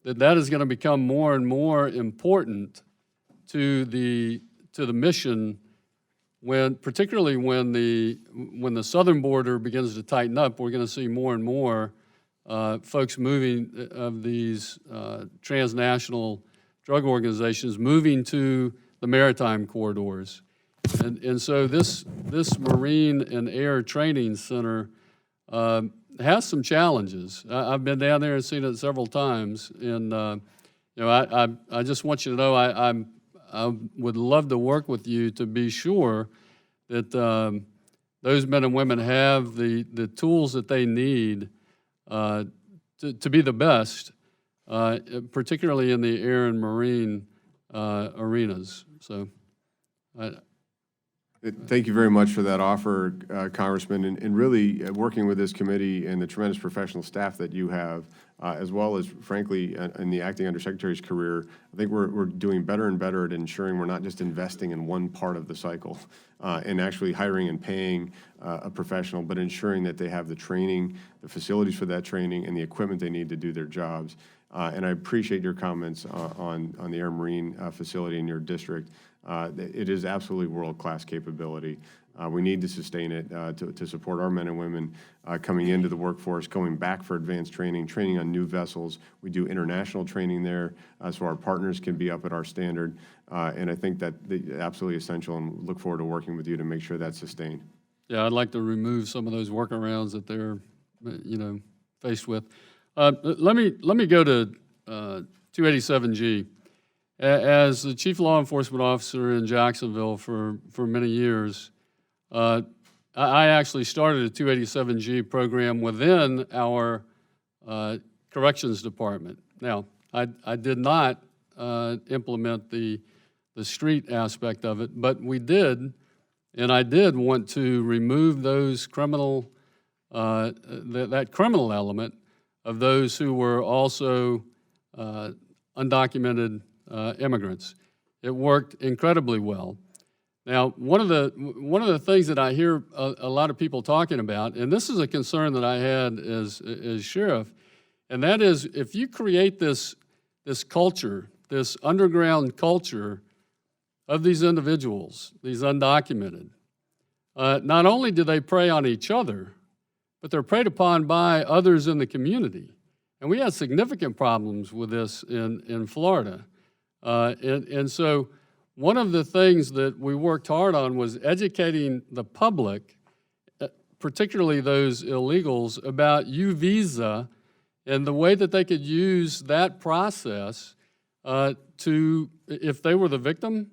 that is going to become more and more important to the mission, particularly when the southern border begins to tighten up. We're going to see more and more folks moving of these transnational drug organizations moving to the maritime corridors. And so this Marine and Air Training Center has some challenges. I've been down there and seen it several times. And I just want you to know I would love to work with you to be sure that those men and women have the tools that they need to be the best, particularly in the air and marine arenas. So, thank you very much for that offer, Congressman, and really working with this committee and the tremendous professional staff that you have, as well as, frankly, in the acting undersecretary's career. I think we're doing better and better at ensuring we're not just investing in one part of the cycle and actually hiring and paying a professional, but ensuring that they have the training, the facilities for that training, and the equipment they need to do their jobs. And I appreciate your comments on the Air Marine facility in your district. It is absolutely world-class capability. We need to sustain it to support our men and women coming into the workforce, going back for advanced training, training on new vessels. We do international training there so our partners can be up at our standard. And I think that's absolutely essential, and look forward to working with you to make sure that's sustained. Yeah, I'd like to remove some of those workarounds that they're, faced with. Let me go to 287G. As the chief law enforcement officer in Jacksonville for many years, I actually started a 287G program within our corrections department. Now, I did not implement the street aspect of it, but we did, and I did want to remove those criminal, that criminal element of those who were also undocumented immigrants. It worked incredibly well. Now, one of the things that I hear a lot of people talking about, and this is a concern that I had as sheriff, and that is if you create this culture, this underground culture of these individuals, these undocumented, not only do they prey on each other, but they're preyed upon by others in the community. And we had significant problems with this in Florida. And so one of the things that we worked hard on was educating the public, particularly those illegals, about U-Visa and the way that they could use that process to, if they were the victim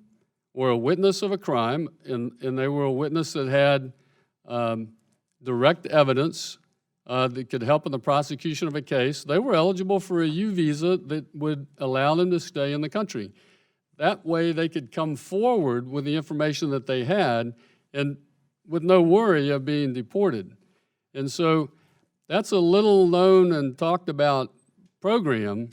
or a witness of a crime, and they were a witness that had direct evidence that could help in the prosecution of a case, they were eligible for a U-Visa that would allow them to stay in the country. That way they could come forward with the information that they had, and with no worry of being deported. And so that's a little known and talked about program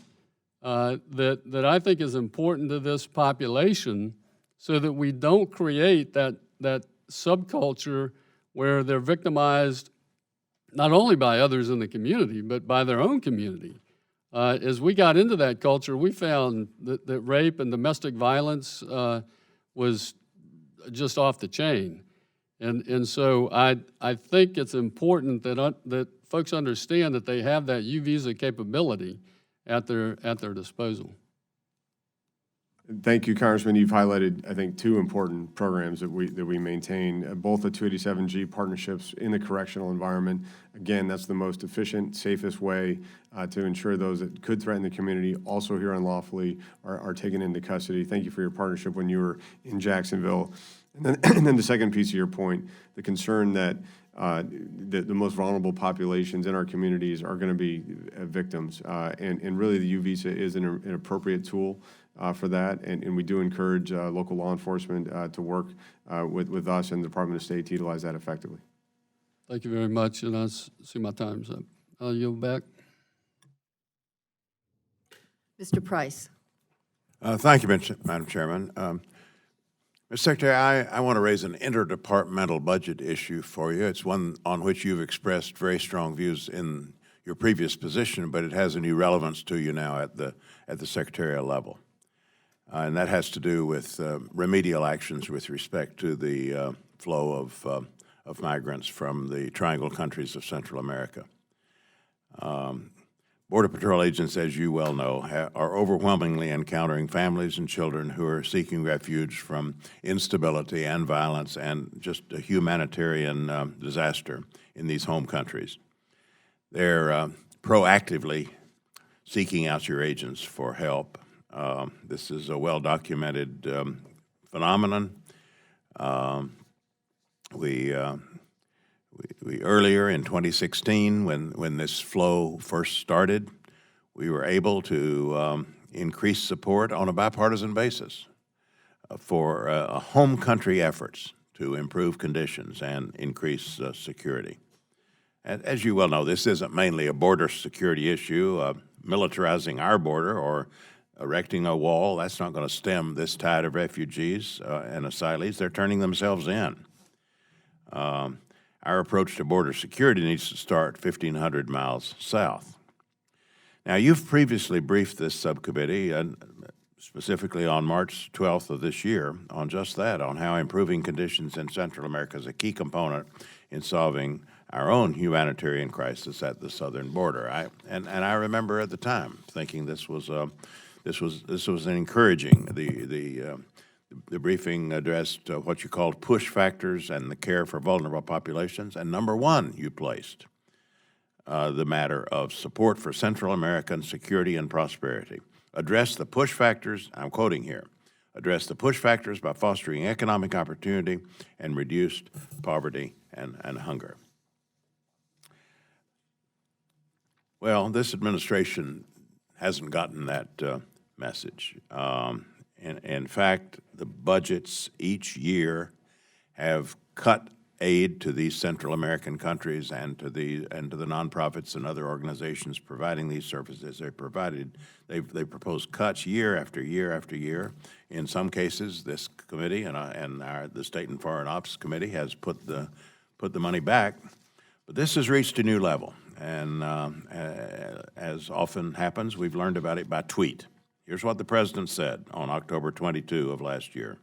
that I think is important to this population, so that we don't create that subculture where they're victimized not only by others in the community, but by their own community. As we got into that culture, we found that rape and domestic violence was just off the chain. And so I think it's important that folks understand that they have that U-Visa capability at their disposal. Thank you, Congressman. You've highlighted, I think, two important programs that we maintain, both the 287G partnerships in the correctional environment. Again, that's the most efficient, safest way to ensure those that could threaten the community, also here unlawfully, are taken into custody. Thank you for your partnership when you were in Jacksonville. And then the second piece of your point, the concern that the most vulnerable populations in our communities are going to be victims. And really, the U-Visa is an appropriate tool for that, and we do encourage local law enforcement to work with us and the Department of State to utilize that effectively. Thank you very much, and I see my time's up. I'll yield back. Mr. Price. Thank you, Madam Chairman. Mr. Secretary, I want to raise an interdepartmental budget issue for you. It's one on which you've expressed very strong views in your previous position, but it has a new relevance to you now at the secretarial level. And that has to do with remedial actions with respect to the flow of migrants from the Triangle countries of Central America. Border Patrol agents, as you well know, are overwhelmingly encountering families and children who are seeking refuge from instability and violence and just a humanitarian disaster in these home countries. They're proactively seeking out your agents for help. This is a well-documented phenomenon. We earlier in 2016, when this flow first started, we were able to increase support on a bipartisan basis for home country efforts to improve conditions and increase security. And as you well know, this isn't mainly a border security issue. Militarizing our border or erecting a wall, that's not going to stem this tide of refugees and asylees. They're turning themselves in. Our approach to border security needs to start 1,500 miles south. Now, you've previously briefed this subcommittee, specifically on March 12th of this year, on just that, on how improving conditions in Central America is a key component in solving our own humanitarian crisis at the southern border. I remember at the time thinking this was encouraging. The briefing addressed what you called push factors and the care for vulnerable populations. And number one, you placed the matter of support for Central American security and prosperity. Address the push factors, I'm quoting here, address the push factors by fostering economic opportunity and reduced poverty and hunger. Well, this administration hasn't gotten that message. In fact, the budgets each year have cut aid to these Central American countries and to the nonprofits and other organizations providing these services. They propose cuts year after year after year. In some cases, this committee and the State and Foreign Ops Committee has put the money back, but this has reached a new level. And as often happens, we've learned about it by tweet. Here's what the president said on October 22 of last year.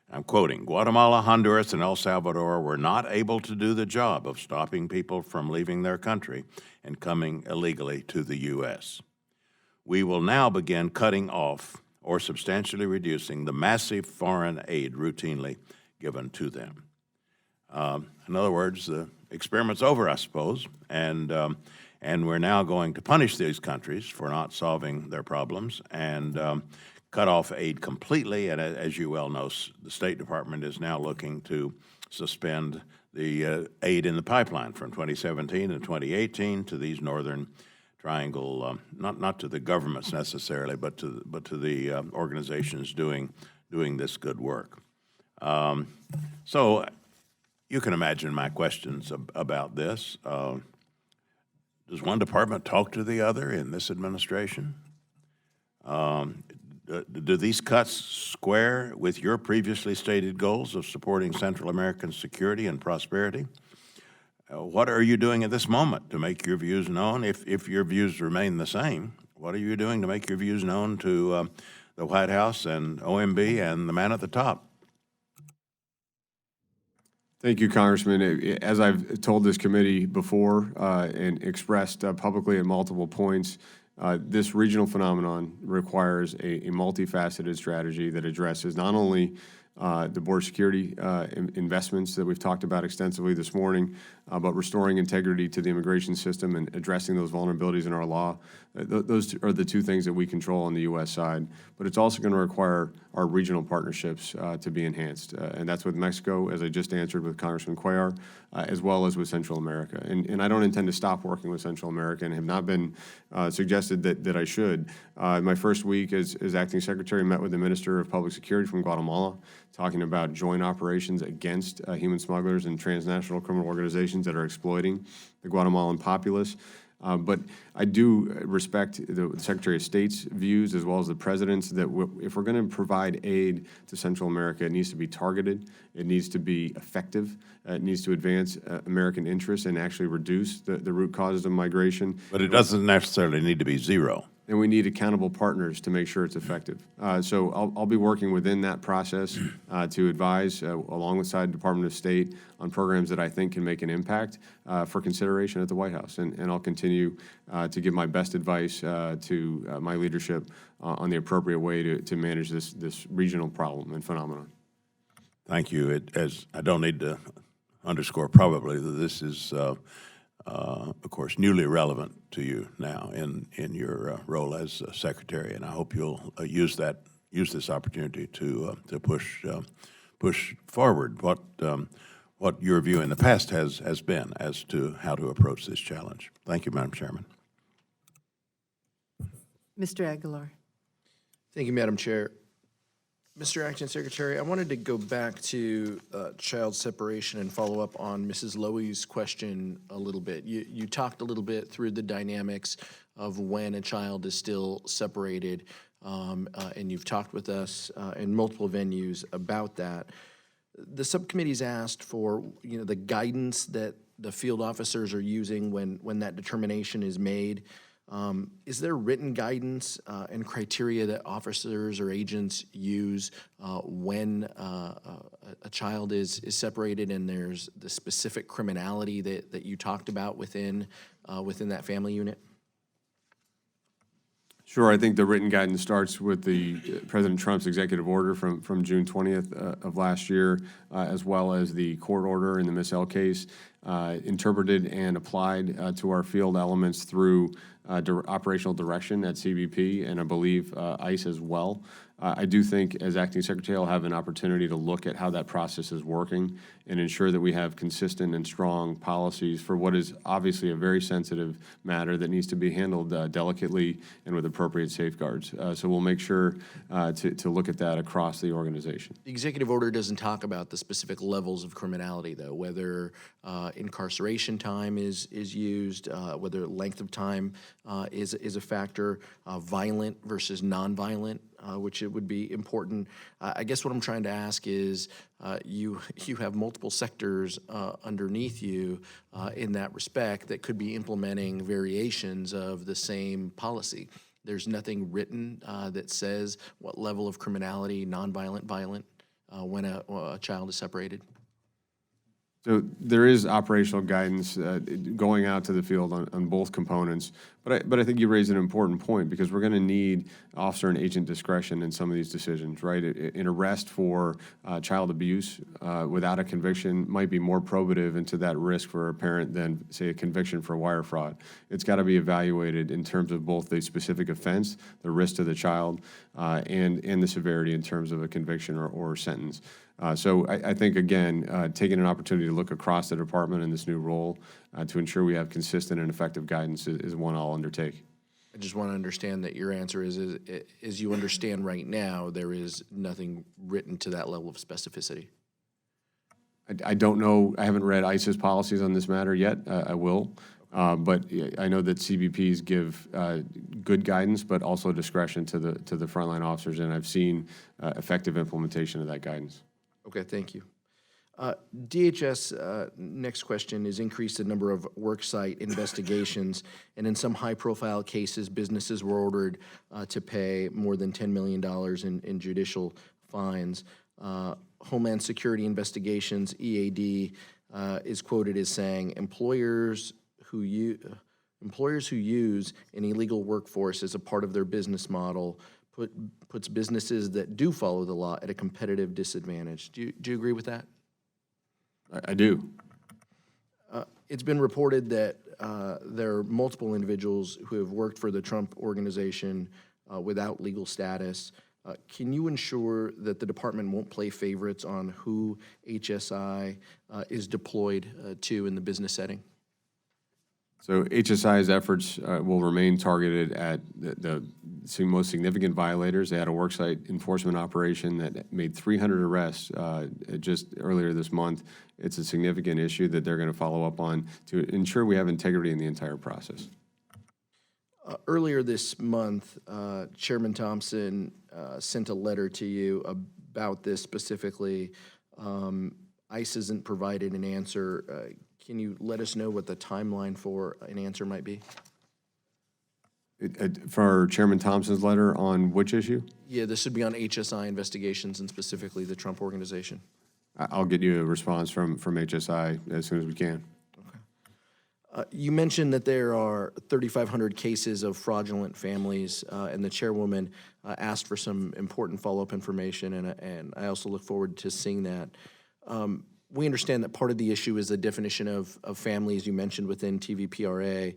I'm quoting, Guatemala, Honduras, and El Salvador were not able to do the job of stopping people from leaving their country and coming illegally to the U.S. We will now begin cutting off or substantially reducing the massive foreign aid routinely given to them. In other words, the experiment's over, I suppose, and we're now going to punish these countries for not solving their problems and cut off aid completely. And as you well know, the State Department is now looking to suspend the aid in the pipeline from 2017 and 2018 to these Northern Triangle, not to the governments necessarily, but to the organizations doing this good work. So you can imagine my questions about this. Does one department talk to the other in this administration? Do these cuts square with your previously stated goals of supporting Central American security and prosperity? What are you doing at this moment to make your views known? If your views remain the same, what are you doing to make your views known to the White House and OMB and the man at the top? Thank you, Congressman. As I've told this committee before and expressed publicly at multiple points, this regional phenomenon requires a multifaceted strategy that addresses not only the border security investments that we've talked about extensively this morning, but restoring integrity to the immigration system and addressing those vulnerabilities in our law. Those are the two things that we control on the U.S. side. But it's also going to require our regional partnerships to be enhanced. And that's with Mexico, as I just answered with Congressman Cuellar, as well as with Central America. And I don't intend to stop working with Central America and have not been suggested that I should. My first week as acting secretary met with the Minister of Public Security from Guatemala, talking about joint operations against human smugglers and transnational criminal organizations that are exploiting the Guatemalan populace. But I do respect the Secretary of State's views as well as the President's that if we're going to provide aid to Central America, it needs to be targeted, it needs to be effective, it needs to advance American interests and actually reduce the root causes of migration. But it doesn't necessarily need to be zero. And we need accountable partners to make sure it's effective. So I'll be working within that process to advise alongside Department of State on programs that I think can make an impact for consideration at the White House. And I'll continue to give my best advice to my leadership on the appropriate way to manage this regional problem and phenomenon. Thank you. As I don't need to underscore probably that this is of course, newly relevant to you now in your role as secretary, and I hope you'll use this opportunity to push forward what your view in the past has been as to how to approach this challenge. Thank you, Madam Chairman. Mr. Aguilar. Thank you, Madam Chair. Mr. Acting Secretary, I wanted to go back to child separation and follow up on Mrs. Lowey's question a little bit. You talked a little bit through the dynamics of when a child is still separated, and you've talked with us in multiple venues about that. The subcommittee's asked for the guidance that the field officers are using when that determination is made. Is there written guidance and criteria that officers or agents use when a child is separated and there's the specific criminality that you talked about within that family unit? Sure. I think the written guidance starts with the President Trump's executive order from June 20th of last year, as well as the court order in the Miss L case, interpreted and applied to our field elements through operational direction at CBP, and I believe ICE as well. I do think, as acting secretary, I'll have an opportunity to look at how that process is working and ensure that we have consistent and strong policies for what is obviously a very sensitive matter that needs to be handled delicately and with appropriate safeguards. So we'll make sure to look at that across the organization. The executive order doesn't talk about the specific levels of criminality, though, whether incarceration time is used, whether length of time is a factor, violent versus nonviolent, which it would be important. I guess what I'm trying to ask is, you have multiple sectors underneath you in that respect that could be implementing variations of the same policy. There's nothing written that says what level of criminality, nonviolent, violent, when a child is separated. So there is operational guidance going out to the field on both components, but I think you raise an important point because we're going to need officer and agent discretion in some of these decisions, right? An arrest for child abuse without a conviction might be more probative into that risk for a parent than, say, a conviction for wire fraud. It's got to be evaluated in terms of both the specific offense, the risk to the child, and the severity in terms of a conviction or sentence. So I think, again, taking an opportunity to look across the department in this new role to ensure we have consistent and effective guidance is one I'll undertake. I just want to understand that your answer is as you understand right now, there is nothing written to that level of specificity. I don't know, I haven't read ICE's policies on this matter yet. I will. But I know that CBPs give good guidance, but also discretion to the frontline officers, and I've seen effective implementation of that guidance. Okay, thank you. DHS, next question, is increased the number of worksite investigations, and in some high-profile cases, businesses were ordered to pay more than $10 million in judicial fines. Homeland Security Investigations, EAD, is quoted as saying, employers who use an illegal workforce as a part of their business model puts businesses that do follow the law at a competitive disadvantage. Do you agree with that? I do. It's been reported that there are multiple individuals who have worked for the Trump organization without legal status. Can you ensure that the department won't play favorites on who HSI is deployed to in the business setting? So HSI's efforts will remain targeted at the most significant violators. They had a worksite enforcement operation that made 300 arrests just earlier this month. It's a significant issue that they're going to follow up on to ensure we have integrity in the entire process. Earlier this month, Chairman Thompson sent a letter to you about this specifically. ICE hasn't provided an answer. Can you let us know what the timeline for an answer might be? For Chairman Thompson's letter on which issue? Yeah, this would be on HSI investigations and specifically the Trump organization. I'll get you a response from HSI as soon as we can. You mentioned that there are 3,500 cases of fraudulent families, and the chairwoman asked for some important follow-up information, and I also look forward to seeing that. We understand that part of the issue is the definition of families you mentioned within TVPRA.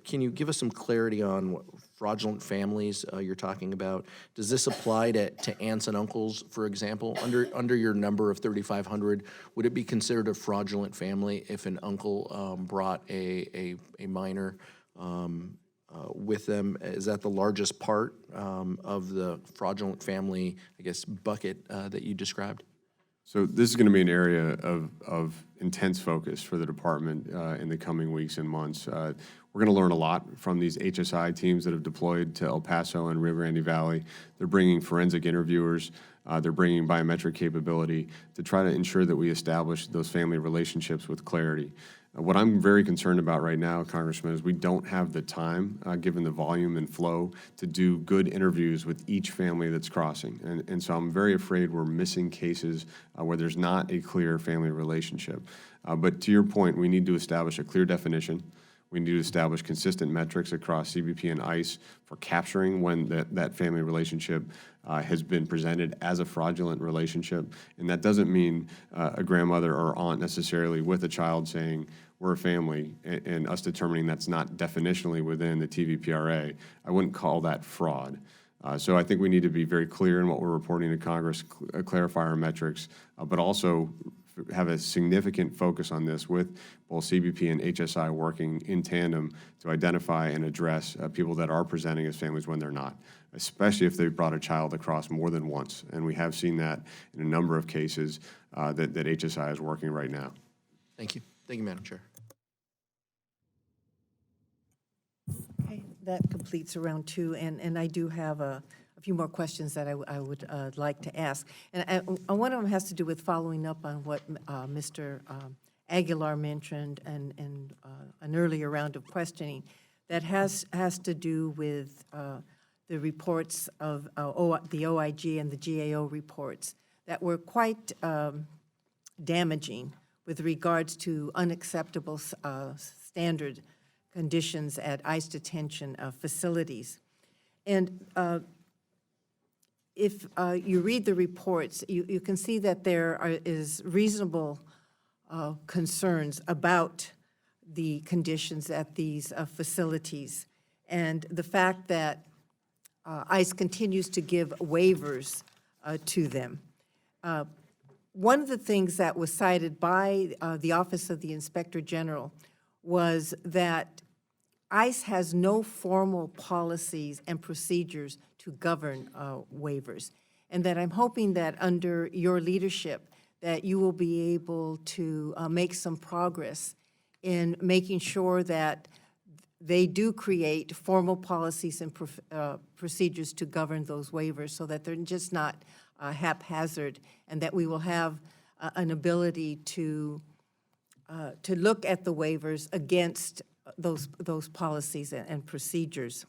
Can you give us some clarity on what fraudulent families you're talking about? Does this apply to aunts and uncles, for example? Under your number of 3,500, would it be considered a fraudulent family if an uncle brought a minor with them? Is that the largest part of the fraudulent family, I guess, bucket that you described? So this is going to be an area of intense focus for the department in the coming weeks and months. We're going to learn a lot from these HSI teams that have deployed to El Paso and Rio Grande Valley. They're bringing forensic interviewers. They're bringing biometric capability to try to ensure that we establish those family relationships with clarity. What I'm very concerned about right now, Congressman, is we don't have the time, given the volume and flow, to do good interviews with each family that's crossing. And so I'm very afraid we're missing cases where there's not a clear family relationship. But to your point, we need to establish a clear definition. We need to establish consistent metrics across CBP and ICE for capturing when that family relationship has been presented as a fraudulent relationship. And that doesn't mean a grandmother or aunt necessarily with a child saying, we're a family, and us determining that's not definitionally within the TVPRA. I wouldn't call that fraud. So I think we need to be very clear in what we're reporting to Congress, clarify our metrics, but also have a significant focus on this with both CBP and HSI working in tandem to identify and address people that are presenting as families when they're not, especially if they've brought a child across more than once. And we have seen that in a number of cases that HSI is working right now. Thank you. Thank you, Madam Chair. Okay, that completes round two, and I do have a few more questions that I would like to ask. And one of them has to do with following up on what Mr. Aguilar mentioned and an earlier round of questioning that has to do with the reports of the OIG and the GAO reports that were quite damaging with regards to unacceptable standard conditions at ICE detention facilities. And if you read the reports, you can see that there is reasonable concerns about the conditions at these facilities, and the fact that ICE continues to give waivers to them. One of the things that was cited by the Office of the Inspector General was that ICE has no formal policies and procedures to govern waivers, and that I'm hoping that under your leadership that you will be able to make some progress in making sure that they do create formal policies and procedures to govern those waivers so that they're just not haphazard, and that we will have an ability to look at the waivers against those policies and procedures.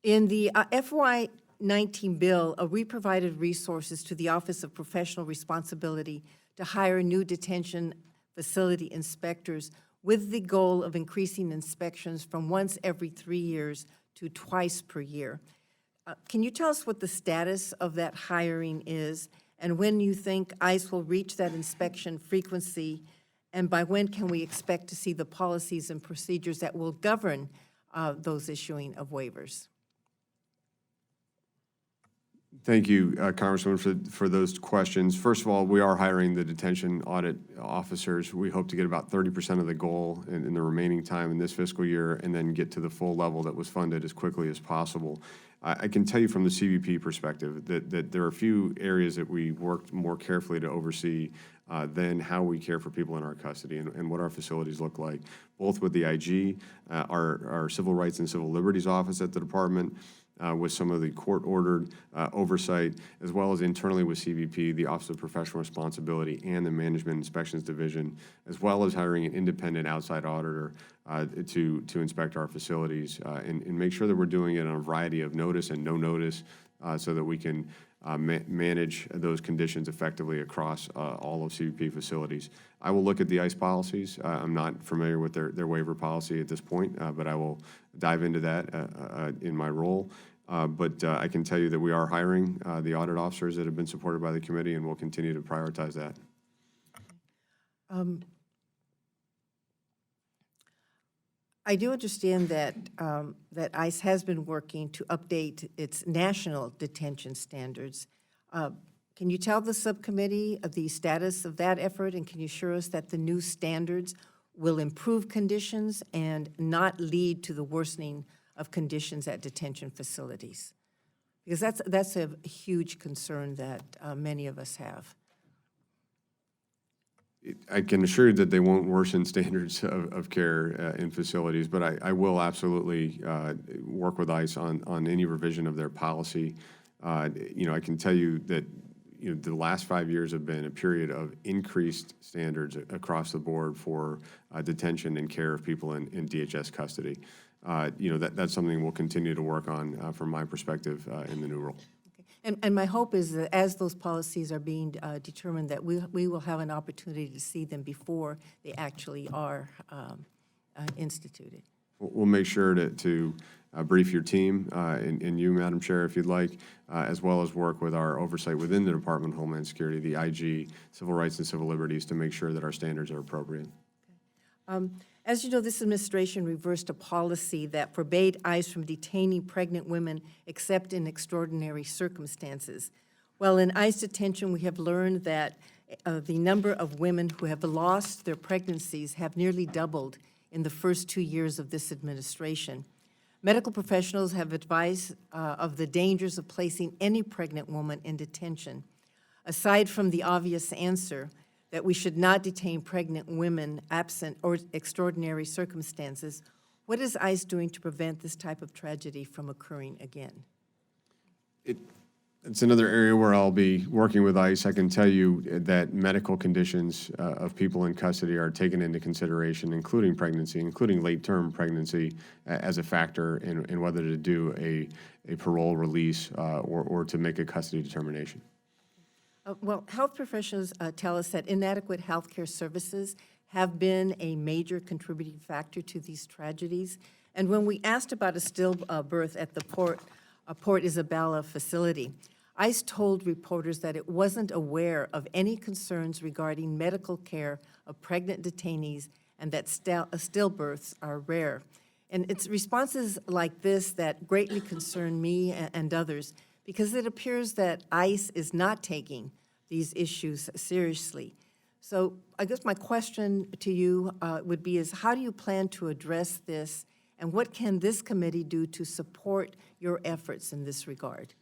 In the FY19 bill, we provided resources to the Office of Professional Responsibility to hire new detention facility inspectors with the goal of increasing inspections from once every 3 years to twice per year. Can you tell us what the status of that hiring is, and when you think ICE will reach that inspection frequency, and by when can we expect to see the policies and procedures that will govern those issuing of waivers? Thank you, Congresswoman, for those questions. First of all, we are hiring the detention audit officers. We hope to get about 30% of the goal in the remaining time in this fiscal year, and then get to the full level that was funded as quickly as possible. I can tell you from the CBP perspective that there are a few areas that we worked more carefully to oversee than how we care for people in our custody and what our facilities look like, both with the IG, our Civil Rights and Civil Liberties Office at the department, with some of the court-ordered oversight, as well as internally with CBP, the Office of Professional Responsibility, and the Management Inspections Division, as well as hiring an independent outside auditor to inspect our facilities and make sure that we're doing it on a variety of notice and no notice so that we can manage those conditions effectively across all of CBP facilities. I will look at the ICE policies. I'm not familiar with their waiver policy at this point, but I will dive into that in my role. But I can tell you that we are hiring the audit officers that have been supported by the committee, and we'll continue to prioritize that. I do understand that that ICE has been working to update its national detention standards. Can you tell the subcommittee of the status of that effort, and can you assure us that the new standards will improve conditions and not lead to the worsening of conditions at detention facilities? Because that's a huge concern that many of us have. I can assure you that they won't worsen standards of care in facilities, but I will absolutely work with ICE on any revision of their policy. I can tell you that the last 5 years have been a period of increased standards across the board for detention and care of people in DHS custody. That's something we'll continue to work on from my perspective in the new role. And my hope is that as those policies are being determined, that we will have an opportunity to see them before they actually are instituted. We'll make sure to brief your team and you, Madam Chair, if you'd like, as well as work with our oversight within the Department of Homeland Security, the IG, Civil Rights and Civil Liberties, to make sure that our standards are appropriate. As you know, this administration reversed a policy that forbade ICE from detaining pregnant women except in extraordinary circumstances. Well, in ICE detention, we have learned that the number of women who have lost their pregnancies have nearly doubled in the first 2 years of this administration. Medical professionals have advised of the dangers of placing any pregnant woman in detention. Aside from the obvious answer that we should not detain pregnant women absent or extraordinary circumstances, what is ICE doing to prevent this type of tragedy from occurring again? It's another area where I'll be working with ICE. I can tell you that medical conditions of people in custody are taken into consideration, including pregnancy, including late-term pregnancy, as a factor in whether to do a parole release or to make a custody determination. Well, health professionals tell us that inadequate health care services have been a major contributing factor to these tragedies. And when we asked about a stillbirth at the Port Isabella facility, ICE told reporters that it wasn't aware of any concerns regarding medical care of pregnant detainees and that stillbirths are rare. And it's responses like this that greatly concern me and others, because it appears that ICE is not taking these issues seriously. So I guess my question to you would be is, how do you plan to address this, and what can this committee do to support your efforts in this regard?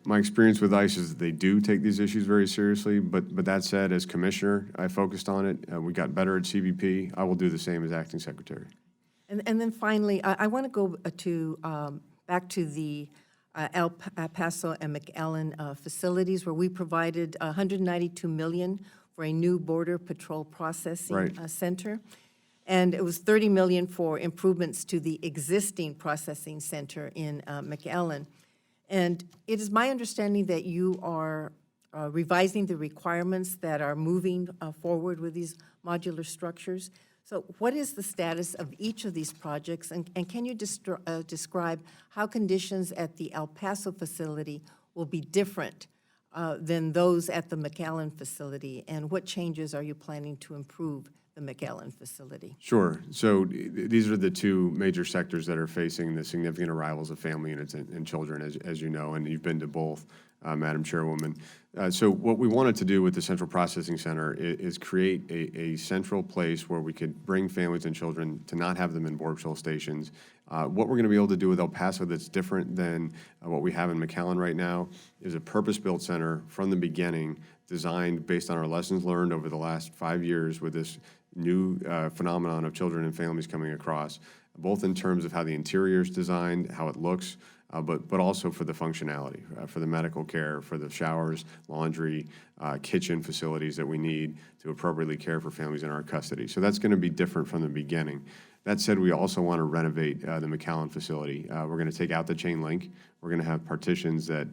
My experience with ICE is that they do take these issues very seriously, but that said, as commissioner, I focused on it. We got better at CBP. I will do the same as acting secretary. And then finally, I want to go back to the El Paso and McAllen facilities, where we provided $192 million for a new Border Patrol Processing Center. And it was $30 million for improvements to the existing processing center in McAllen. And it is my understanding that you are revising the requirements that are moving forward with these modular structures. So what is the status of each of these projects? And can you describe how conditions at the El Paso facility will be different than those at the McAllen facility? And what changes are you planning to improve the McAllen facility? Sure. So these are the two major sectors that are facing the significant arrivals of family units and children, as you know, and you've been to both, Madam Chairwoman. So what we wanted to do with the Central Processing Center is create a central place where we could bring families and children to not have them in Border Patrol stations. What we're going to be able to do with El Paso that's different than what we have in McAllen right now is a purpose-built center from the beginning, designed based on our lessons learned over the last 5 years with this new phenomenon of children and families coming across, both in terms of how the interior is designed, how it looks, but also for the functionality, for the medical care, for the showers, laundry, kitchen facilities that we need to appropriately care for families in our custody. So that's going to be different from the beginning. That said, we also want to renovate the McAllen facility. We're going to take out the chain link. We're going to have partitions that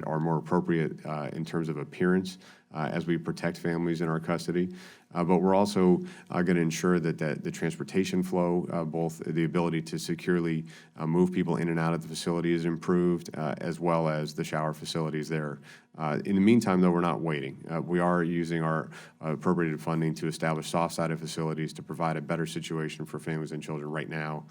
are more appropriate in terms of appearance as we protect families in our custody. But we're also going to ensure that the transportation flow, both the ability to securely move people in and out of the facility is improved, as well as the shower facilities there. In the meantime, though, we're not waiting. We are using our appropriated funding to establish soft-sided facilities to provide a better situation for families and children right now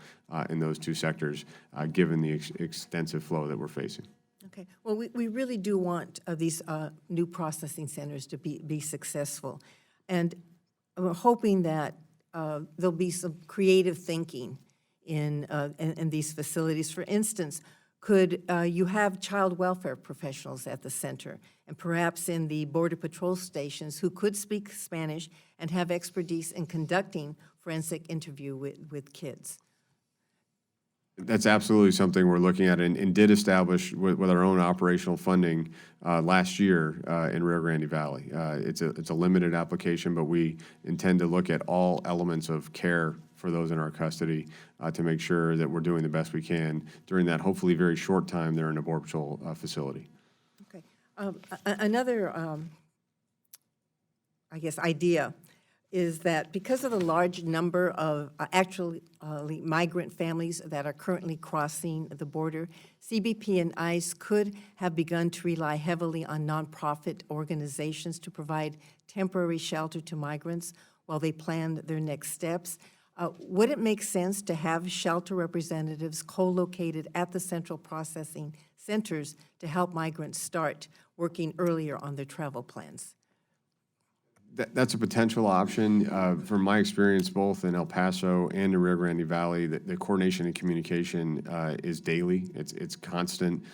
in those two sectors, given the extensive flow that we're facing. Okay. Well, we really do want these new processing centers to be successful. And we're hoping that there'll be some creative thinking in these facilities. For instance, could you have child welfare professionals at the center and perhaps in the Border Patrol stations who could speak Spanish and have expertise in conducting forensic interview with kids? That's absolutely something we're looking at and did establish with our own operational funding last year in Rio Grande Valley. It's a limited application, but we intend to look at all elements of care for those in our custody to make sure that we're doing the best we can during that hopefully very short time they're in a Border Patrol facility. Okay. Another, I guess, idea is that because of the large number of actually migrant families that are currently crossing the border, CBP and ICE could have begun to rely heavily on nonprofit organizations to provide temporary shelter to migrants while they plan their next steps. Would it make sense to have shelter representatives co-located at the central processing centers to help migrants start working earlier on their travel plans? That's a potential option. From my experience, both in El Paso and in Rio Grande Valley, the coordination and communication is daily. It's constant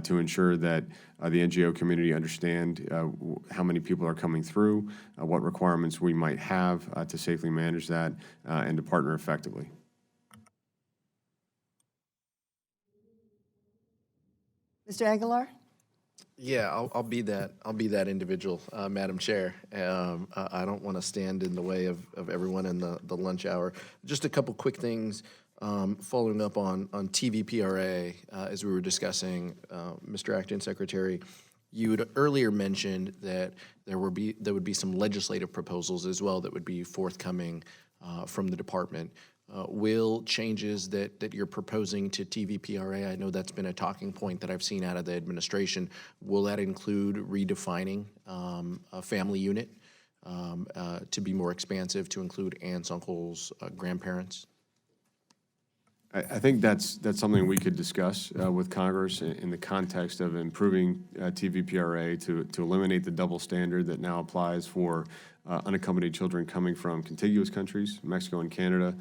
to ensure that the NGO community understand how many people are coming through, what requirements we might have to safely manage that, and to partner effectively. Mr. Aguilar? Yeah, I'll be that individual, Madam Chair. I don't want to stand in the way of everyone in the lunch hour. Just a couple quick things following up on TVPRA, as we were discussing, Mr. Acting Secretary. You had earlier mentioned that there would be some legislative proposals as well that would be forthcoming from the department. Will changes that you're proposing to TVPRA, I know that's been a talking point that I've seen out of the administration, will that include redefining a family unit to be more expansive, to include aunts, uncles, grandparents? I think that's something we could discuss with Congress in the context of improving TVPRA to eliminate the double standard that now applies for unaccompanied children coming from contiguous countries, Mexico and Canada,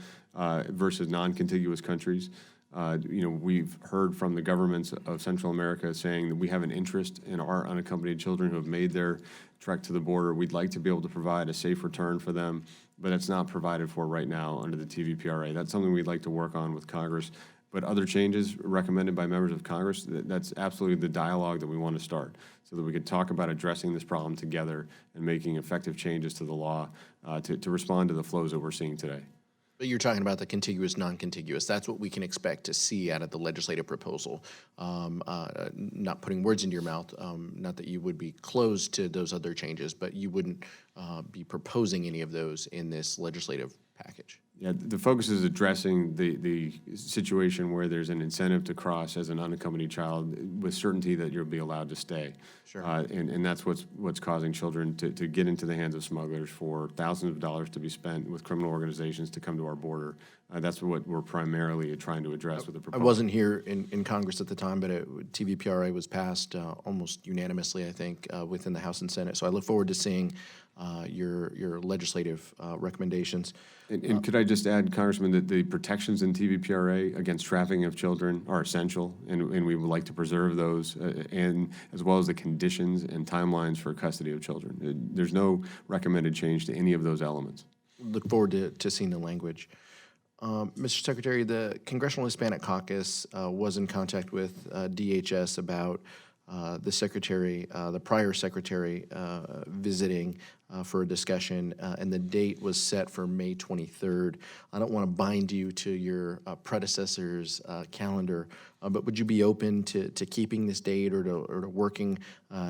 versus non-contiguous countries. We've heard from the governments of Central America saying that we have an interest in our unaccompanied children who have made their trek to the border. We'd like to be able to provide a safe return for them, but it's not provided for right now under the TVPRA. That's something we'd like to work on with Congress. But other changes recommended by members of Congress, that's absolutely the dialogue that we want to start, so that we could talk about addressing this problem together and making effective changes to the law to respond to the flows that we're seeing today. But you're talking about the contiguous, non-contiguous. That's what we can expect to see out of the legislative proposal. Not putting words into your mouth, not that you would be closed to those other changes, but you wouldn't be proposing any of those in this legislative package. Yeah, the focus is addressing the situation where there's an incentive to cross as an unaccompanied child with certainty that you'll be allowed to stay. Sure. And that's what's causing children to get into the hands of smugglers for thousands of dollars to be spent with criminal organizations to come to our border. That's what we're primarily trying to address with the I proposal. wasn't here in Congress at the time, but TVPRA was passed almost unanimously, I think, within the House and Senate. So I look forward to seeing your legislative recommendations. And could I just add, Congressman, that the protections in TVPRA against trafficking of children are essential, and we would like to preserve those, and as well as the conditions and timelines for custody of children. There's no recommended change to any of those elements. Look forward to seeing the language. Mr. Secretary, the Congressional Hispanic Caucus was in contact with DHS about the prior secretary visiting for a discussion, and the date was set for May 23rd. I don't want to bind you to your predecessor's calendar, but would you be open to keeping this date or to working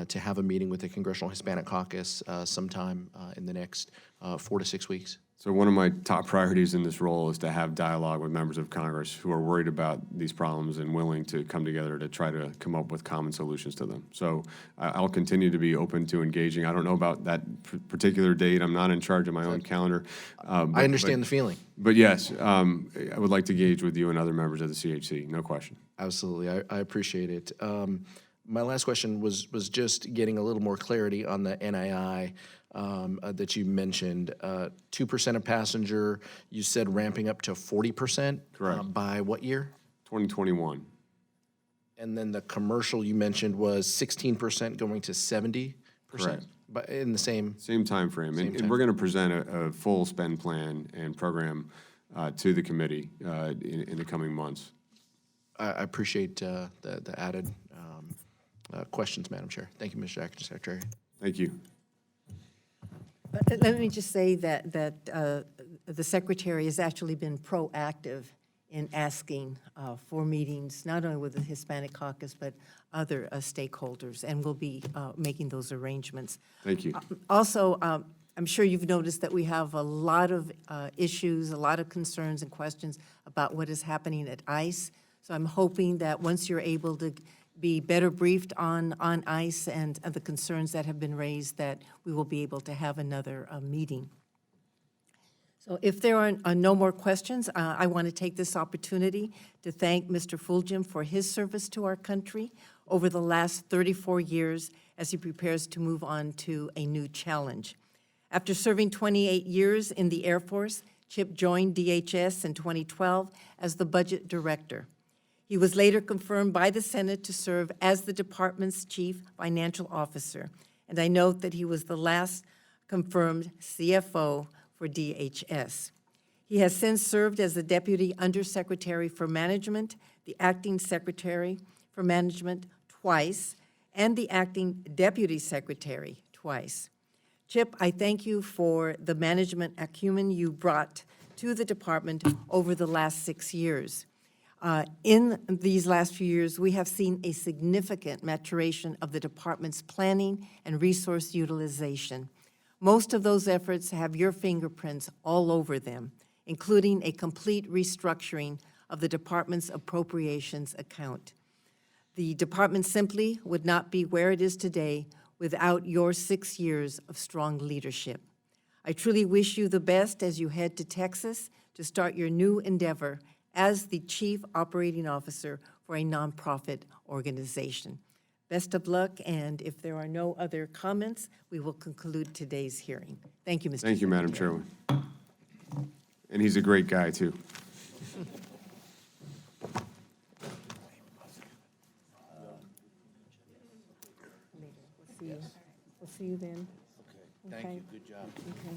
to have a meeting with the Congressional Hispanic Caucus sometime in the next 4 to 6 weeks? So one of my top priorities in this role is to have dialogue with members of Congress who are worried about these problems and willing to come together to try to come up with common solutions to them. So I'll continue to be open to engaging. I don't know about that particular date. I'm not in charge of my own calendar. I understand the feeling. But yes, I would like to engage with you and other members of the CHC, no question. Absolutely. I appreciate it. My last question was just getting a little more clarity on the NII that you mentioned. 2% of passenger, you said ramping up to 40%? Correct. By what year? 2021. And then the commercial you mentioned was 16% going to 70%? Correct. But in the same time frame. And we're going to present a full spend plan and program to the committee in the coming months. I appreciate the added questions, Madam Chair. Thank you, Mr. Acting Secretary. Thank you. Let me just say that the Secretary has actually been proactive in asking for meetings, not only with the Hispanic Caucus, but other stakeholders, and we'll be making those arrangements. Thank you. Also, I'm sure you've noticed that we have a lot of issues, a lot of concerns and questions about what is happening at ICE. So I'm hoping that once you're able to be better briefed on ICE and the concerns that have been raised, that we will be able to have another meeting. So if there are no more questions, I want to take this opportunity to thank Mr. Fulgham for his service to our country over the last 34 years as he prepares to move on to a new challenge. After serving 28 years in the Air Force, Chip joined DHS in 2012 as the budget director. He was later confirmed by the Senate to serve as the department's chief financial officer, and I note that he was the last confirmed CFO for DHS. He has since served as the Deputy Undersecretary for Management, the Acting Secretary for Management twice, and the Acting Deputy Secretary twice. Chip, I thank you for the management acumen you brought to the department over the last 6 years. In these last few years, we have seen a significant maturation of the department's planning and resource utilization. Most of those efforts have your fingerprints all over them, including a complete restructuring of the department's appropriations account. The department simply would not be where it is today without your 6 years of strong leadership. I truly wish you the best as you head to Texas to start your new endeavor as the Chief Operating Officer for a nonprofit organization. Best of luck, and if there are no other comments, we will conclude today's hearing. Thank you, Mr. Thank you, Madam Chairwoman. And he's a great guy, too. see you. We'll see you then. Thank Okay. you, good job. Okay.